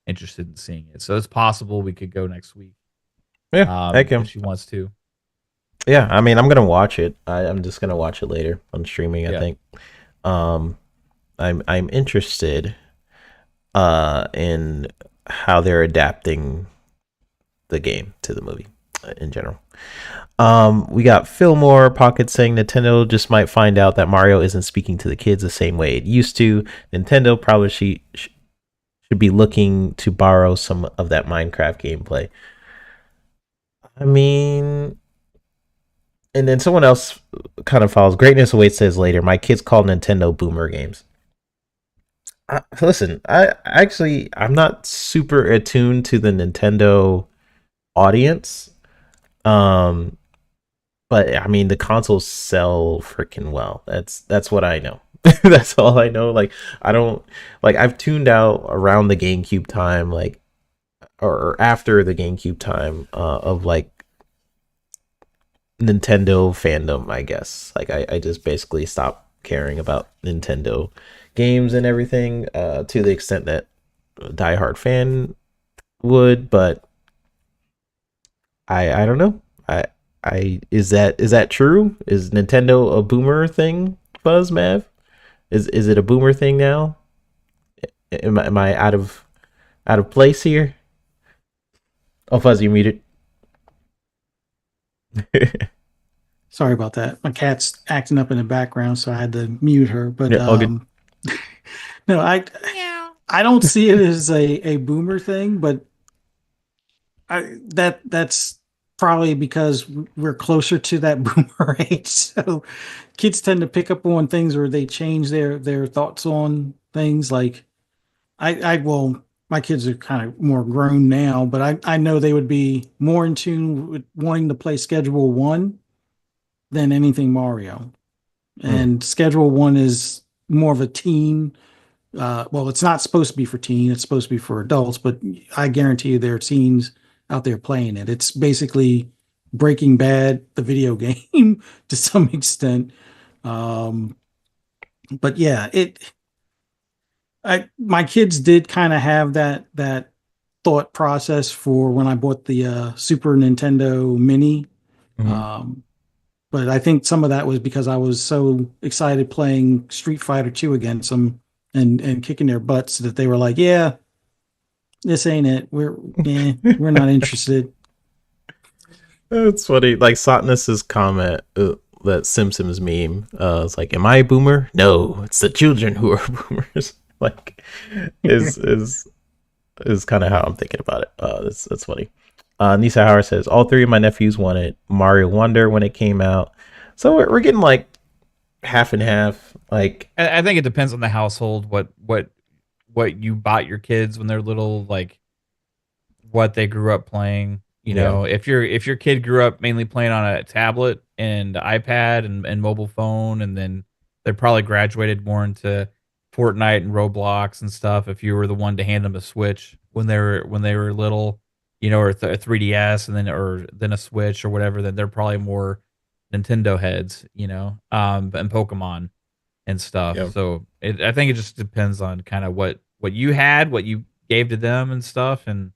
Speaker 3: interested in seeing it. So it's possible we could go next week,
Speaker 1: Yeah, I can.
Speaker 3: if she wants to.
Speaker 1: Yeah, I mean, I'm gonna watch it. I'm just gonna watch it later on streaming. I
Speaker 3: Yeah.
Speaker 1: think. Um, I'm interested in how they're adapting the game to the movie in general. We got Fillmore Pocket saying Nintendo just might find out that Mario isn't speaking to the kids the same way it used to. Nintendo probably should be looking to borrow some of that Minecraft gameplay. I mean, and then someone else kind of follows. Greatness Awaits says later, my kids call Nintendo boomer games. Listen, I'm not super attuned to the Nintendo audience. Um, but I mean the consoles sell freaking well. That's what I know. That's all I know. Like I don't like I've tuned out around the GameCube time, like or after the GameCube time of like Nintendo fandom, I guess. Like I just basically stopped caring about Nintendo games and everything to the extent that a diehard fan would, but I don't know. I is that true? Is Nintendo a boomer thing, Buzz Mav? Is it a boomer thing now? Am I out of place here? Oh, Fuzz, you muted.
Speaker 2: Sorry about that. My cat's acting up in the background, so I had to mute her. But
Speaker 1: Yeah, all good.
Speaker 2: no, I don't see it as a boomer thing, but that's probably because we're closer to that boomer age. So kids tend to pick up on things or they change their thoughts on things. Like I well, my kids are kind of more grown now, but I know they would be more in tune with wanting to play Schedule One than anything Mario.
Speaker 1: Mm,
Speaker 2: And Schedule One is more of a teen. Well, it's not supposed to be for teen; it's supposed to be for adults. But I guarantee you, there are teens out there playing it. It's basically Breaking Bad, the video game, to some extent. Um, but yeah, My kids did kind of have that thought process for when I bought the Super Nintendo Mini.
Speaker 1: Mhm.
Speaker 2: Um, but I think some of that was because I was so excited playing Street Fighter 2 against them and kicking their butts that they were like, "Yeah, this ain't it. We're not interested."
Speaker 1: It's funny. Like Sotnus's comment, that Simpsons meme. It's like, "Am I a boomer? No, it's the children who are boomers." Like, is kind of how I'm thinking about it. That's funny. Nisa Howard says all three of my nephews wanted Mario Wonder when it came out, so we're getting like half and half. Like,
Speaker 3: I think it depends on the household, what you bought your kids when they're little, like what they grew up playing. You
Speaker 1: yeah,
Speaker 3: know, if your kid grew up mainly playing on a tablet and iPad and mobile phone, and then they probably graduated more into Fortnite and Roblox and stuff. If you were the one to hand them a Switch when they were little, or a 3DS, and then a Switch or whatever, then they're probably more Nintendo heads, and Pokemon and stuff.
Speaker 1: yeah,
Speaker 3: So I think it just depends on kind of what you had, what you gave to them and stuff. And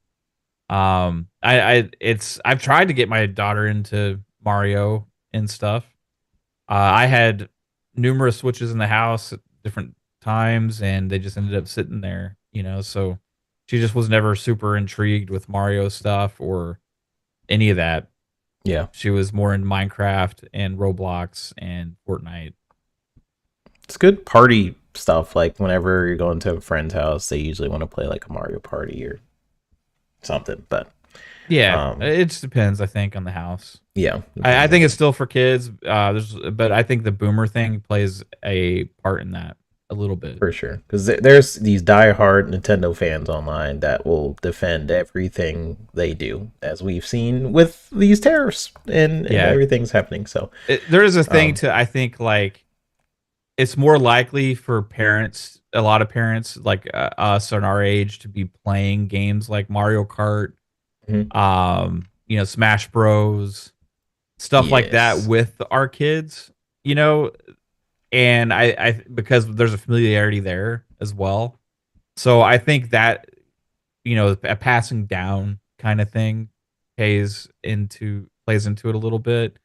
Speaker 3: I've tried to get my daughter into Mario and stuff. I had numerous Switches in the house at different times, and they just ended up sitting there. So she just was never super intrigued with Mario stuff or any of that.
Speaker 1: yeah.
Speaker 3: She was more in Minecraft and Roblox and Fortnite.
Speaker 1: It's good party stuff. Like whenever you're going to a friend's house, they usually want to play like a Mario Party or something. But
Speaker 3: Yeah,
Speaker 1: um,
Speaker 3: it just depends, I think, on the house.
Speaker 1: yeah,
Speaker 3: I think it's still for kids. But I think the boomer thing plays a part in that a little bit.
Speaker 1: for sure. Because there's these diehard Nintendo fans online that will defend everything they do, as we've seen with these tariffs and
Speaker 3: Yeah,
Speaker 1: everything's happening. So,
Speaker 3: there is a thing
Speaker 1: um,
Speaker 3: to, I think, like it's more likely for parents, a lot of parents like us and our age, to be playing games like Mario Kart,
Speaker 1: mhm.
Speaker 3: Smash Bros, stuff like that
Speaker 1: Yes,
Speaker 3: with our kids. You know, and I because there's a familiarity there as well. So I think that a passing down kind of thing plays into it a little bit.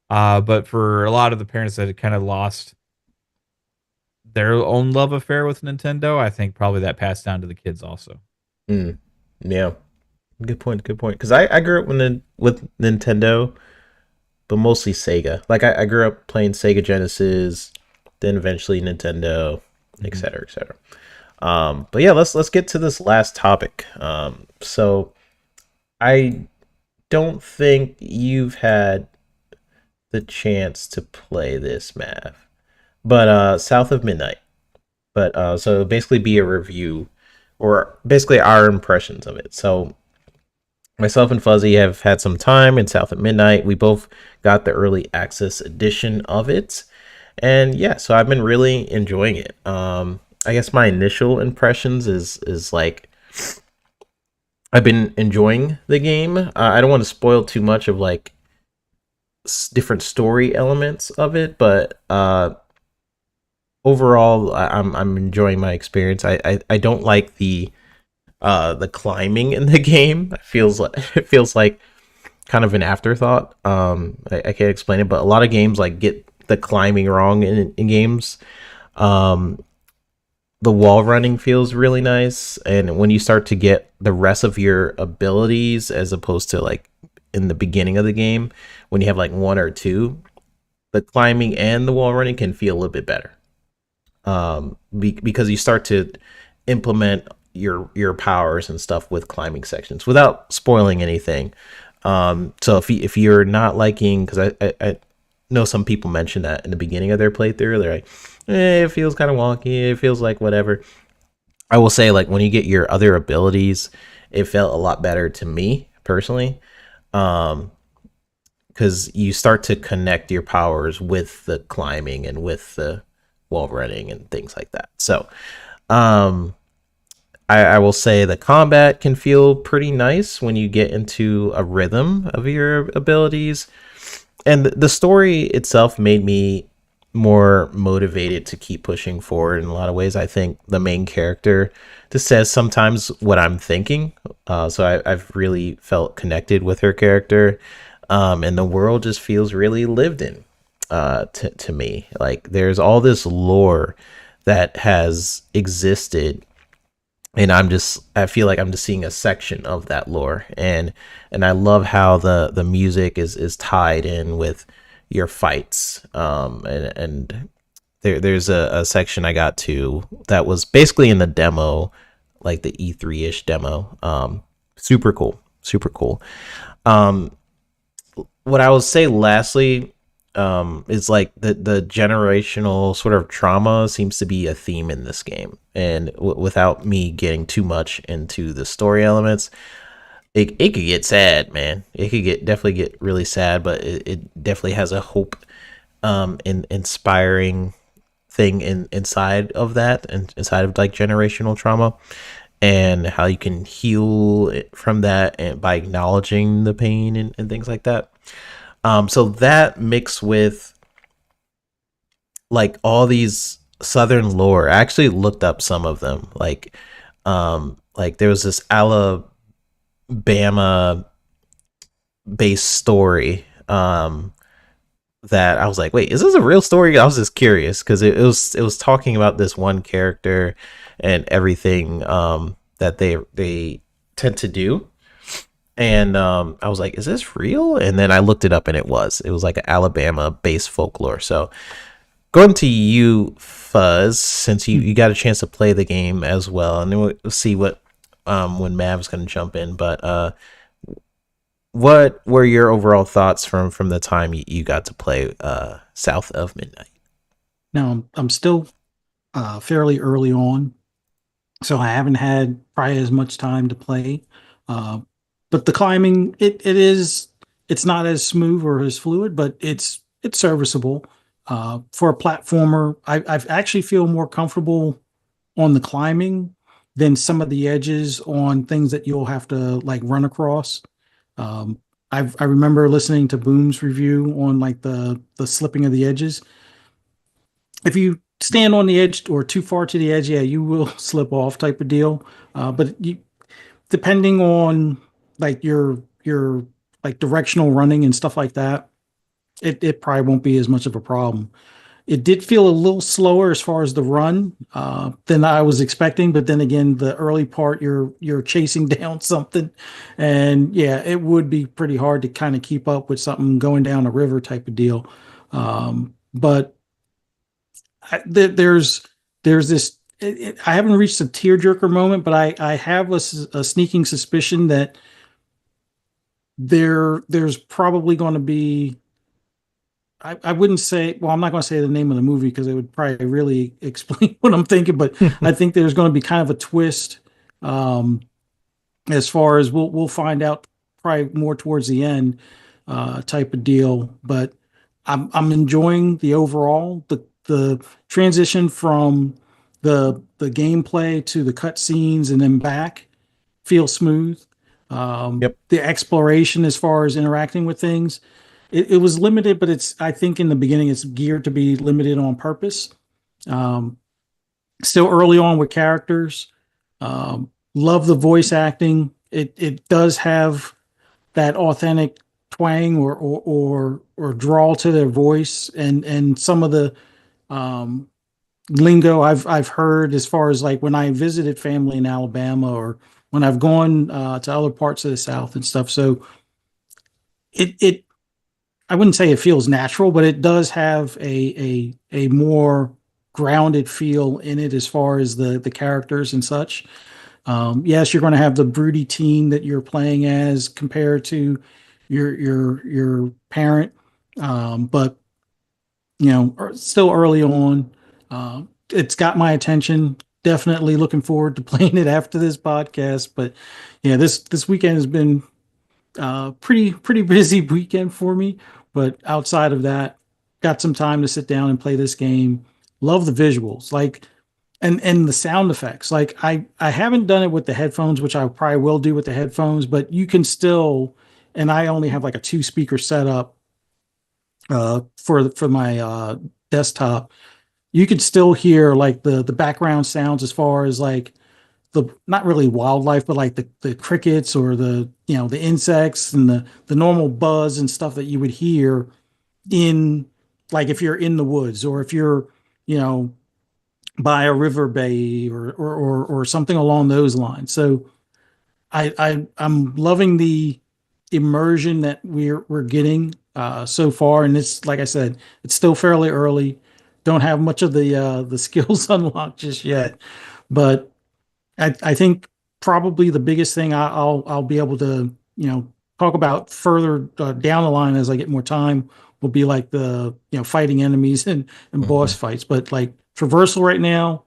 Speaker 3: But for a lot of the parents that had kind of lost their own love affair with Nintendo, I think probably that passed down to the kids also.
Speaker 1: mm, yeah. Good point. Good point. Because I grew up with Nintendo, but mostly Sega. Like I grew up playing Sega Genesis, then eventually Nintendo, et
Speaker 3: Mhm.
Speaker 1: cetera, et cetera. But yeah, let's get to this last topic. So I don't think you've had the chance to play this, Mav, but South of Midnight. But so it'll basically be a review, or basically our impressions of it. So myself and Fuzzy have had some time in South at Midnight. We both got the early access edition of it. And yeah, so I've been really enjoying it. I guess my initial impressions is like I've been enjoying the game. I don't want to spoil too much of like different story elements of it, but overall, I'm enjoying my experience. I don't like the climbing in the game. It feels like kind of an afterthought. I can't explain it, but a lot of games like get the climbing wrong in games. Um, the wall running feels really nice, and when you start to get the rest of your abilities, as opposed to like in the beginning of the game, when you have like one or two, the climbing and the wall running can feel a little bit better. Because you start to implement your powers and stuff with climbing sections without spoiling anything. So if you're not liking, because I know some people mention that in the beginning of their playthrough, they're like, it feels kind of wonky. It feels like whatever. I will say, like when you get your other abilities, it felt a lot better to me personally. Um, because you start to connect your powers with the climbing and with the wall running and things like that. So, um, I will say the combat can feel pretty nice when you get into a rhythm of your abilities. And the story itself made me more motivated to keep pushing forward in a lot of ways. I think the main character just says sometimes what I'm thinking. I've really felt connected with her character. And the world just feels really lived in to me. Like there's all this lore that has existed, and I feel like I'm just seeing a section of that lore, and I love how the music is tied in with your fights. And there's a section I got to that was basically in the demo, like the E3-ish demo. Super cool, super cool. um what I would say lastly, is like the generational sort of trauma seems to be a theme in this game. And without me getting too much into the story elements, it could get sad, man. It could definitely get really sad, but it definitely has a hope, inspiring thing inside of that, and inside of like generational trauma, and how you can heal from that and by acknowledging the pain and things like that. So that mixed with like all these southern lore, I actually looked up some of them. Like there was this Alabama based story, that I was like, wait, is this a real story? I was just curious because it was talking about this one character and everything, that they tend to do. And I was like, is this real? And then I looked it up, and it was like an Alabama based folklore. So going to you, Fuzz, since you got a chance to play the game as well, and then we'll see what, when Mav's going to jump in. But what were your overall thoughts from the time you got to play South of Midnight?
Speaker 2: Now I'm still fairly early on, so I haven't had probably as much time to play. Uh, but the climbing, it's not as smooth or as fluid, but it's serviceable. For a platformer, I actually feel more comfortable on the climbing than some of the edges on things that you'll have to like run across. Um, I remember listening to Boom's review on like the slipping of the edges. If you stand on the edge or too far to the edge, yeah, you will slip off type of deal. But depending on like your like directional running and stuff like that, it probably won't be as much of a problem. It did feel a little slower as far as the run than I was expecting, but then again, the early part you're chasing down something, and yeah, it would be pretty hard to kind of keep up with something going down a river type of deal. But there's this. I haven't reached a tearjerker moment, but I have a sneaking suspicion that there's probably going to be. I wouldn't say, well, I'm not going to say the name of the movie because it would probably really explain what I'm thinking, but I think there's going to be kind of a twist, as far as we'll find out probably more towards the end, type of deal. But I'm enjoying the overall the transition from the gameplay to the cutscenes and then back feels smooth.
Speaker 1: Yep.
Speaker 2: The exploration as far as interacting with things, it was limited, but I think in the beginning it's geared to be limited on purpose. Um, Still early on with characters. Love the voice acting. It does have that authentic twang or drawl to their voice, and some of the um, lingo I've heard as far as like when I visited family in Alabama or when I've gone to other parts of the South and stuff. So it I wouldn't say it feels natural, but it does have a more grounded feel in it as far as the characters and such. Yes, you're going to have the broody teen that you're playing as compared to your parent, but still early on. It's got my attention. Definitely looking forward to playing it after this podcast. But yeah, this weekend has been pretty busy weekend for me. But outside of that, got some time to sit down and play this game. Love the visuals, like and the sound effects. Like I haven't done it with the headphones, which I probably will do with the headphones, but you can still. And I only have like a two speaker setup for my desktop, you could still hear like the background sounds as far as like the not really wildlife, but like the crickets or the the insects and the normal buzz and stuff that you would hear in like if you're in the woods or if you're you know by a river bay or something along those lines. So I'm loving the immersion that we're getting so far, and it's like I said, it's still fairly early. Don't have much of the skills unlocked just yet, but I think probably the biggest thing I'll be able to talk about further down the line as I get more time will be like the fighting enemies and boss
Speaker 1: Mhm.
Speaker 2: fights. But like traversal right now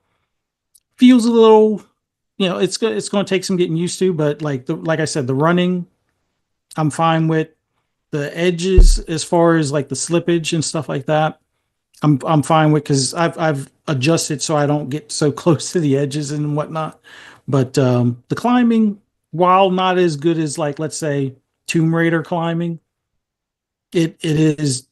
Speaker 2: feels a little it's going to take some getting used to. But like I said, the running I'm fine with. The edges as far as like the slippage and stuff like that. I'm fine with because I've adjusted so I don't get so close to the edges and whatnot. But the climbing, while not as good as like let's say Tomb Raider climbing, it is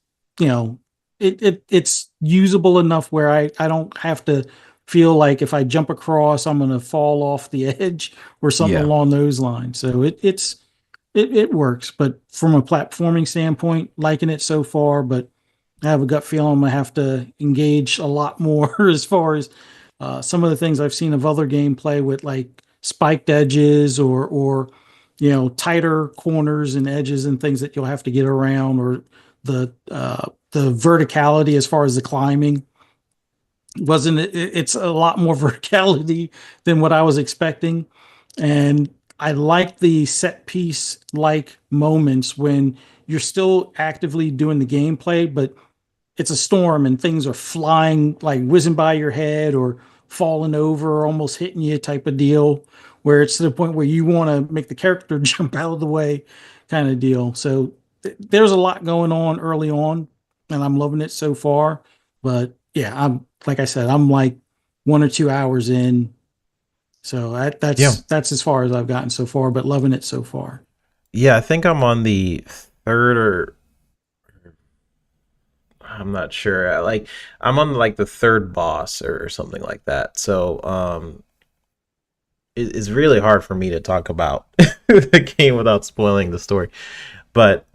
Speaker 2: it's usable enough where I don't have to feel like if I jump across I'm gonna fall off the edge or something
Speaker 1: Yeah.
Speaker 2: along those lines. So it works, but from a platforming standpoint, liking it so far, but I have a gut feeling I'm gonna have to engage a lot more as far as some of the things I've seen of other gameplay with like spiked edges or tighter corners and edges and things that you'll have to get around or the verticality as far as the climbing wasn't it's a lot more verticality than what I was expecting. And I like the set piece like moments when you're still actively doing the gameplay, but it's a storm and things are flying, like whizzing by your head or falling over or almost hitting you type of deal, where it's to the point where you want to make the character jump out of the way kind of deal. So there's a lot going on early on, and I'm loving it so far. But yeah, I'm like I said, I'm like 1 or 2 hours in. So
Speaker 1: Yeah.
Speaker 2: that's as far as I've gotten so far, but loving it so far.
Speaker 1: Yeah, I think I'm on the third or I'm not sure. Like I'm on like the third boss or something like that. So it's really hard for me to talk about the game without spoiling the story. But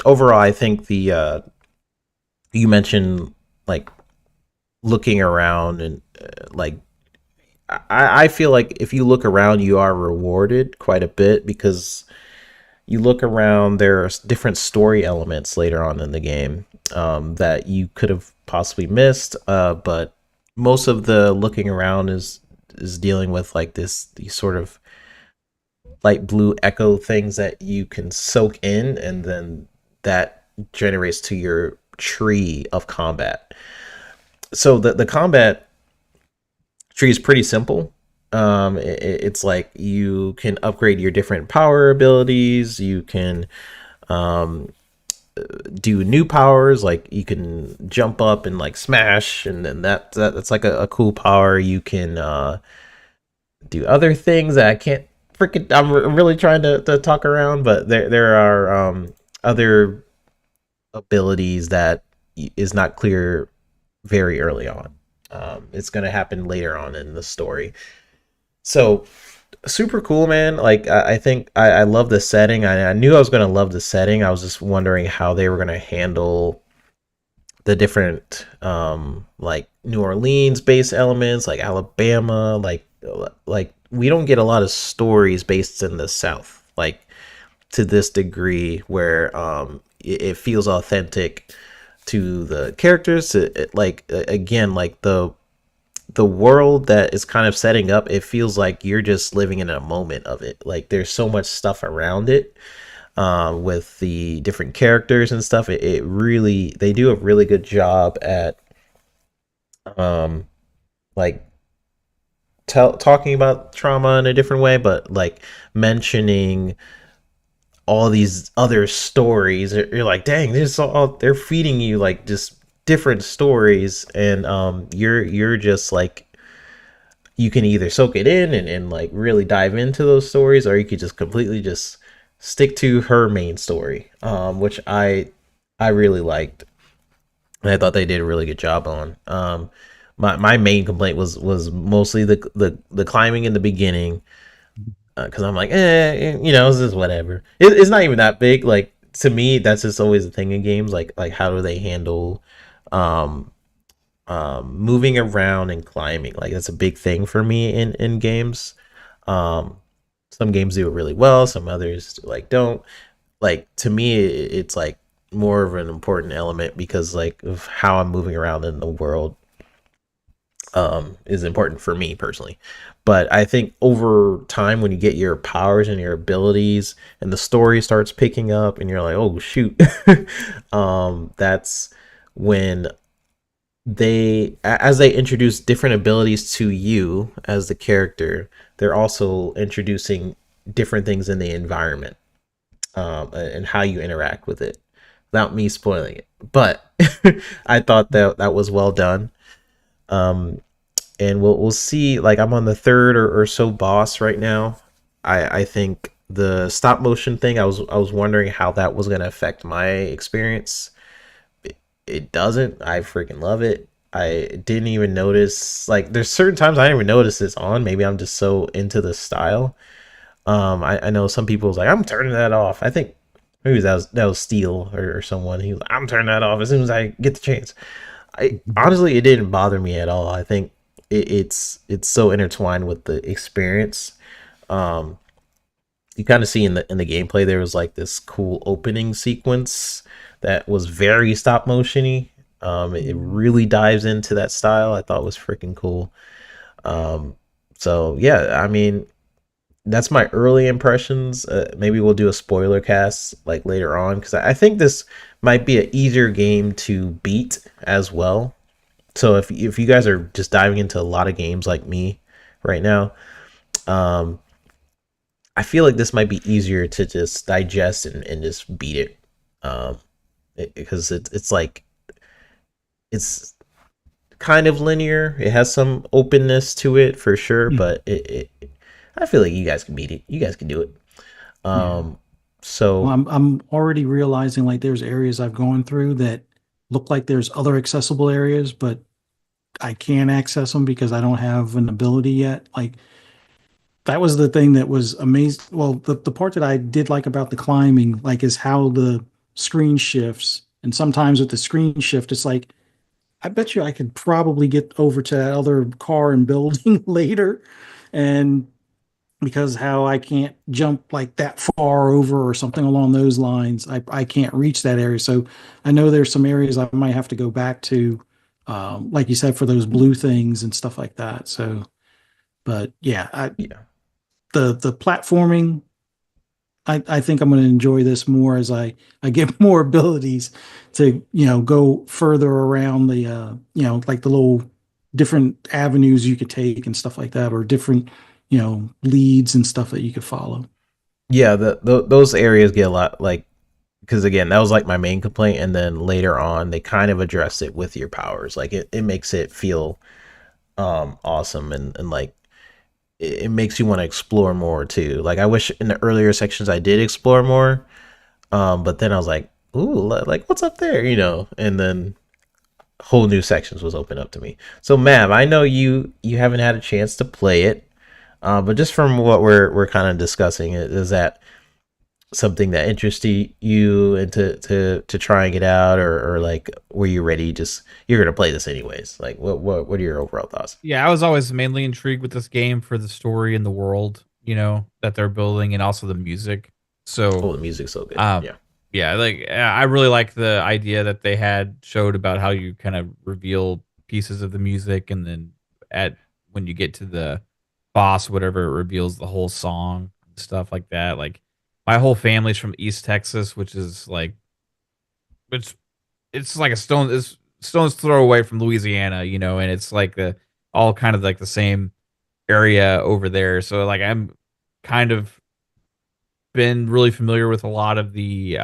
Speaker 1: overall, I think the you mentioned like looking around and like I feel like if you look around, you are rewarded quite a bit because you look around, there are different story elements later on in the game that you could have possibly missed. But most of the looking around is dealing with like these sort of light blue echo things that you can soak in, and then that generates to your tree of combat. So the combat tree is pretty simple. It's like you can upgrade your different power abilities. You can um, do new powers, like you can jump up and like smash, and then that's like a cool power. You can do other things that I can't freaking. I'm really trying to talk around, but there are other abilities that is not clear very early on. It's going to happen later on in the story. So super cool, man. Like I think I love the setting. I knew I was going to love the setting. I was just wondering how they were going to handle the different like New Orleans based elements, like Alabama, like we don't get a lot of stories based in the South like to this degree where it feels authentic to the characters. Like again, like the world that is kind of setting up, it feels like you're just living in a moment of it. Like there's so much stuff around it with the different characters and stuff. It really, they do a really good job at um like talking about trauma in a different way, but like mentioning all these other stories. You're like, dang, this all they're feeding you like just different stories, and you're just like you can either soak it in and like really dive into those stories, or you could just completely just stick to her main story, which I really liked. and I thought they did a really good job on. My main complaint was mostly the climbing in the beginning, because I'm like, it's just whatever. It's not even that big. Like, to me, that's just always the thing in games. Like how do they handle um moving around and climbing? Like, that's a big thing for me in games. Um, some games do it really well. Some others like don't. Like, to me, it's like more of an important element because like of how I'm moving around in the world is important for me personally. But I think over time, when you get your powers and your abilities and the story starts picking up and you're like, oh shoot, that's when as they introduce different abilities to you as the character, they're also introducing different things in the environment, and how you interact with it without me spoiling it. But I thought that was well done. Um, and we'll see. Like, I'm on the third or so boss right now. I think the stop motion thing, I was wondering how that was gonna affect my experience. It doesn't. I freaking love it. I didn't even notice, like, there's certain times I didn't even notice it's on. Maybe I'm just so into the style. I know some people was like, I'm turning that off. I think maybe that was Steel or someone. He was like, I'm turning that off as soon as I get the chance. I honestly, it didn't bother me at all. I think it's so intertwined with the experience. Um, you kind of see in the gameplay there was like this cool opening sequence that was very stop motiony. It really dives into that style. I thought was freaking cool. Um, so yeah, I mean, that's my early impressions. Maybe we'll do a spoiler cast like later on, because I think this might be an easier game to beat as well. So if you guys are just diving into a lot of games like me right now, um, I feel like this might be easier to just digest and just beat it. Um, because it's like it's kind of linear. It has some openness to it for sure,
Speaker 2: Mhm.
Speaker 1: but I feel like you guys can beat it. You guys can do it.
Speaker 2: Yeah.
Speaker 1: Um,
Speaker 2: Well,
Speaker 1: so
Speaker 2: I'm already realizing like there's areas I've gone through that look like there's other accessible areas, but I can't access them because I don't have an ability yet. Like that was the thing that was amazing. Well, the part that I did like about the climbing, like, is how the screen shifts. And sometimes with the screen shift, it's like, I bet you I could probably get over to that other car and building later. And because how I can't jump like that far over or something along those lines, I can't reach that area. So I know there's some areas I might have to go back to, like you said, for those blue things and stuff like that. So, but yeah,
Speaker 1: yeah,
Speaker 2: the platforming, I think I'm going to enjoy this more as I get more abilities to, go further around the, like the little different avenues you could take and stuff like that, or different, leads and stuff that you could follow.
Speaker 1: yeah. Those areas get a lot, like, because again, that was like my main complaint, and then later on they kind of address it with your powers. Like, it makes it feel awesome, and like it makes you want to explore more too. Like, I wish in the earlier sections I did explore more. But then I was like, ooh, like, what's up there, and then whole new sections was open up to me. So, Mav, I know you haven't had a chance to play it, but just from what we're kind of discussing, is that something that interested you into to trying it out, or like, were you ready? Just, you're gonna play this anyways. Like, what are your overall thoughts?
Speaker 3: Yeah, I was always mainly intrigued with this game for the story and the world, that they're building, and also the music. So,
Speaker 1: Oh, the music's so good.
Speaker 3: um,
Speaker 1: Yeah,
Speaker 3: yeah, like I really like the idea that they had showed about how you kind of reveal pieces of the music, and then at when you get to the boss, whatever, it reveals the whole song and stuff like that. Like my whole family's from East Texas, which is like it's it's like a stone's throw away from Louisiana, and it's like the all kind of like the same area over there. So like I'm kind of been really familiar with a lot of
Speaker 1: the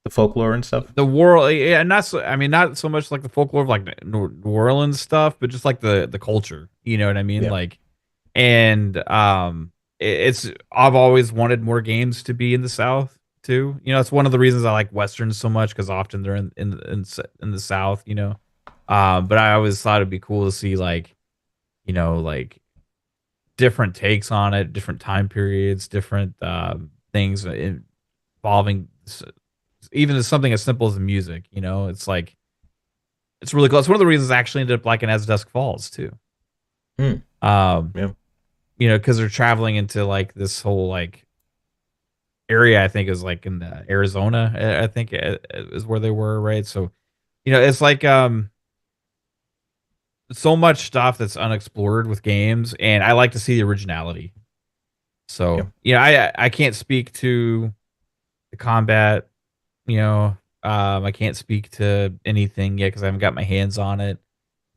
Speaker 1: folklore and stuff.
Speaker 3: the world, yeah, not so, I mean, not so much like the folklore of like New Orleans stuff, but just like the culture, you know what I mean?
Speaker 1: Yeah,
Speaker 3: Like, and it's I've always wanted more games to be in the South, too. You know, it's one of the reasons I like westerns so much because often they're in the South. You know, but I always thought it'd be cool to see like like different takes on it, different time periods, different things involving even something as simple as the music. You know, it's like it's really cool. It's one of the reasons I actually ended up liking As Dusk Falls too.
Speaker 1: Hmm.
Speaker 3: Um,
Speaker 1: Yeah.
Speaker 3: you know, because they're traveling into like this whole like area. I think is like in the Arizona. I think is where they were, right? So it's like so much stuff that's unexplored with games, and I like to see the originality.
Speaker 1: Yeah.
Speaker 3: So I can't speak to the combat. I can't speak to anything yet because I haven't got my hands on it.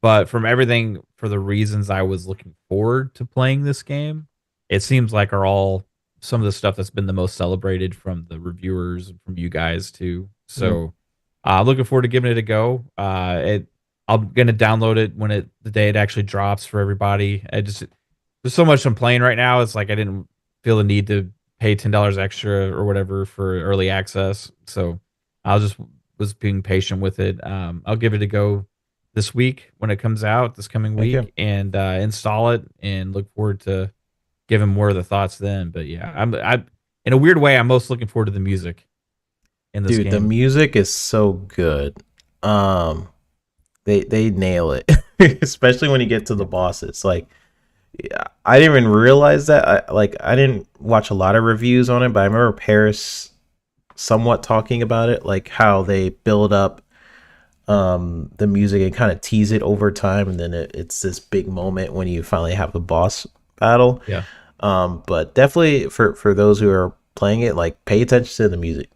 Speaker 3: But from everything, for the reasons I was looking forward to playing this game, it seems like are all some of the stuff that's been the most celebrated from the reviewers and from you guys too. So, looking forward to giving it a go. I'm gonna download it the day it actually drops for everybody. There's so much I'm playing right now. It's like I didn't feel the need to pay $10 extra or whatever for early access. So I was being patient with it. I'll give it a go this week when it comes out this coming
Speaker 1: Thank you.
Speaker 3: week and install it and look forward to giving more of the thoughts then. But yeah, I in a weird way I'm most looking forward to the music in this
Speaker 1: Dude,
Speaker 3: game.
Speaker 1: the music is so good. They nail it, especially when you get to the bosses. Like, yeah, I didn't even realize that. I didn't watch a lot of reviews on it, but I remember Paris somewhat talking about it, like how they build up the music and kind of tease it over time, and then it's this big moment when you finally have the boss battle.
Speaker 3: Yeah.
Speaker 1: But definitely for those who are playing it, like, pay attention to the music.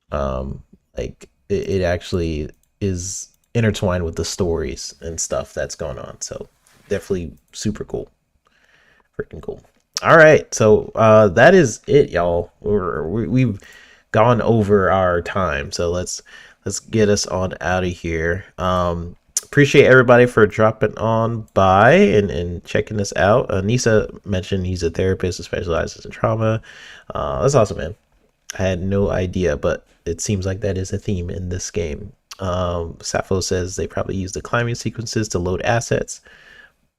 Speaker 1: Like it actually is intertwined with the stories and stuff that's going on. So definitely super cool. Freaking cool. All right, so that is it, y'all. We've gone over our time, so let's get us on out of here. Appreciate everybody for dropping on by and checking us out. Nisa mentioned he's a therapist who specializes in trauma. That's awesome, man. I had no idea, but it seems like that is a theme in this game. Sappho says they probably use the climbing sequences to load assets.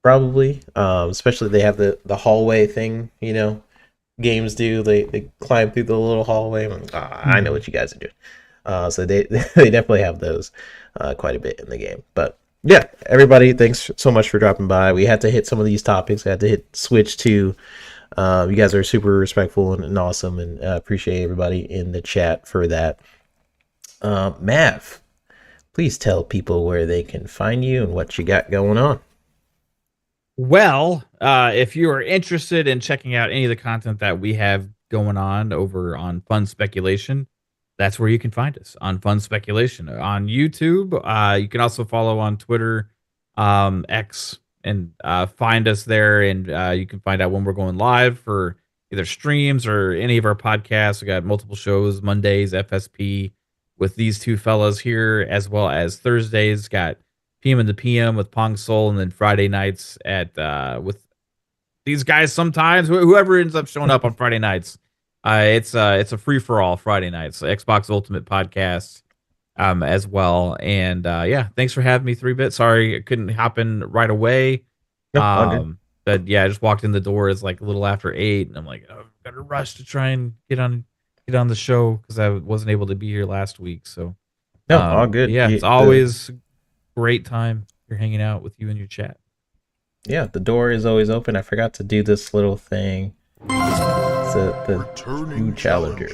Speaker 1: Probably, especially they have the hallway thing. Games do. They climb through the little hallway. I know what you guys are doing. So they they definitely have those quite a bit in the game. But yeah, everybody, thanks so much for dropping by. We had to hit some of these topics. We had to hit switch to. You guys are super respectful and awesome, and appreciate everybody in the chat for that. Mav, please tell people where they can find you and what you got going on.
Speaker 3: Well, if you are interested in checking out any of the content that we have going on over on Fun Speculation, that's where you can find us on Fun Speculation on YouTube. You can also follow on Twitter, X, and find us there. And you can find out when we're going live for either streams or any of our podcasts. We got multiple shows, Mondays, FSP with these two fellas here, as well as Thursdays, got PM and the PM with Pong Soul, and then Friday nights at with these guys sometimes, whoever ends up showing up on Friday nights. It's a free for all Friday nights, so Xbox Ultimate Podcast as well. And yeah, thanks for having me, 3-Bit. Sorry I couldn't hop in right away. But yeah, I just walked in the door. It's like a little after 8, and I'm like, oh, I've got to rush to try and get on the show because I wasn't able to be here last week. So
Speaker 1: No, all good.
Speaker 3: Yeah, it's always great time you're hanging out with you in your chat.
Speaker 1: Yeah, the door is always open. I forgot to do this little thing. It's the returning challenger.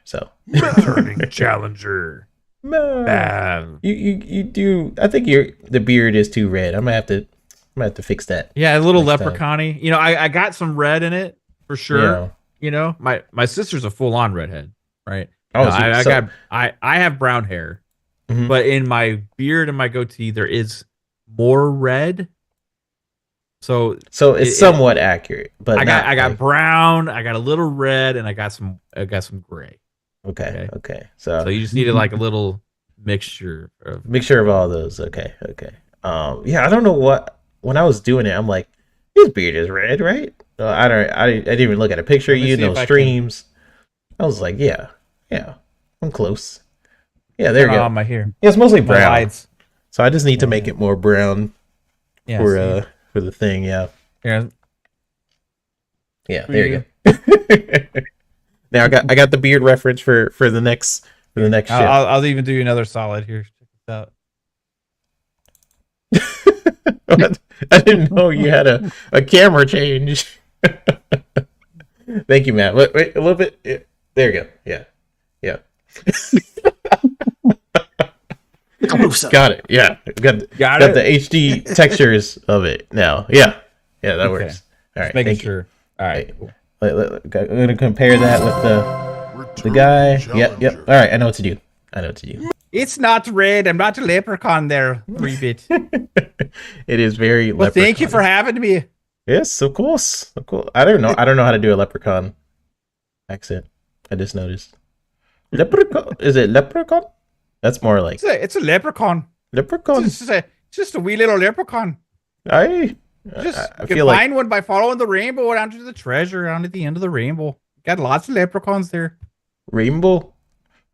Speaker 1: So
Speaker 3: returning challenger.
Speaker 1: Man. You do. I think the beard is too red. I'm gonna have to fix that.
Speaker 3: Yeah, a little leprechaun-y. I got some red in it for sure.
Speaker 1: Yeah.
Speaker 3: My sister's a full-on redhead, right?
Speaker 1: Oh,
Speaker 3: I have brown hair. Mm-hmm. But in my beard and my goatee, there is more red. So
Speaker 1: it's somewhat accurate. But
Speaker 3: I got brown, I got a little red, and I got some gray.
Speaker 1: Okay. So
Speaker 3: you just needed like a little mixture of
Speaker 1: all those. Okay. Yeah, I don't know what when I was doing it, I'm like, his beard is red, right? I didn't even look at a picture of you, no streams. I was like, yeah, I'm close. Yeah, there you
Speaker 3: Turn
Speaker 1: go.
Speaker 3: on my hair.
Speaker 1: Yeah, it's mostly
Speaker 3: My
Speaker 1: brown.
Speaker 3: lights.
Speaker 1: So I just need to
Speaker 3: Yeah,
Speaker 1: make
Speaker 3: yeah.
Speaker 1: it more brown
Speaker 3: Yeah,
Speaker 1: for the thing. Yeah,
Speaker 3: yeah.
Speaker 1: there you go. Now I got the beard reference for the next ship.
Speaker 3: I'll even do you another solid here. Check this out.
Speaker 1: I didn't know you had a camera change. Thank you, Matt. Wait, a little bit. There you go. Yeah. Got it. Yeah. Got the HD textures of it now. Yeah, that
Speaker 3: Okay.
Speaker 1: works. All right.
Speaker 3: Just making
Speaker 1: thank
Speaker 3: sure. All right.
Speaker 1: you. I'm gonna compare that with the guy. Yep. All right. I know what to do.
Speaker 3: It's not red. I'm not a leprechaun there, 3-bit.
Speaker 1: It is very.
Speaker 3: Well, thank you for having me.
Speaker 1: Yes, of course. I don't know how to do a leprechaun accent. I just noticed. Leprechaun? Is it leprechaun? That's more like
Speaker 3: It's a leprechaun.
Speaker 1: leprechaun.
Speaker 3: It's just a wee little leprechaun.
Speaker 1: I
Speaker 3: You
Speaker 1: feel
Speaker 3: can
Speaker 1: like
Speaker 3: find one by following the rainbow down to the treasure down at the end of the rainbow. Got lots of leprechauns there.
Speaker 1: rainbow.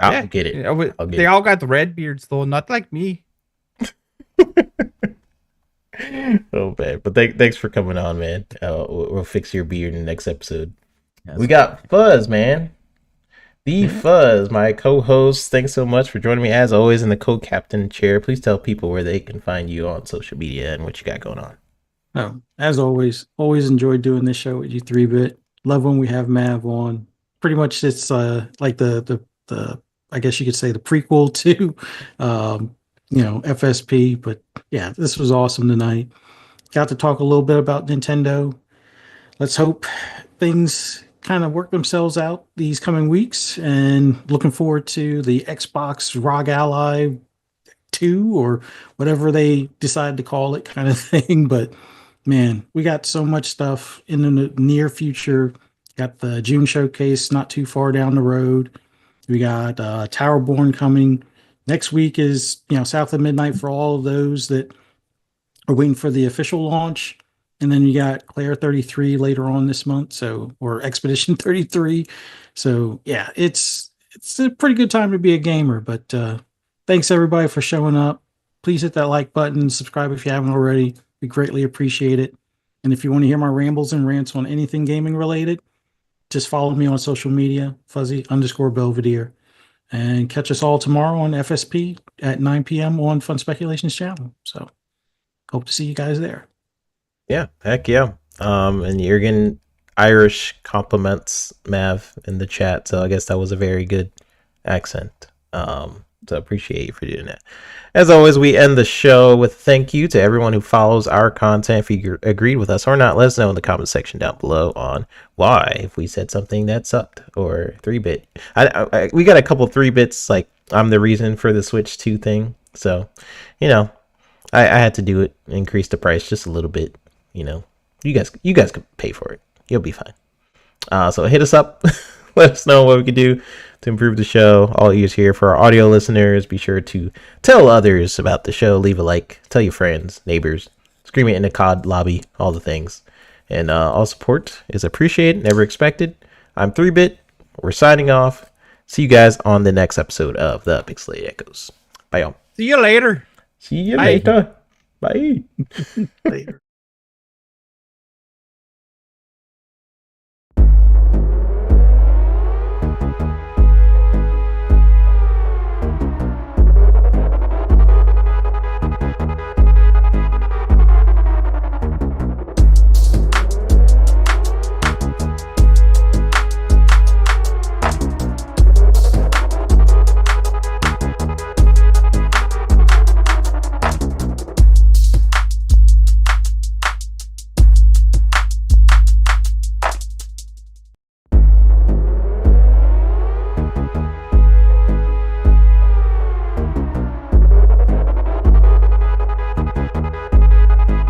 Speaker 1: I'll
Speaker 3: Yeah.
Speaker 1: get it.
Speaker 3: Yeah,
Speaker 1: I'll get
Speaker 3: they
Speaker 1: it.
Speaker 3: all got the red beards though, not like me.
Speaker 1: Oh man, but thanks for coming on, man. We'll fix your beard in the next episode. We got Fuzz, man. The Fuzz, my co-host. Thanks so much for joining me as always in the co-captain chair. Please tell people where they can find you on social media and what you got going on.
Speaker 2: Oh, as always enjoyed doing this show with you, 3-bit. Love when we have Mav on. Pretty much it's like the I guess you could say the prequel to FSP. But yeah, this was awesome tonight. Got to talk a little bit about Nintendo. Let's hope things kind of work themselves out these coming weeks, and looking forward to the Xbox ROG Ally 2 or whatever they decide to call it, kind of thing. But man, we got so much stuff in the near future. Got the June showcase not too far down the road. We got Towerborn coming. Next week is, South of Midnight for all of those that are waiting for the official launch. And then you got Claire 33 later on this month, or Expedition 33. So yeah, it's a pretty good time to be a gamer. But thanks everybody for showing up. Please hit that like button, subscribe if you haven't already. We greatly appreciate it. And if you want to hear my rambles and rants on anything gaming related, just follow me on social media, Fuzzy_Belvedere. And catch us all tomorrow on FSP at 9 p.m. on Fun Speculations channel. So hope to see you guys there.
Speaker 1: Yeah, heck yeah. And Jürgen Irish compliments Mav in the chat, so I guess that was a very good accent. So appreciate you for doing that. As always, we end the show with thank you to everyone who follows our content. If you agreed with us or not, let us know in the comment section down below on why, if we said something that sucked, or 3-bit. We got a couple 3-bits, like I'm the reason for the Switch 2 thing. So, I had to do it, increase the price just a little bit. You guys can pay for it. You'll be fine. So hit us up. Let us know what we can do to improve the show. All ears here. For our audio listeners, be sure to tell others about the show. Leave a like. Tell your friends, neighbors. Scream it in the COD lobby. All the things. And all support is appreciated. Never expected. I'm 3-bit. We're signing off. See you guys on the next episode of the Pixelated Echoes. Bye, y'all.
Speaker 3: See you later.
Speaker 1: See you later. Bye.
Speaker 2: Later.